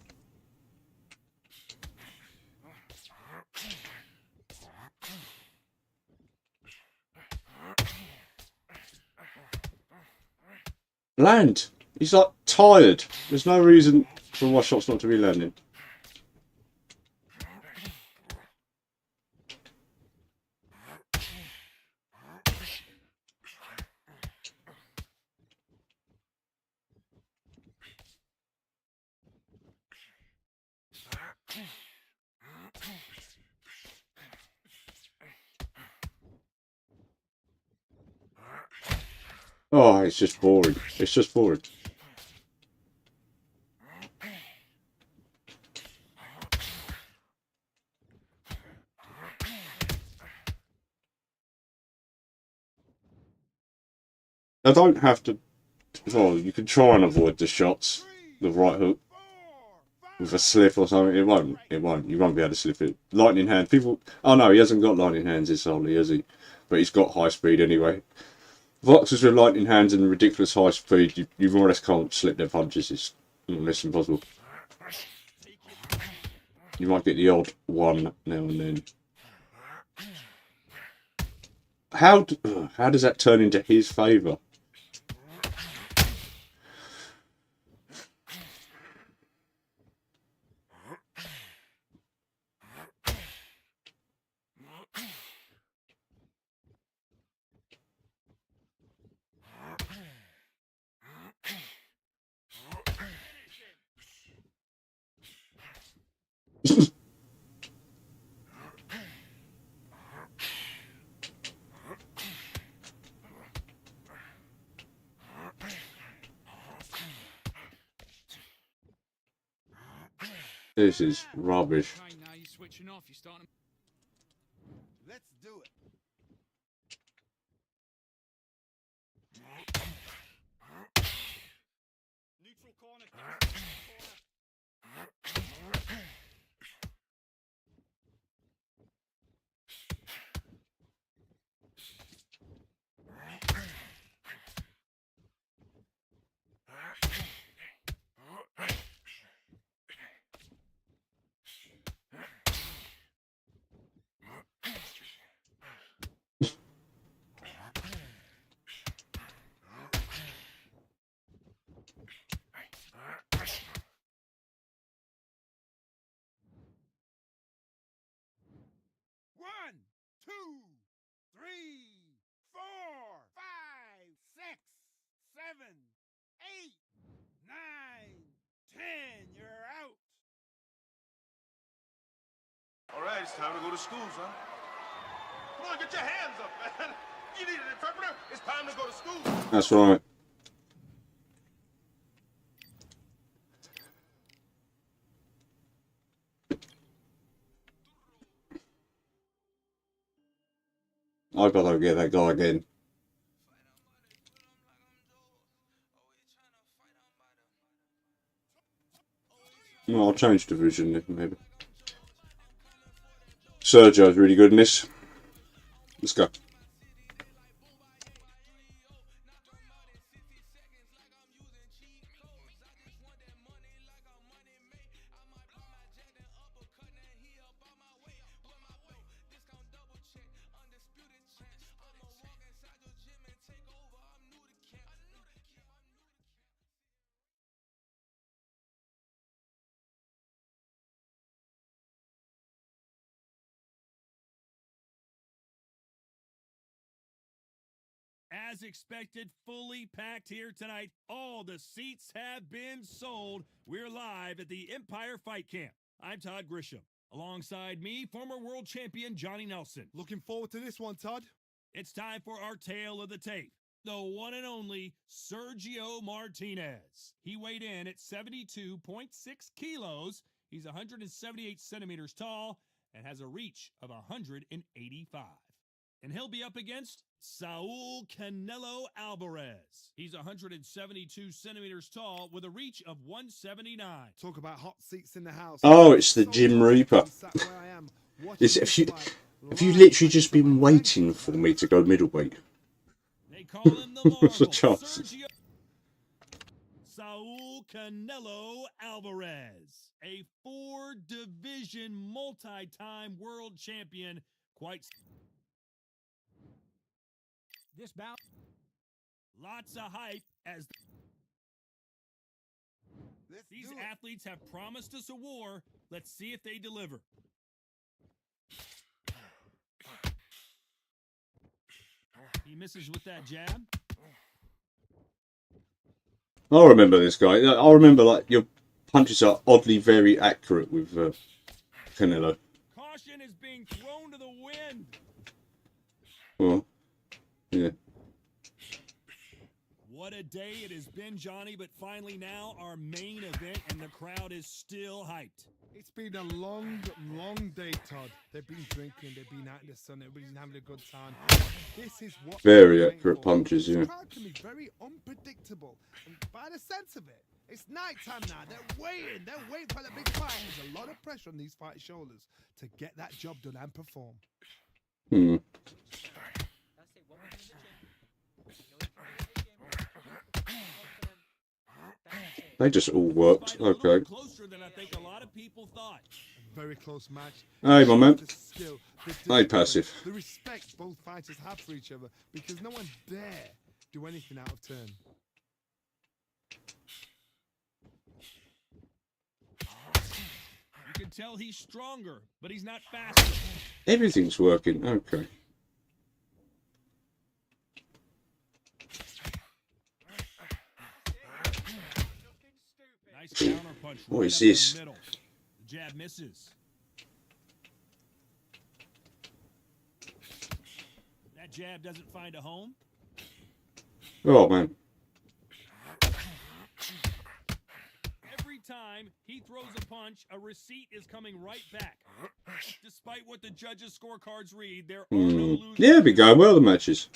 Land. He's like tired. There's no reason for my shots not to be landing. Oh, it's just boring. It's just boring. I don't have to. Well, you can try and avoid the shots, the right hook, with a slip or something. It won't. It won't. You won't be able to slip it. Lightning hand. People. Oh no, he hasn't got lightning hands this only, has he? But he's got high speed anyway. Boxers with lightning hands and ridiculous high speed, you more or less can't slip their punches. It's more or less impossible. You might get the odd one now and then. How does that turn into his favour? This is rubbish. Okay, now you're switching off. You're starting. Let's do it. Neutral corner. Corner. One, two, three, 4, 5, 6, 7, 8, 9, 10. You're out. All right, it's time to go to school, son. Come on, get your hands up, man. You need an interpreter? It's time to go to school. That's right. I hope I don't get that guy again. Well, I'll change division maybe. Sergio's really good in this. Let's go. As expected, fully packed here tonight. All the seats have been sold. We're live at the Empire Fight Camp. I'm Todd Grisham. Alongside me, former world champion Johnny Nelson. Looking forward to this one, Todd. It's time for our tale of the tape. The one and only Sergio Martinez. He weighed in at 72.6 kilos. He's 178 centimeters tall and has a reach of 185. And he'll be up against Saul Canelo Alvarez. He's 172 centimeters tall with a reach of 179. Talk about hot seats in the house. Oh, it's the Jim Reaper. Have you literally just been waiting for me to go middleweight? They call him the Marvel, Sergio Saul Canelo Alvarez, a 4-division multi-time world champion. Quite This bout. lots of hype as these athletes have promised us a war. Let's see if they deliver. He misses with that jab. I remember this guy. I remember, like, your punches are oddly very accurate with Canelo. Caution is being thrown to the wind. Well, yeah. What a day it has been, Johnny, but finally now our main event, and the crowd is still hyped. It's been a long, long day, Todd. They've been drinking, they've been out in the sun, everybody's having a good time. This is what Very accurate punches, yeah. The crowd can be very unpredictable, and by the sense of it, it's night time now. They're waiting for the big fight. There's a lot of pressure on these fighters' shoulders to get that job done and perform. Hmm. That's it. What we're doing in the gym. They just all worked. Okay. Closer than I think a lot of people thought. Very close match. Hey, my man. The skill, the Hey, discipline, passive. the respect both fighters have for each other, because no one dare do anything out of turn. You can tell he's stronger, but he's not faster. Everything's working. Okay. Nice counter punch. What right is up the this? middle. The jab misses. That jab doesn't find a home. Oh, man. Every time he throws a punch, a receipt is coming right back. Despite what the judges' scorecards read, there are no losers. Yeah, been going well, the matches.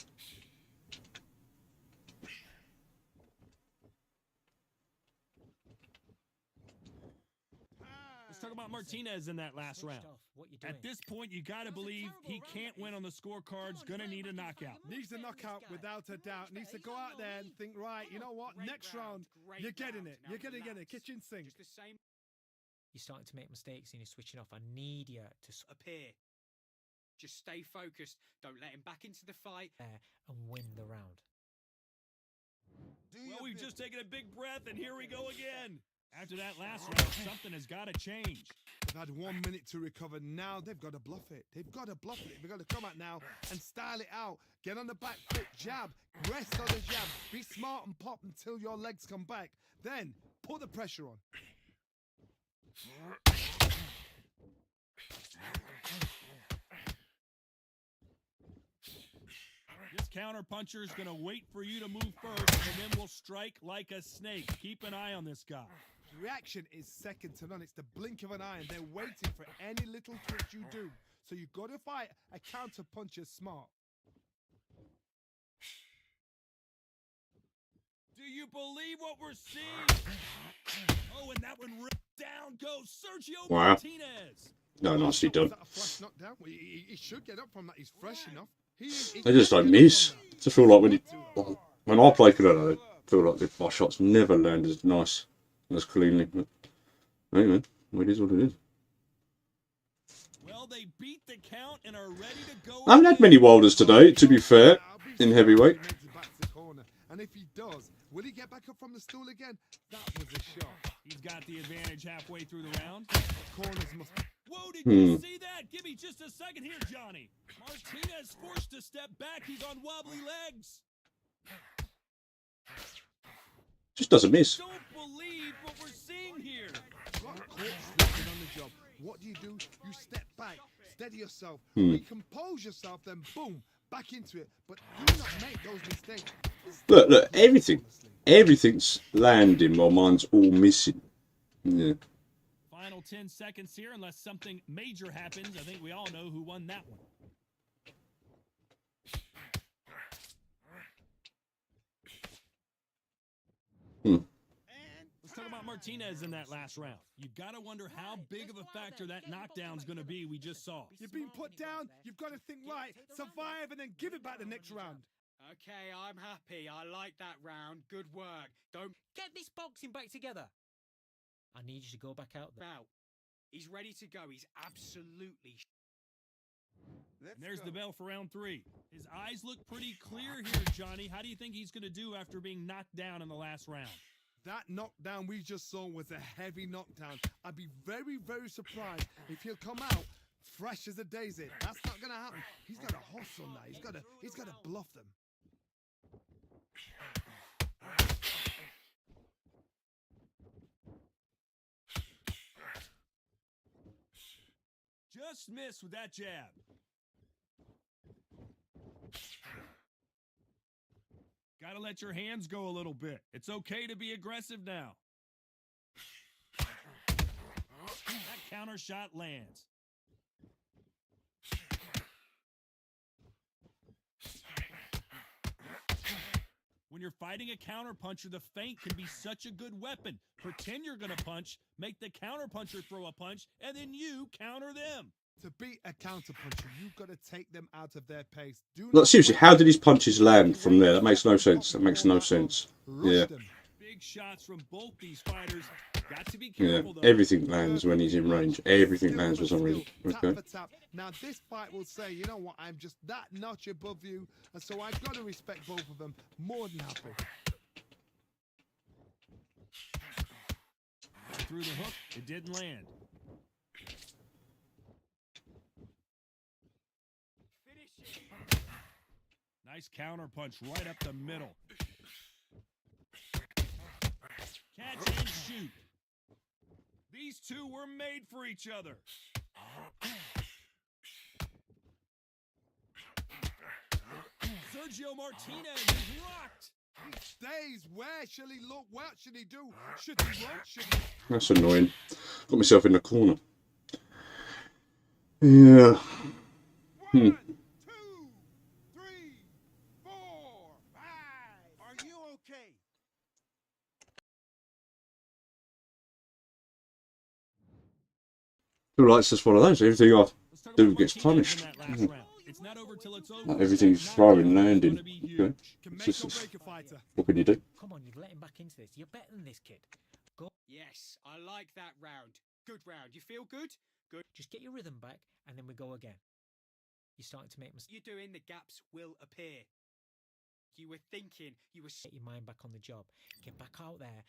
Let's talk about Martinez in that last round. What you doing? At this point, you gotta believe he can't win on the scorecards. Gonna need a knockout. Needs a knockout without a doubt. Needs to go out there and think, right, you know what? Next round, you're getting it. You're going to get it. Kitchen sink. Just the same. You're starting to make mistakes and you're switching off. I need you to appear. Just stay focused. Don't let him back into the fight there and win the round. Well, we've just taken a big breath, and here we go again. After that last round, something has got to change. They've had 1 minute to recover. Now they've got to bluff it. They've got to bluff it. They've got to come out now and style it out. Get on the back foot, jab, rest on the jab. Be smart and pop until your legs come back. Then put the pressure on. This counter puncher is going to wait for you to move first, and then will strike like a snake. Keep an eye on this guy. Reaction is second to none. It's the blink of an eye, and they're waiting for any little twitch you do. So you've got to fight a counter puncher smart. Do you believe what we're seeing? Oh, and that one ripped down goes Sergio Wow. Martinez. No, nicely done. Was that a flash knockdown? Well, he should get up from that. He's fresh enough. I just don't miss. I just feel like when I play Canelo, I feel like my shots never land as nice and as cleanly. But anyway, it is what it is. Well, they beat the count and are ready to go. I haven't had many Wilders today, to be fair, in heavyweight. And if he does, will he get back up from the stool again? That was a shot. He's got the advantage halfway through the round. Corners must. Whoa, did you see that? Give me just a second here, Johnny. Martinez forced to step back. He's on wobbly legs. Just doesn't miss. Don't believe what we're seeing here. Got caught slipping on the job. What do? You step back, steady yourself, recompose yourself, then boom, back into it. But do not make those mistakes. Look, everything's landing while mine's all missing. Yeah. Final 10 seconds here, unless something major happens. I think we all know who won that one. Let's talk about Martinez in that last round. You gotta wonder how big of a factor that knockdown's gonna be we just saw. You've been put down. You've got to think right, survive, and then give it back the next round. Okay, I'm happy. I like that round. Good work. Don't get this boxing back together. I need you to go back out there. Now, he's ready to go. He's absolutely. There's the bell for round 3. His eyes look pretty clear here, Johnny. How do you think he's going to do after being knocked down in the last round? That knockdown we just saw was a heavy knockdown. I'd be very, very surprised if he'll come out fresh as a daisy. That's not going to happen. He's got to hustle on that. He's got to bluff them. Just missed with that jab. Gotta let your hands go a little bit. It's okay to be aggressive now. That counter shot lands. When you're fighting a counterpuncher, the feint can be such a good weapon. Pretend you're going to punch, make the counterpuncher throw a punch, and then you counter them. To beat a counterpuncher, you've got to take them out of their pace. Look, seriously, how did his punches land from there? That makes no sense. That makes no sense. Yeah. Big shots from both these fighters. Got to be Yeah, careful though. everything lands when he's in range. Everything lands for some reason. Tap Okay. for tap. Now this fight will say, you know what, I'm just that notch above you, and so I've got to respect both of them. More than happy. Through the hook, it didn't land. Nice counter punch right up the middle. Catch and shoot. These two were made for each other. Sergio Martinez is rocked. He stays. Where shall he look? What should he do? Should he run? Should he... That's annoying. Got myself in the corner. Yeah. 1, 2, 3, 4, 5. Are you okay? Who likes just one of those? Everything I Let's talk do about gets Martinez punished. in that last round. It's not over till it's over. Like everything's throwing, landing. Okay. Can It's make or just- break a fighter. What can you do? Come on, you've let him back into this. You're better than this kid. Go. Yes, I like that round. Good round. You feel good? Good. Just get your rhythm back, and then we go again. You're starting to make mistakes. You're doing, the gaps will appear. You were thinking, you were... Get your mind back on the job. Get back out there.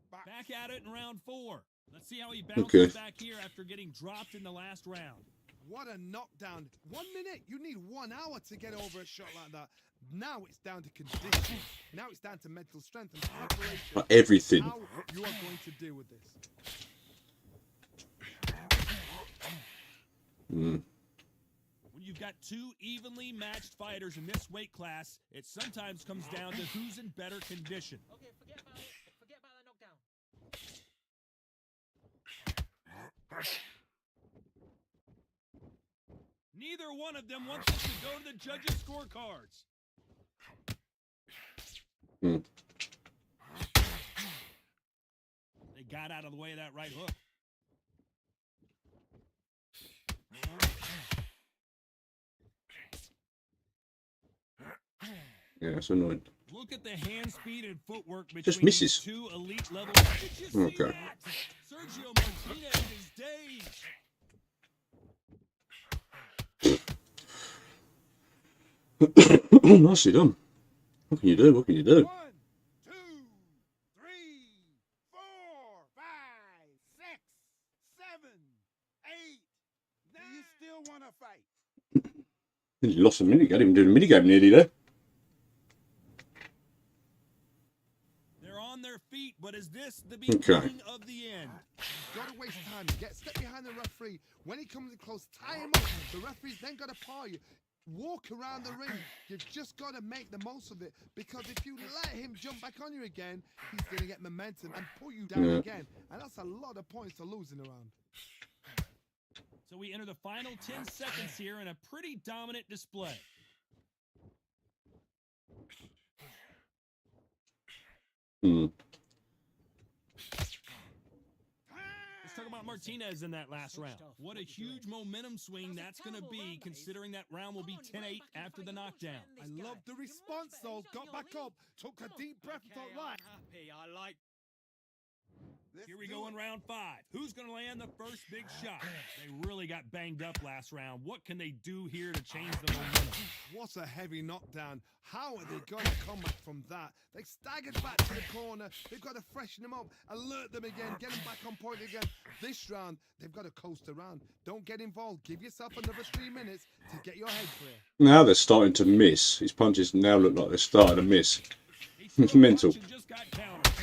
Back at it in round 4. Let's see how he bounces Okay. back here after getting dropped in the last round. What a knockdown. 1 minute. You need 1 hour to get over a shot like that. Now it's down to condition. Now it's down to mental strength and preparation. Like everything. How you are going to deal with this. When you've got two evenly matched fighters in this weight class, it sometimes comes down to who's in better condition. Okay, forget about it. Forget about that knockdown. Neither one of them wants this to go to the judges' scorecards. They got out of the way of that right hook. Yeah, it's annoying. Look at the hand speed and footwork between Just misses. these two elite levels. Did you see Okay. that? Sergio Martinez is dazed. Nicely done. What can you do? What can you do? 1, 2, 3, 4, 5, 6, 7, 8. Do you still want to fight? He lost a minigame. Even doing a minigame nearly there. They're on their feet, but is this the Okay. beginning of the end? Got to waste time. Step behind the referee. When he comes in close, tie him up. The referee's then got to paw you. Walk around the ring. You've just got to make the most of it, because if you let him jump back on you again, he's going to get momentum and pull you down Yeah. again. And that's a lot of points to lose in a round. So we enter the final 10 seconds here in a pretty dominant display. Let's talk about Martinez in that last round. What a huge momentum swing that's going to be, considering that round will be 10-8 after the knockdown. I love the response, though. Got back up, took a deep breath, and thought, right. Happy. I like... Here we go in round 5. Who's going to land the first big shot? They really got banged up last round. What can they do here to change the momentum? What a heavy knockdown. How are they going to come back from that? They staggered back to the corner. They've got to freshen them up, alert them again, get them back on point again. This round, they've got to coast around. Don't get involved. Give yourself another 3 minutes to get your head clear. Now they're starting to miss. His punches now look like they're starting to miss. He threw It's a mental. punch and just got countered.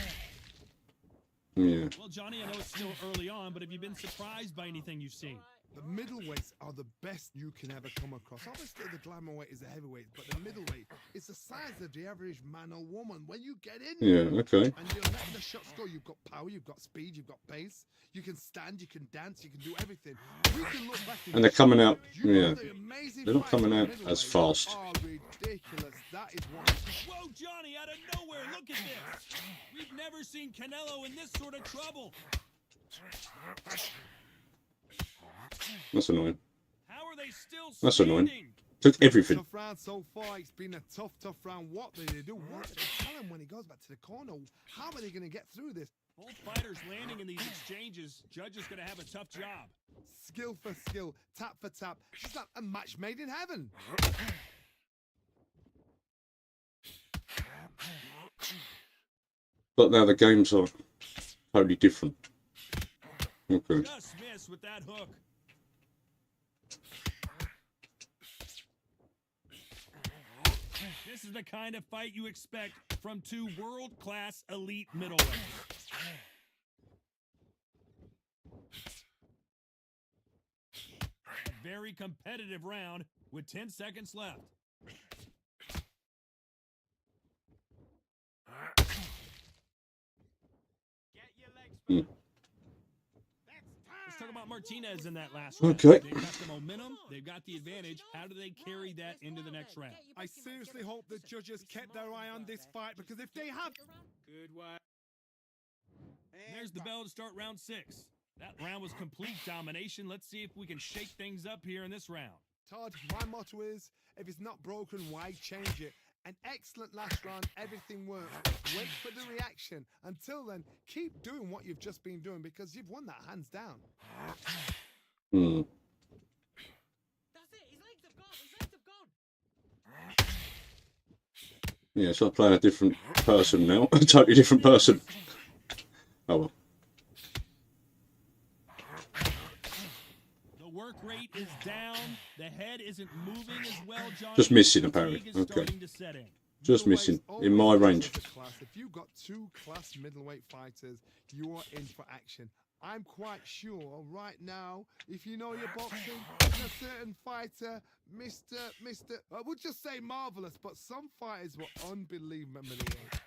Yeah. Well, Johnny, I know it's still early on, but have you been surprised by anything you've seen? The middleweights are the best you can ever come across. Obviously, the glamour weight is the heavyweight, but the middleweight is the size of the average man or woman. When you get in Yeah, there okay. and you're letting the shots go, you've got power, you've got speed, you've got pace. You can stand, you can dance, you can do everything. You can look back And they're coming out, You know yeah. the amazing They're not fighters coming in out the as middleweight fast. Are ridiculous. That is one. Whoa, Johnny, out of nowhere, look at this. We've never seen Canelo in this sort of trouble. That's annoying. How are they still That's standing? annoying. Took everything. Tough round so far. It's been a tough round. What did they do? What did they tell him? then when he goes back to the corner, how are they going to get through this? Both fighters landing in these exchanges. Judge is going to have a tough job. Skill for skill, tap for tap. It's like a match made in heaven. But now the games are totally different. Okay. Just miss with that hook. This is the kind of fight you expect from two world-class elite middleweights. A very competitive round with 10 seconds left. Hmm. Let's talk about Martinez in that last round. Okay. They've got the momentum. They've got the advantage. How do they carry that into the next round? I seriously hope the judges kept their eye on this fight, because if they have... Good work. There's the bell to start round 6. That round was complete domination. Let's see if we can shake things up here in this round. Todd, my motto is, if it's not broken, why change it? An excellent last round, everything works. Wait for the reaction. Until then, keep doing what you've just been doing, because you've won that hands down. Hmm. That's it. His legs have gone. His legs have gone. Yeah, so I'm playing a different person now. A totally different person. Oh well. The work rate is down. The head isn't moving as well, Johnny. Just missing, apparently. Fatigue is Okay. starting to set in. Just missing in my range. If you've got two class middleweight fighters, you are in for action. I'm quite sure right now, if you know your boxing, a certain fighter, Mr. I would just say marvelous, but some fighters were unbelievably. Relax.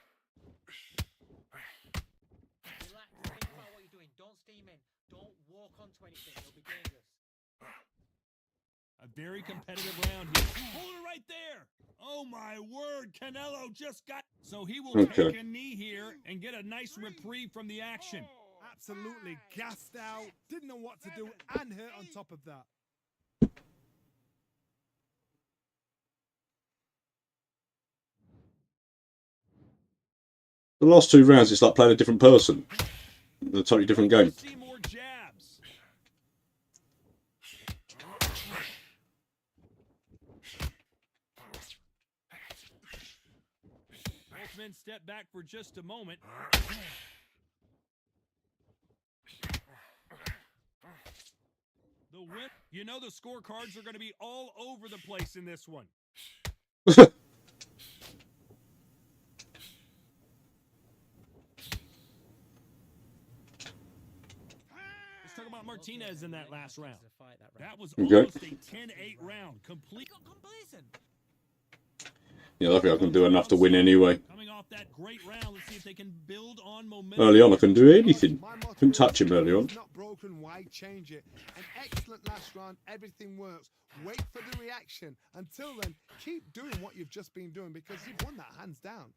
Think about what you're doing. Don't steam in. Don't walk onto anything. It'll be dangerous. A very competitive round here. Hold it right there. Oh my word, Canelo just got... So he will Okay. take a knee here and get a nice reprieve from the action. Absolutely gassed out, didn't know what to do, and hurt on top of that. The last 2 rounds, it's like playing a different person. A totally different game. See more jabs. Both men step back for just a moment. The win. You know the scorecards are going to be all over the place in this one. Let's talk about Martinez in that last round. That was Okay. almost a 10-8 round. Complete. Complacent. Yeah, I think I can do enough to win anyway. Coming off that great round, let's see if they can build on momentum. Early on, I couldn't do anything. Couldn't touch him early on. It's not broken, why change it? An excellent last round, everything works. Wait for the reaction. Until then, keep doing what you've just been doing, because you've won that hands down.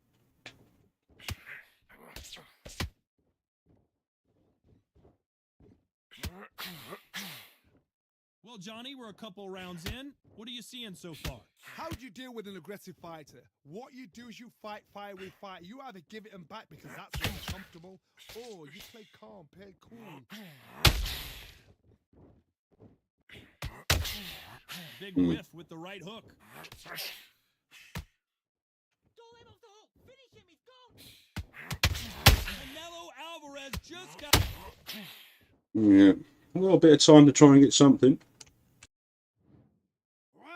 Well, Johnny, we're a couple rounds in. What are you seeing so far? How do you deal with an aggressive fighter? What you do is you fight fire with fire. You either give it them back because that's what's comfortable, or you play calm, play cool. Big whiff with the right hook. Don't let him off the hook. Finish him. He's gone. Canelo Alvarez just got... Yeah. I've got a bit of time to try and get something. 1,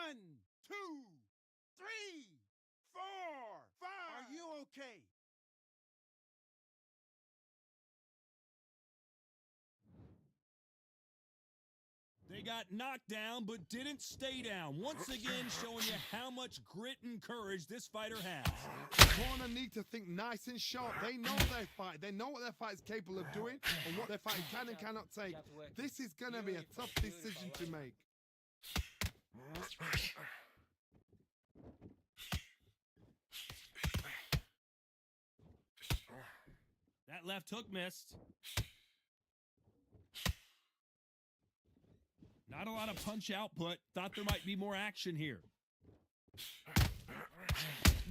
2, 3, 4, 5. Are you okay? They got knocked down, but didn't stay down. Once again, showing you how much grit and courage this fighter has. Corner need to think nice and sharp. They know their fight. They know what their fight is capable of doing and what their fight can and cannot take. This is going to be a tough decision to make. That left hook missed. Not a lot of punch output. Thought there might be more action here.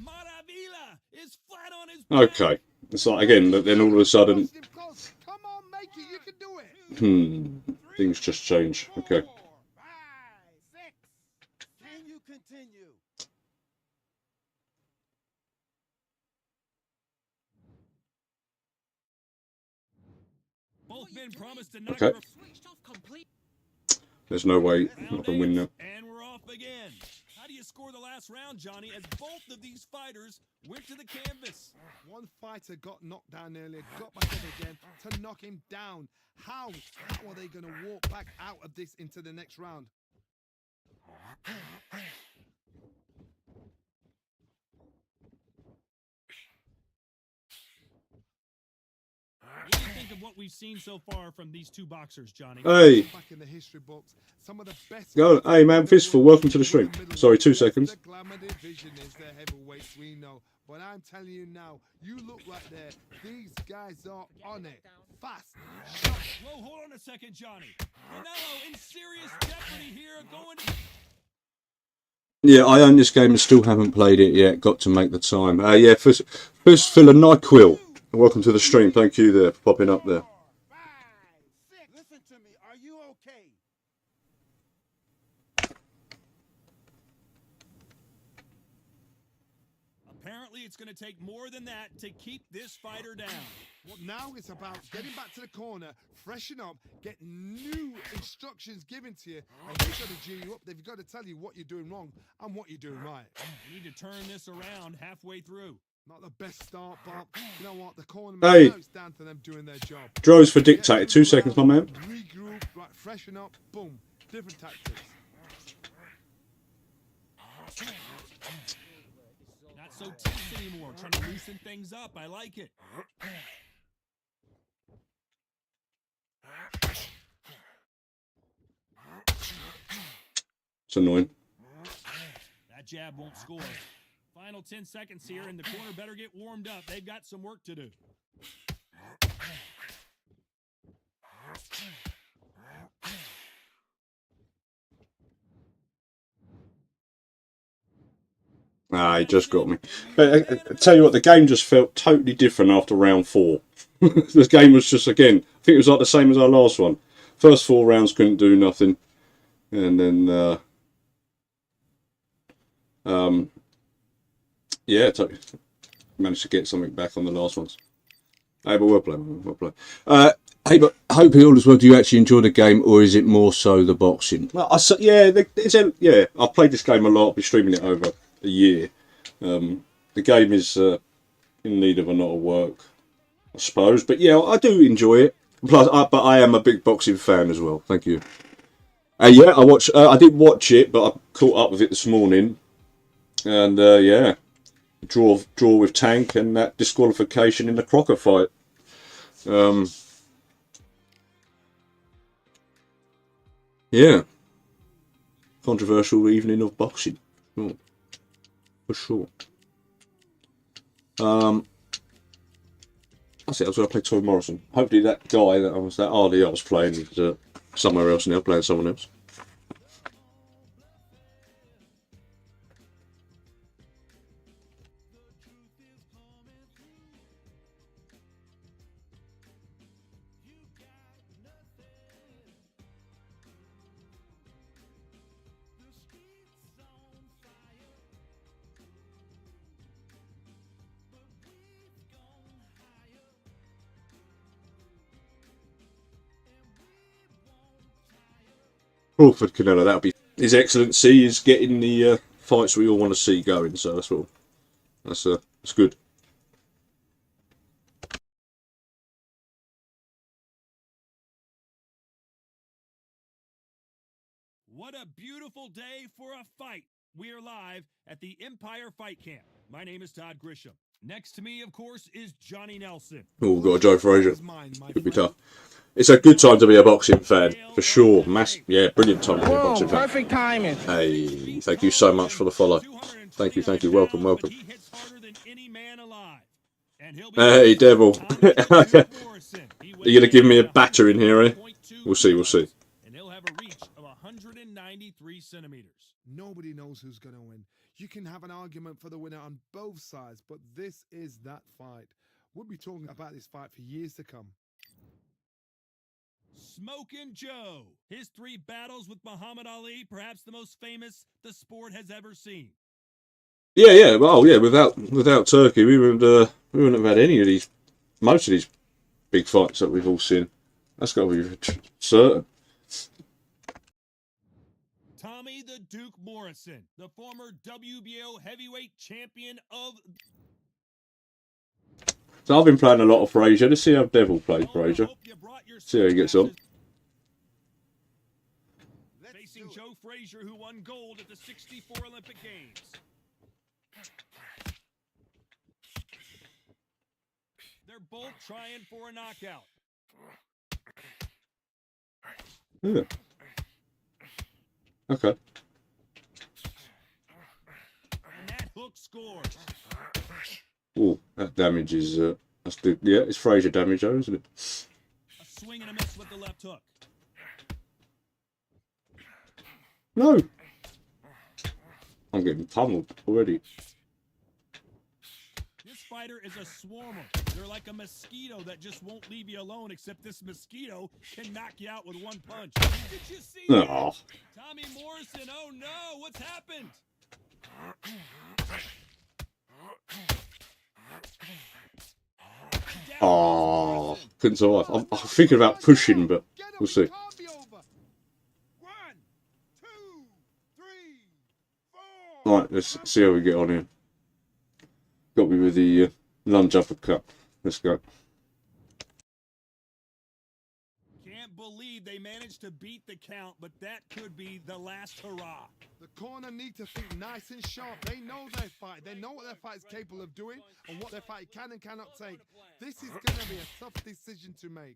Maravilla is flat on his back. Okay. It's like, again, then all of a sudden, Close him close. Come on, make it. You can do it. things just change. Okay. 4, 5, 6. Can you continue? Both men promised to knock Okay. her Switched off complete. There's no way I round can win now. and we're off again. How do you score the last round, Johnny, as both of these fighters went to the canvas? One fighter got knocked down earlier, got back up again to knock him down. How are they going to walk back out of this into the next round? What do you think of what we've seen so far from these two boxers, Johnny? Hey, Back in the history books, some of the best. go. Hey, man, Fistful, welcome to the stream. Sorry, 2 seconds. The glamour division is the heavyweights we know, but I'm telling you now, you look right there. These guys are on it, fast. Whoa, hold on a second, Johnny. Canelo in serious jeopardy here, going. Yeah, I own this game and still haven't played it yet. Got to make the time. Yeah, first Phil and NyQuil. Welcome to the stream. Thank you there for popping up there. 5, 6. Listen to me. Are you okay? Apparently, it's going to take more than that to keep this fighter down. Well, now it's about getting back to the corner, freshen up, get new instructions given to you, and they've got to G you up. They've got to tell you what you're doing wrong and what you're doing right. You need to turn this around halfway through. Not the best start, but you know what? The corner, Hey. now it's down to them doing their job. Drones for Get dictator. to 2 the seconds, my man. ground, regroup, right, freshen up, boom, different tactics. Not so tense anymore. Trying to loosen things up. I like it. It's annoying. That jab won't score. Final 10 seconds here, and the corner better get warmed up. They've got some work to do. Ah, he just got me. But I tell you what, the game just felt totally different after round 4. The game was just, again, I think it was like the same as our last one. First 4 rounds couldn't do nothing. And then, yeah, managed to get something back on the last ones. Hey, but well played, well played. Hey, but I hope all is well. Do you actually enjoy the game, or is it more so the boxing? Well, yeah, I've played this game a lot. I've been streaming it over a year. The game is in need of a lot of work, I suppose. But yeah, I do enjoy it. Plus, but I am a big boxing fan as well. Thank you. Yeah, I did watch it, but I caught up with it this morning, and yeah, draw with Tank and that disqualification in the Crocker fight. Yeah, controversial evening of boxing, for sure. That's it. I was going to play Toy Morrison. Hopefully that guy that RD I was playing is somewhere else now, playing someone else. Crawford Canelo, that'll be His Excellency is getting the fights we all want to see going, so that's good. What a beautiful day for a fight. We are live at the Empire Fight Camp. My name is Todd Grisham. Next to me, of course, is Johnny Nelson. Oh, we've got a Joe Frazier. Could be tough. It's a good time to be a boxing fan, for sure. Yeah, brilliant time to be a boxing fan. Perfect timing. Hey, thank you so much for the follow. Thank you. Welcome. He hits harder than any man alive. And he'll be Hey, Devil. Are you going to give me a batter in here, eh? We'll see. And he'll have a reach of 193 centimeters. Nobody knows who's going to win. You can have an argument for the winner on both sides, but this is that fight. We'll be talking about this fight for years to come. Smokin' Joe. His 3 battles with Muhammad Ali, perhaps the most famous the sport has ever seen. Yeah, yeah. Oh, yeah. Without Turkey, we wouldn't have had any of these. Most of these big fights that we've all seen. That's got to be certain. Tommy the Duke Morrison, the former WBO heavyweight champion of... So I've been playing a lot of Frazier. Let's see how Devil plays Frazier. See how he gets on. Facing Joe Frazier, who won gold at the '64 Olympic Games. They're both trying for a knockout. Yeah. Okay. And that hook scores. Oh, that damage is that's the it's Frazier damage, though, isn't it? A swing and a miss with the left hook. No. I'm getting pummeled already. This fighter is a swarmer. They're like a mosquito that just won't leave you alone, except this mosquito can knock you out with one punch. Did you see that? Oh. Tommy Morrison, oh no, what's happened? Oh, couldn't survive. I'm thinking about pushing, but we'll see. 1, 2, 3, 4. Right, let's see how we get on here. Got me with the lunge uppercut. Let's go. Can't believe they managed to beat the count, but that could be the last hurrah. The corner need to think nice and sharp. They know their fight. They know what their fight is capable of doing and what their fight can and cannot take. This is going to be a tough decision to make.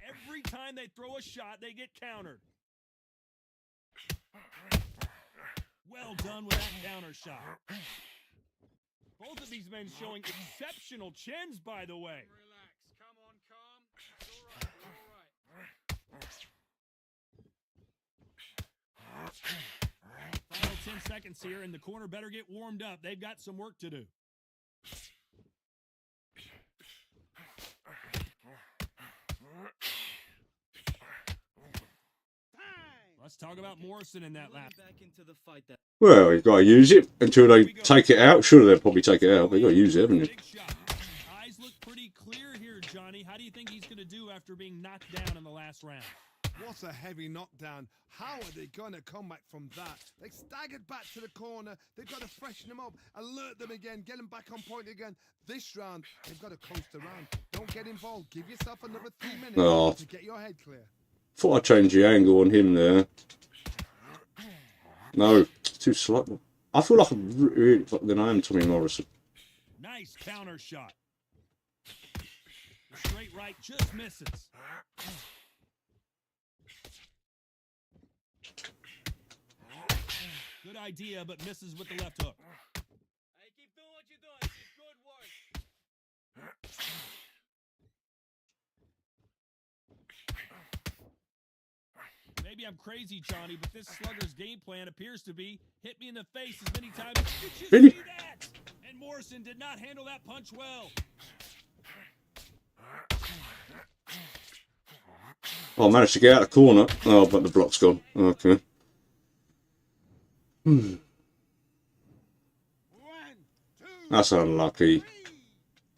Every time they throw a shot, they get countered. Well done with that counter shot. Both of these men showing exceptional chins, by the way. Relax. Come on, calm. It's all right. Final 10 seconds here, and the corner better get warmed up. They've got some work to do. Let's talk about Morrison in that lap. Well, you've got to use it until they take it out. Sure, they'll probably take it out, but you've got to use it, haven't you? Big shot. Eyes look pretty clear here, Johnny. How do you think he's going to do after being knocked down in the last round? What a heavy knockdown. How are they going to come back from that? They staggered back to the corner. They've got to freshen them up, alert them again, get them back on point again. This round, they've got to coast around. Don't get involved. Give yourself another 3 minutes to get your head clear. Thought I'd change the angle on him there. No, it's too slight. I feel like I'm really than I am Tommy Morrison. Nice counter shot. The straight right just misses. Good idea, but misses with the left hook. Hey, keep doing what you're doing. It's good work. Maybe I'm crazy, Johnny, but this slugger's game plan appears to be hit me in the face as many times. Did you see that? And Morrison did not handle that punch well. Oh, I managed to get out of the corner. Oh, but the block's gone. Okay. That's unlucky.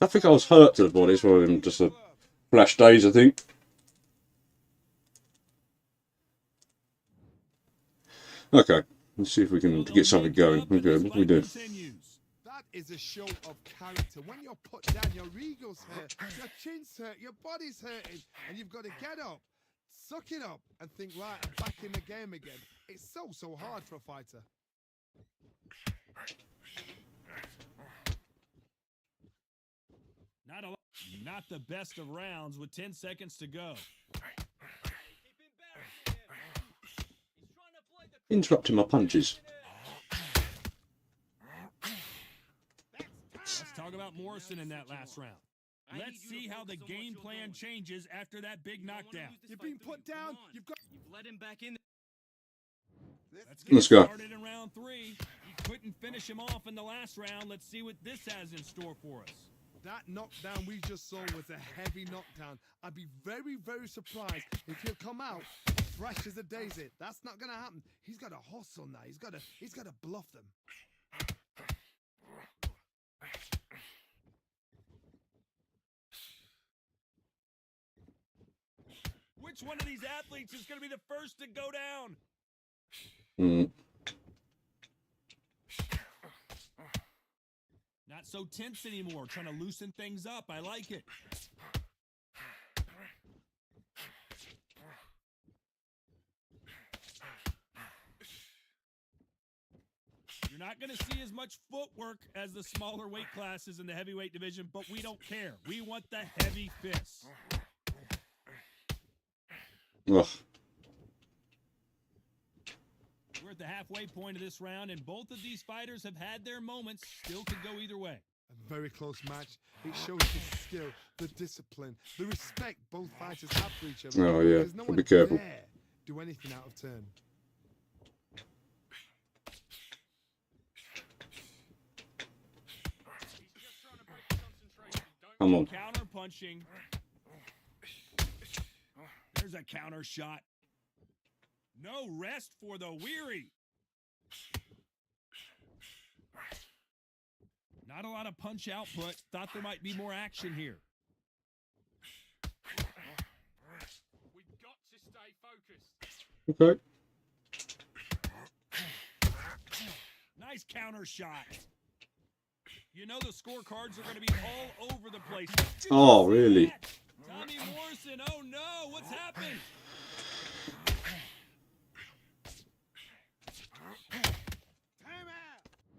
I think I was hurt to the body. It's rather than just a flash daze, I think. Okay, let's see if we can get something going. Okay, what do we do? That is a show of character. When you're put down, your ego's hurt, your chin's hurt, your body's hurting, and you've got to get up, suck it up, and think, right, I'm back in the game again. It's so hard for a fighter. Not the best of rounds with 10 seconds to go. Interrupting my punches. Let's talk about Morrison in that last round. Let's see how the game plan changes after that big knockdown. You've been put down. You've got. You've let him back in. Let's go. Started in round 3. He couldn't finish him off in the last round. Let's see what this has in store for us. That knockdown we just saw was a heavy knockdown. I'd be very, very surprised if he'll come out fresh as a daisy. That's not gonna happen. He's got to hustle now. He's got to bluff them. Which one of these athletes is going to be the first to go down? Not so tense anymore. Trying to loosen things up. I like it. You're not going to see as much footwork as the smaller weight classes in the heavyweight division, but we don't care. We want the heavy fists. Ugh. We're at the halfway point of this round, and both of these fighters have had their moments. Still could go either way. A very close match. It shows the skill, the discipline, the respect both fighters have for each other. Oh, yeah. There's no Be one careful. dare do anything out of turn. Come on. Counter punching. There's a counter shot. No rest for the weary. Not a lot of punch output. Thought there might be more action here. We've got to stay focused. Okay. Nice counter shot. You know the scorecards are going to be all over the place. Oh, really? Tommy Morrison, oh no, what's happened?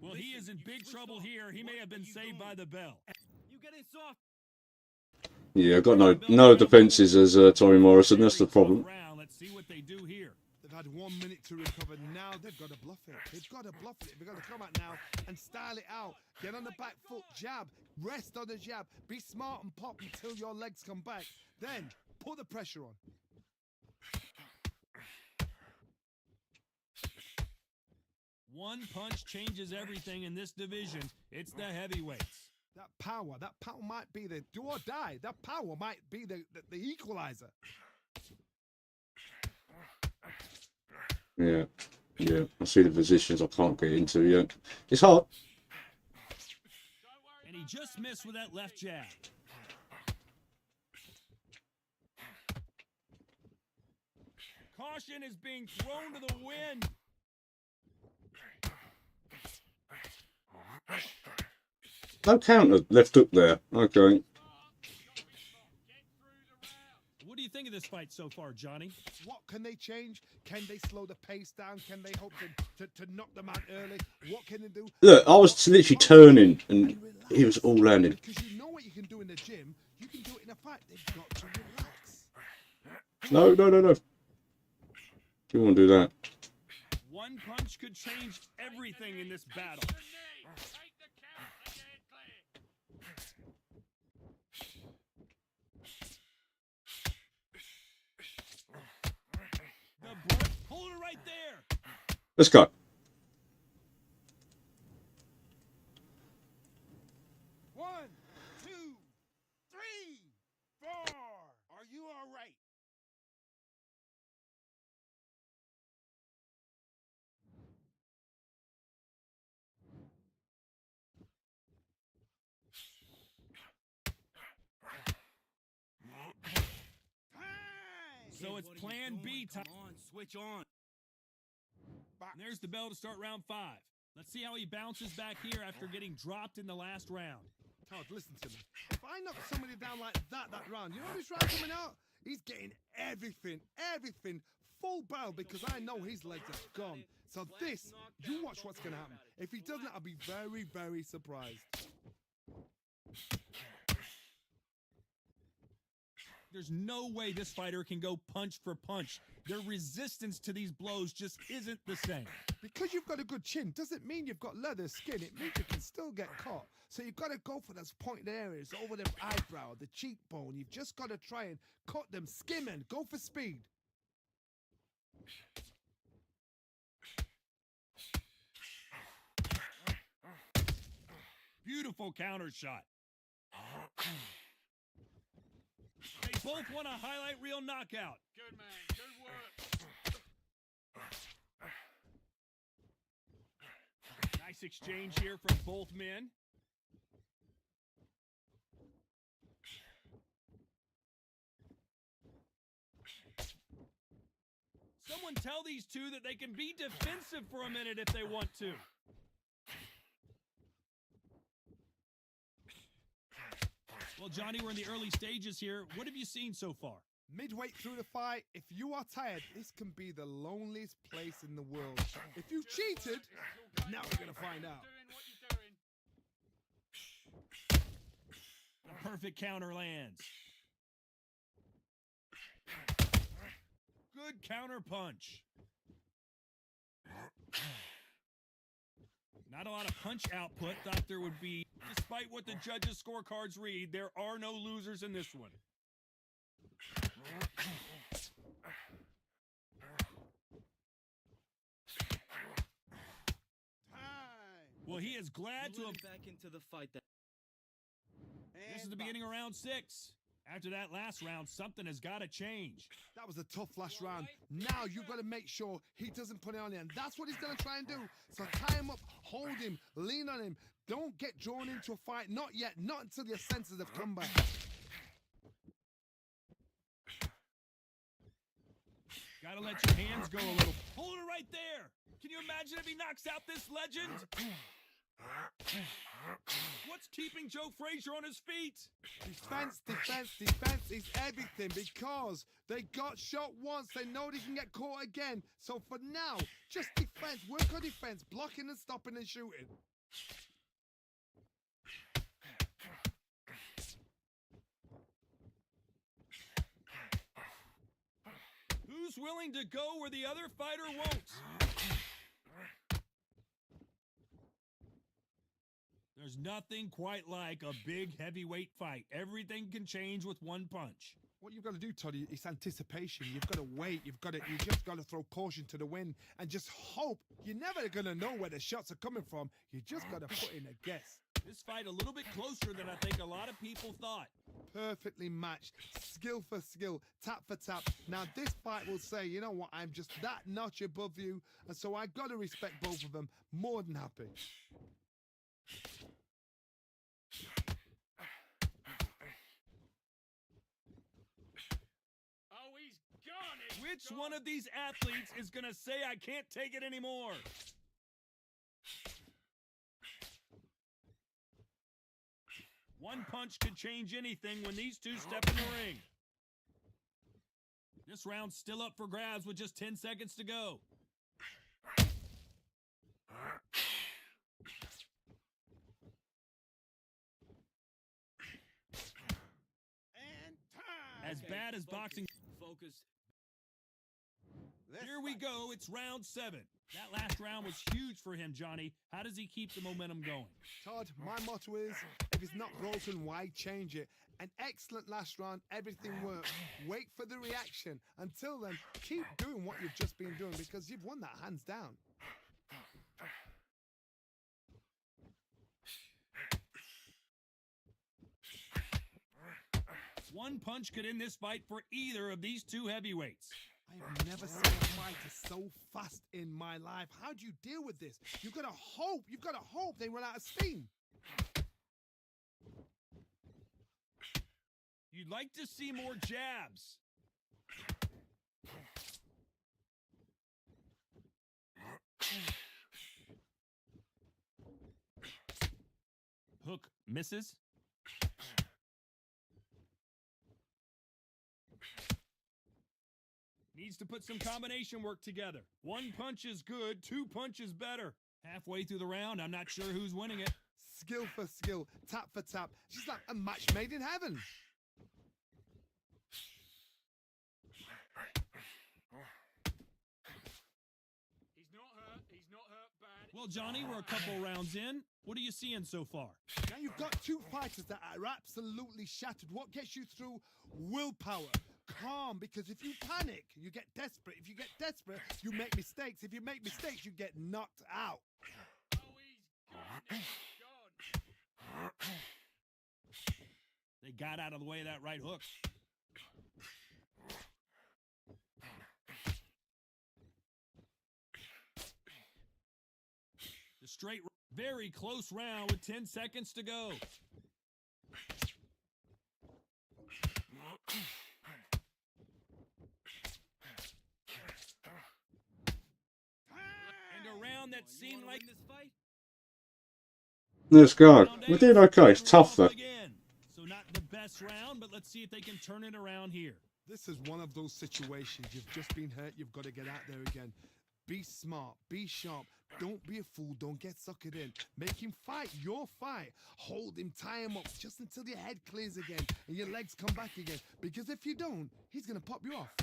Well, he is in big trouble here. He may have been saved by the bell. You getting soft? Yeah, I've got no defences as Tommy Morrison. That's the problem. Let's see what they do here. They've had 1 minute to recover. Now they've got to bluff it. They've got to bluff it. They've got to come out now and style it out. Get on the back foot, jab, rest on the jab. Be smart and pop until your legs come back. Then put the pressure on. One punch changes everything in this division. It's the heavyweights. That power might be the do or die. That power might be the equalizer. Yeah. Yeah. I see the positions I can't get into yet. It's hard. And he just missed with that left jab. Caution is being thrown to the wind. No counter left hook there. Okay. What do you think of this fight so far, Johnny? What can they change? Can they slow the pace down? Can they hope to knock them out early? What can they do? Look, I was literally turning and he was all landing. Because you know what you can do in the gym, you can do it in a fight. They've got to relax. No. You want to do that? One punch could change everything in this battle. Hold it right there. Let's go. One, two, three, four. Are you all right? So it's plan B time. Come on, switch on. And there's the bell to start round 5. Let's see how he bounces back here after getting dropped in the last round. Todd, listen to me. If I knock somebody down like that round, you know this round coming out? He's getting everything, full barrel because I know his legs are gone. So this, you watch what's going to happen. If he doesn't, I'll be very, very surprised. There's no way this fighter can go punch for punch. Their resistance to these blows just isn't the same. Because you've got a good chin doesn't mean you've got leather skin. It means you can still get caught. So you've got to go for those pointed areas over the eyebrow, the cheekbone. You've just got to try and cut them, skim and go for speed. Beautiful counter shot. They both want a highlight reel knockout. Good man. Good work. Nice exchange here from both men. Someone tell these two that they can be defensive for a minute if they want to. Well, Johnny, we're in the early stages here. What have you seen so far? Midway through the fight, if you are tired, this can be the loneliest place in the world. If you cheated, now we're going to find out. Doing what you're doing. A perfect counter lands. Good counter punch. Not a lot of punch output. Thought there would be. Despite what the judges' scorecards read, there are no losers in this one. Well, he is glad to have back into the fight. This is the beginning of round 6. After that last round, something has got to change. That was a tough last round. Now you've got to make sure he doesn't put it on you. And that's what he's going to try and do. So tie him up, hold him, lean on him. Don't get drawn into a fight. Not yet. Not until your senses have come back. Got to let your hands go a little. Hold it right there. Can you imagine if he knocks out this legend? What's keeping Joe Frazier on his feet? Defense, defense, defense is everything because they got shot once. They know they can get caught again. So for now, just defense. Work on defense. Blocking and stopping and shooting. Who's willing to go where the other fighter won't? There's nothing quite like a big heavyweight fight. Everything can change with one punch. What you've got to do, Toddy, is anticipation. You've got to wait. You just got to throw caution to the wind and just hope. You're never going to know where the shots are coming from. You just got to put in a guess. This fight a little bit closer than I think a lot of people thought. Perfectly matched, skill for skill, tap for tap. Now this fight will say, you know what, I'm just that notch above you, and so I got to respect both of them. More than happy. Oh, he's gone. Which one of these athletes is going to say I can't take it anymore? One punch could change anything when these two step in the ring. This round's still up for grabs with just 10 seconds to go. And time. As bad as boxing. Focus. Here we go. It's round 7. That last round was huge for him, Johnny. How does he keep the momentum going? Todd, my motto is, if it's not broken, why change it? An excellent last round, everything works. Wait for the reaction. Until then, keep doing what you've just been doing because you've won that hands down. One punch could end this fight for either of these two heavyweights. I have never seen a fighter so fast in my life. How do you deal with this? You've got to hope they run out of steam. You'd like to see more jabs. Hook misses. Needs to put some combination work together. One punch is good, 2 punches better. Halfway through the round, I'm not sure who's winning it. Skill for skill, tap for tap. She's like a match made in heaven. Well, Johnny, we're a couple rounds in. What are you seeing so far? Now you've got two fighters that are absolutely shattered. What gets you through? Willpower. Calm, because if you panic, you get desperate. If you get desperate, you make mistakes. If you make mistakes, you get knocked out. Oh, he's gone. They got out of the way of that right hook. The straight, very close round with 10 seconds to go. And a round that seemed like this fight? Let's go. We're doing okay. It's tough though. Again. So not the best round, but let's see if they can turn it around here. This is one of those situations. You've just been hurt. You've got to get out there again. Be smart. Be sharp. Don't be a fool. Don't get suckered in. Make him fight your fight. Hold him. Tie him up just until your head clears again and your legs come back again. Because if you don't, he's going to pop you off.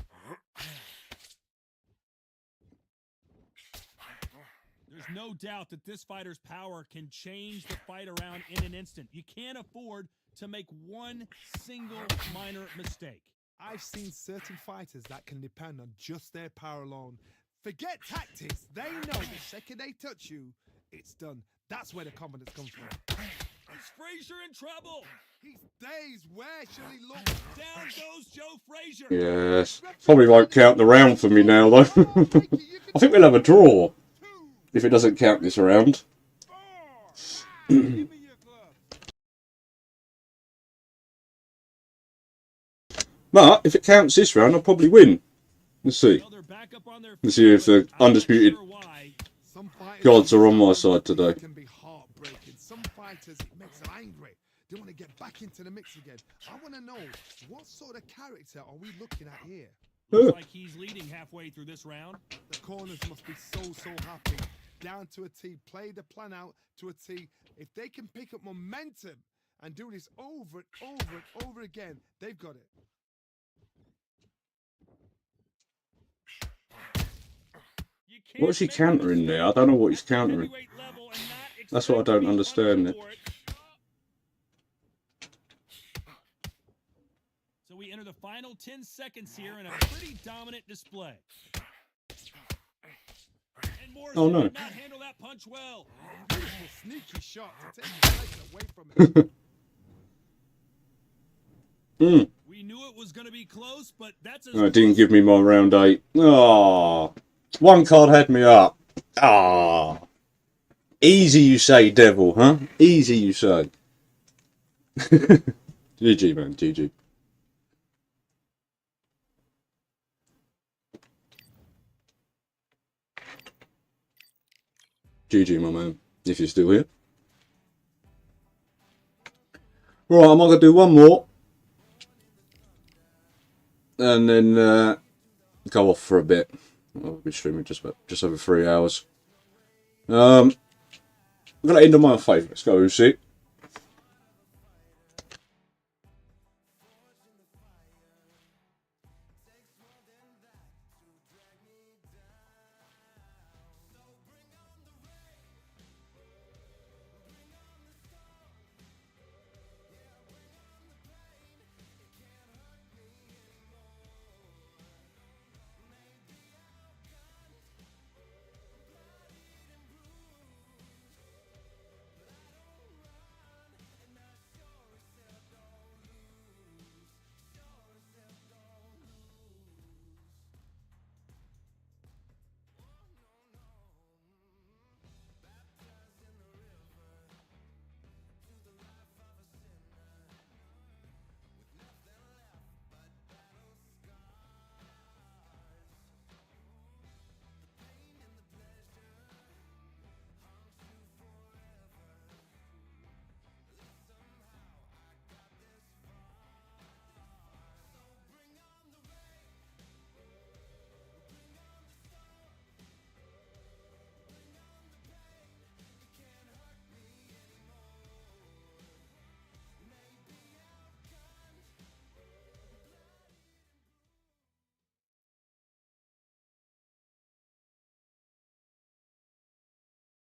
There's no doubt that this fighter's power can change the fight around in an instant. You can't afford to make one single minor mistake. I've seen certain fighters that can depend on just their power alone. Forget tactics. They know the second they touch you, it's done. That's where the confidence comes from. Is Frazier in trouble? He's dazed. Where shall he look? Down goes Joe Frazier. Yes. Probably won't count the round for me now though. I think we'll have a draw if it doesn't count this round. But if it counts this round, I'll probably win. Let's see. Let's see if the Undisputed gods are on my side today. Can be heartbreaking. Some fighters, it makes them angry. They want to get back into the mix again. I want to know, what sort of character are we looking at here? Looks like he's leading halfway through this round. The corners must be so happy. Down to a T. Play the plan out to a T. If they can pick up momentum and do this over and over and over again, they've got it. What's he countering there? I don't know what he's countering. That's what I don't understand. So we enter the final 10 seconds here in a pretty dominant display. And Morrison Oh no. did not handle that punch well. Beautiful sneaky shot to take his legs away from him. We knew it was going to be close, but that's as It didn't give me my round 8. Ah, one card had me up. Ah, easy you say, devil, huh? Easy you say. GG, man, GG. GG, my man, if you're still here. Right, I'm going to do one more. And then go off for a bit. I'll be streaming just over 3 hours. I'm going to end on my favourites. Go, Usyk.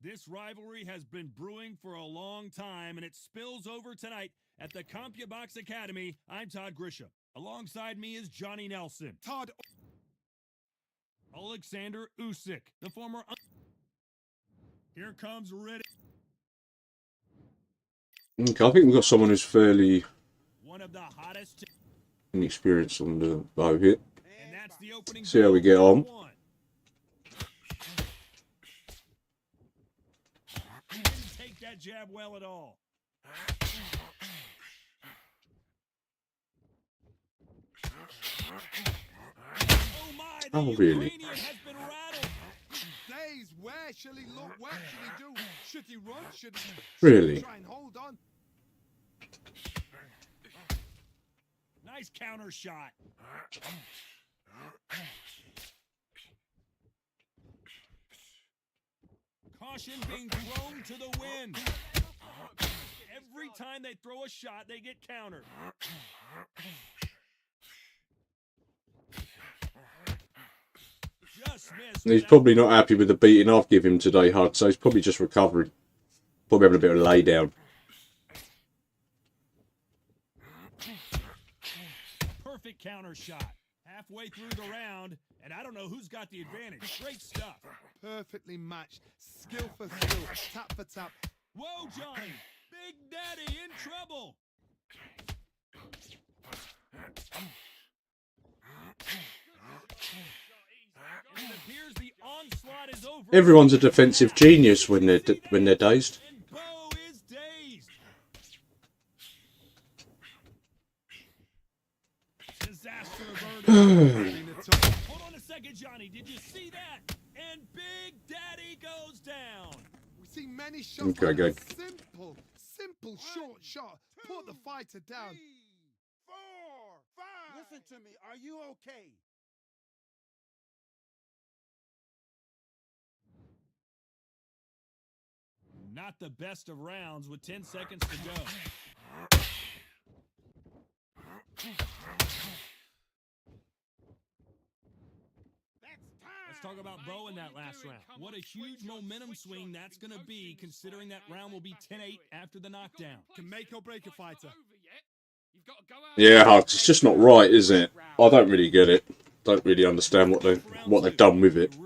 This rivalry has been brewing for a long time, and it spills over tonight at the CompuBox Academy. I'm Todd Grisham. Alongside me is Johnny Nelson. Todd. Alexander Usyk, the former... Here comes Riddick. Okay, I think we've got someone who's fairly One of the hottest... inexperienced on the bow here. And that's the opening... See how we get on. He didn't take that jab well at all. Oh, really? Days, where shall he look? What should he do? Should he run? Should he Really? try and hold on? Nice counter shot. Caution being thrown to the wind. Every time they throw a shot, they get countered. Just missed. He's probably not happy with the beating I've given him today, Hud, so he's probably just recovering. Probably having a bit of a lay down. Perfect counter shot. Halfway through the round, and I don't know who's got the advantage. Great stuff. Perfectly matched. Skill for skill. Tap for tap. Whoa, Johnny. Big Daddy in trouble. It appears the onslaught is over. Everyone's a defensive genius when they're dazed. And Bo is dazed. Disaster averted. Hold on a second, Johnny. Did you see that? And Big Daddy goes down. We see many shots. Okay, good. Simple short shot. Put the fighter down. 3, 4, 5. Listen to me. Are you okay? Not the best of rounds with 10 seconds to go. Let's talk about Bo in that last round. What a huge momentum swing that's going to be, considering that round will be 10-8 after the knockdown. Can make or break a fighter. Yeah, Hud, it's just not right, is it? I don't really get it. Don't really understand what they've done with it.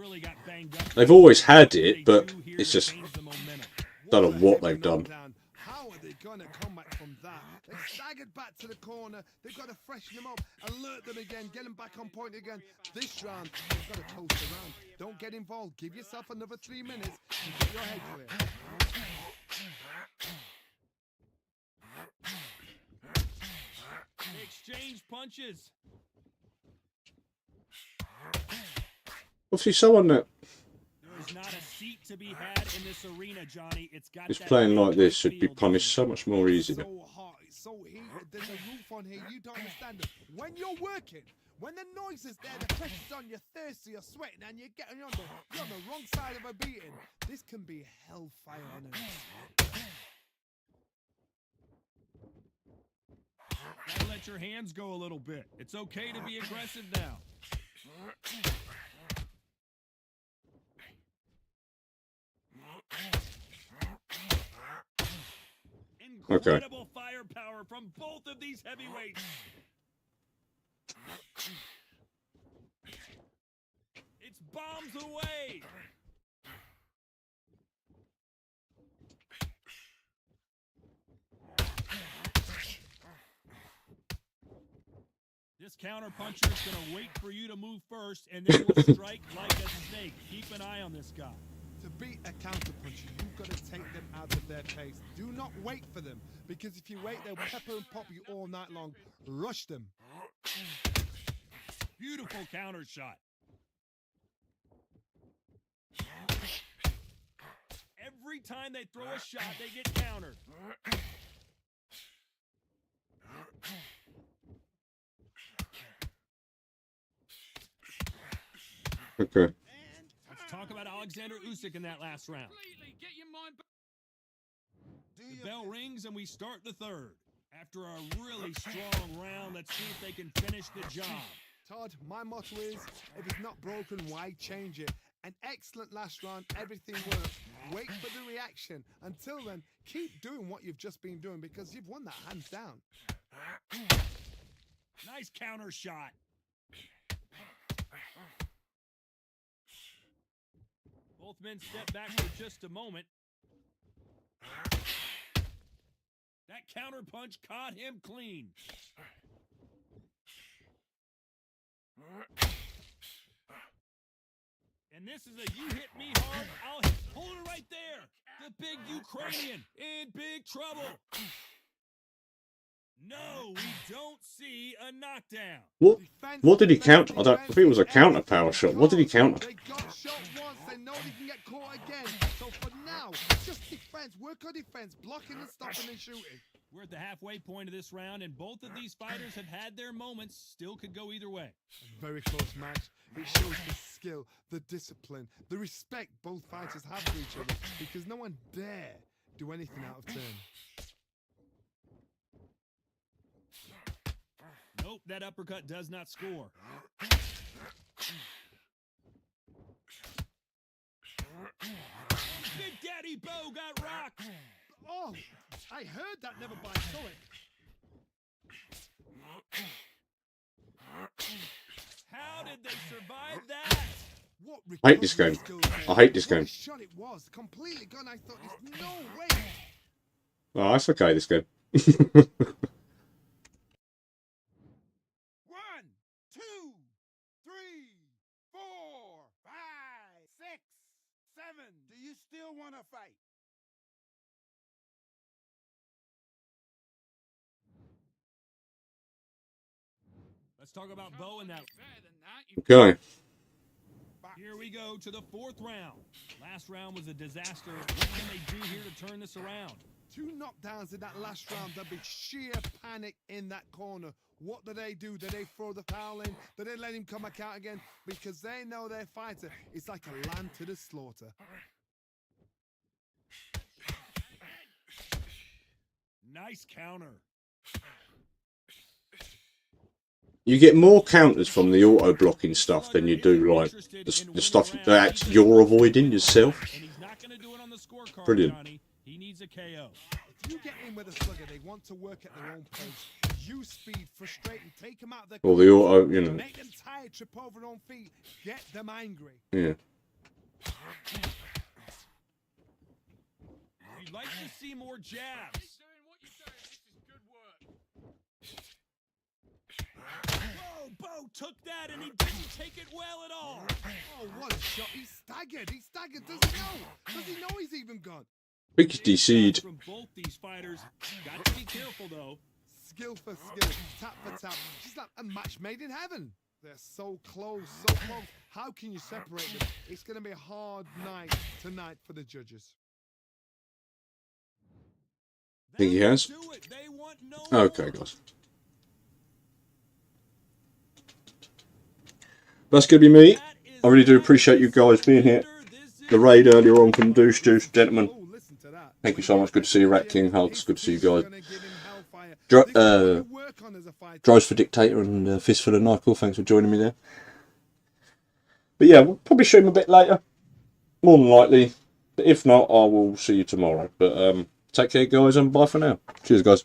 They've always had it, but it's just don't know what they've done. How are they going to come back from that? They staggered back to the corner. They've got to freshen them up, alert them again, get them back on point again. This round, they've got to toast around. Don't get involved. Give yourself another 3 minutes and get your head clear. Exchange punches. Obviously, someone that There's not a seat to be had in this arena, Johnny. It's got is that playing like this should be field. punished so much more easily. So hot, it's so heated. There's a roof on here. You don't understand it. When you're working, when the noise is there, the pressure's on, you're thirsty, you're sweating, and you're on the wrong side of a beating. This can be hellfire on earth. Gotta let your hands go a little bit. It's okay to be aggressive now. Incredible firepower from both of these heavyweights. It's bombs away. This counter puncher is going to wait for you to move first, and then will strike like a snake. Keep an eye on this guy. To beat a counter puncher, you've got to take them out of their pace. Do not wait for them, because if you wait, they'll pepper and pop you all night long. Rush them. Beautiful counter shot. Every time they throw a shot, they get countered. Okay. Let's talk about Alexander Usyk in that last round. Get your mind back. The bell rings and we start the third. After a really strong round, let's see if they can finish the job. Todd, my motto is, if it's not broken, why change it? An excellent last round. Everything works. Wait for the reaction. Until then, keep doing what you've just been doing because you've won that hands down. Nice counter shot. Both men step back for just a moment. That counter punch caught him clean. And this is a you hit me hard, I'll hit. Hold it right there. The big Ukrainian in big trouble. No, we don't see a knockdown. What did he count? I think it was a counter power shot. What did he counter? They got shot once, they know they can get caught again. So for now, just defense, work on defense, blocking and stopping and shooting. We're at the halfway point of this round, and both of these fighters have had their moments. Still could go either way. A very close match. It shows the skill, the discipline, the respect both fighters have for each other because no one dare do anything out of turn. Nope, that uppercut does not score. Big Daddy Bo got rocked. Oh, I heard that never by saw it. How did they survive that? What I hate this game. I hate this game. What a shot it was. Completely gone. I thought there's no way. Oh, that's okay, this game. 1, 2, 3, 4, 5, 6, 7. Do you still want to fight? Let's talk about Bo and that. Okay. Here we go to the fourth round. Last round was a disaster. What can they do here to turn this around? 2 knockdowns in that last round. There'll be sheer panic in that corner. What do? Do they throw the foul in? Do they let him come back out again? Because they know their fighter is like a lamb to the slaughter. Nice counter. You get more counters from the auto blocking stuff than you do like the stuff that you're avoiding yourself. And he's not going to do it on the scorecard, Brilliant. Johnny. He needs a KO. If you get in with a slugger, they want to work at their own pace. Use speed, frustrate them, take them out of their Or the auto, you know. make them tired, trip over their own feet, get them angry. Yeah. We'd like to see more jabs. Doing what you're doing, this is good work. Whoa, Bo took that and he didn't take it well at all. Oh, what a shot. He's staggered. He's staggered. Does he know? Does he know he's even gone? Biggest DC'd. From both these fighters. Got to be careful, though. Skill for skill, tap for tap. Just like a match made in heaven. They're so close, so close. How can you separate them? It's going to be a hard night tonight for the judges. Think he has? Do it. They want no Okay, more. guys. That's going to be me. I really do appreciate you guys being here. The raid earlier on from Deuce Juice, gentlemen. Oh, listen to that. Thank you so much. Good to see you, Rat King. Hugs. Good to see you guys. Gonna give him hellfire. Dro- This is what you work on as a fighter. Drives for Dictator and Fistful of Nyquil. Thanks for joining me there. But yeah, we'll probably stream a bit later. More than likely. If not, I will see you tomorrow. But take care, guys, and bye for now. Cheers, guys.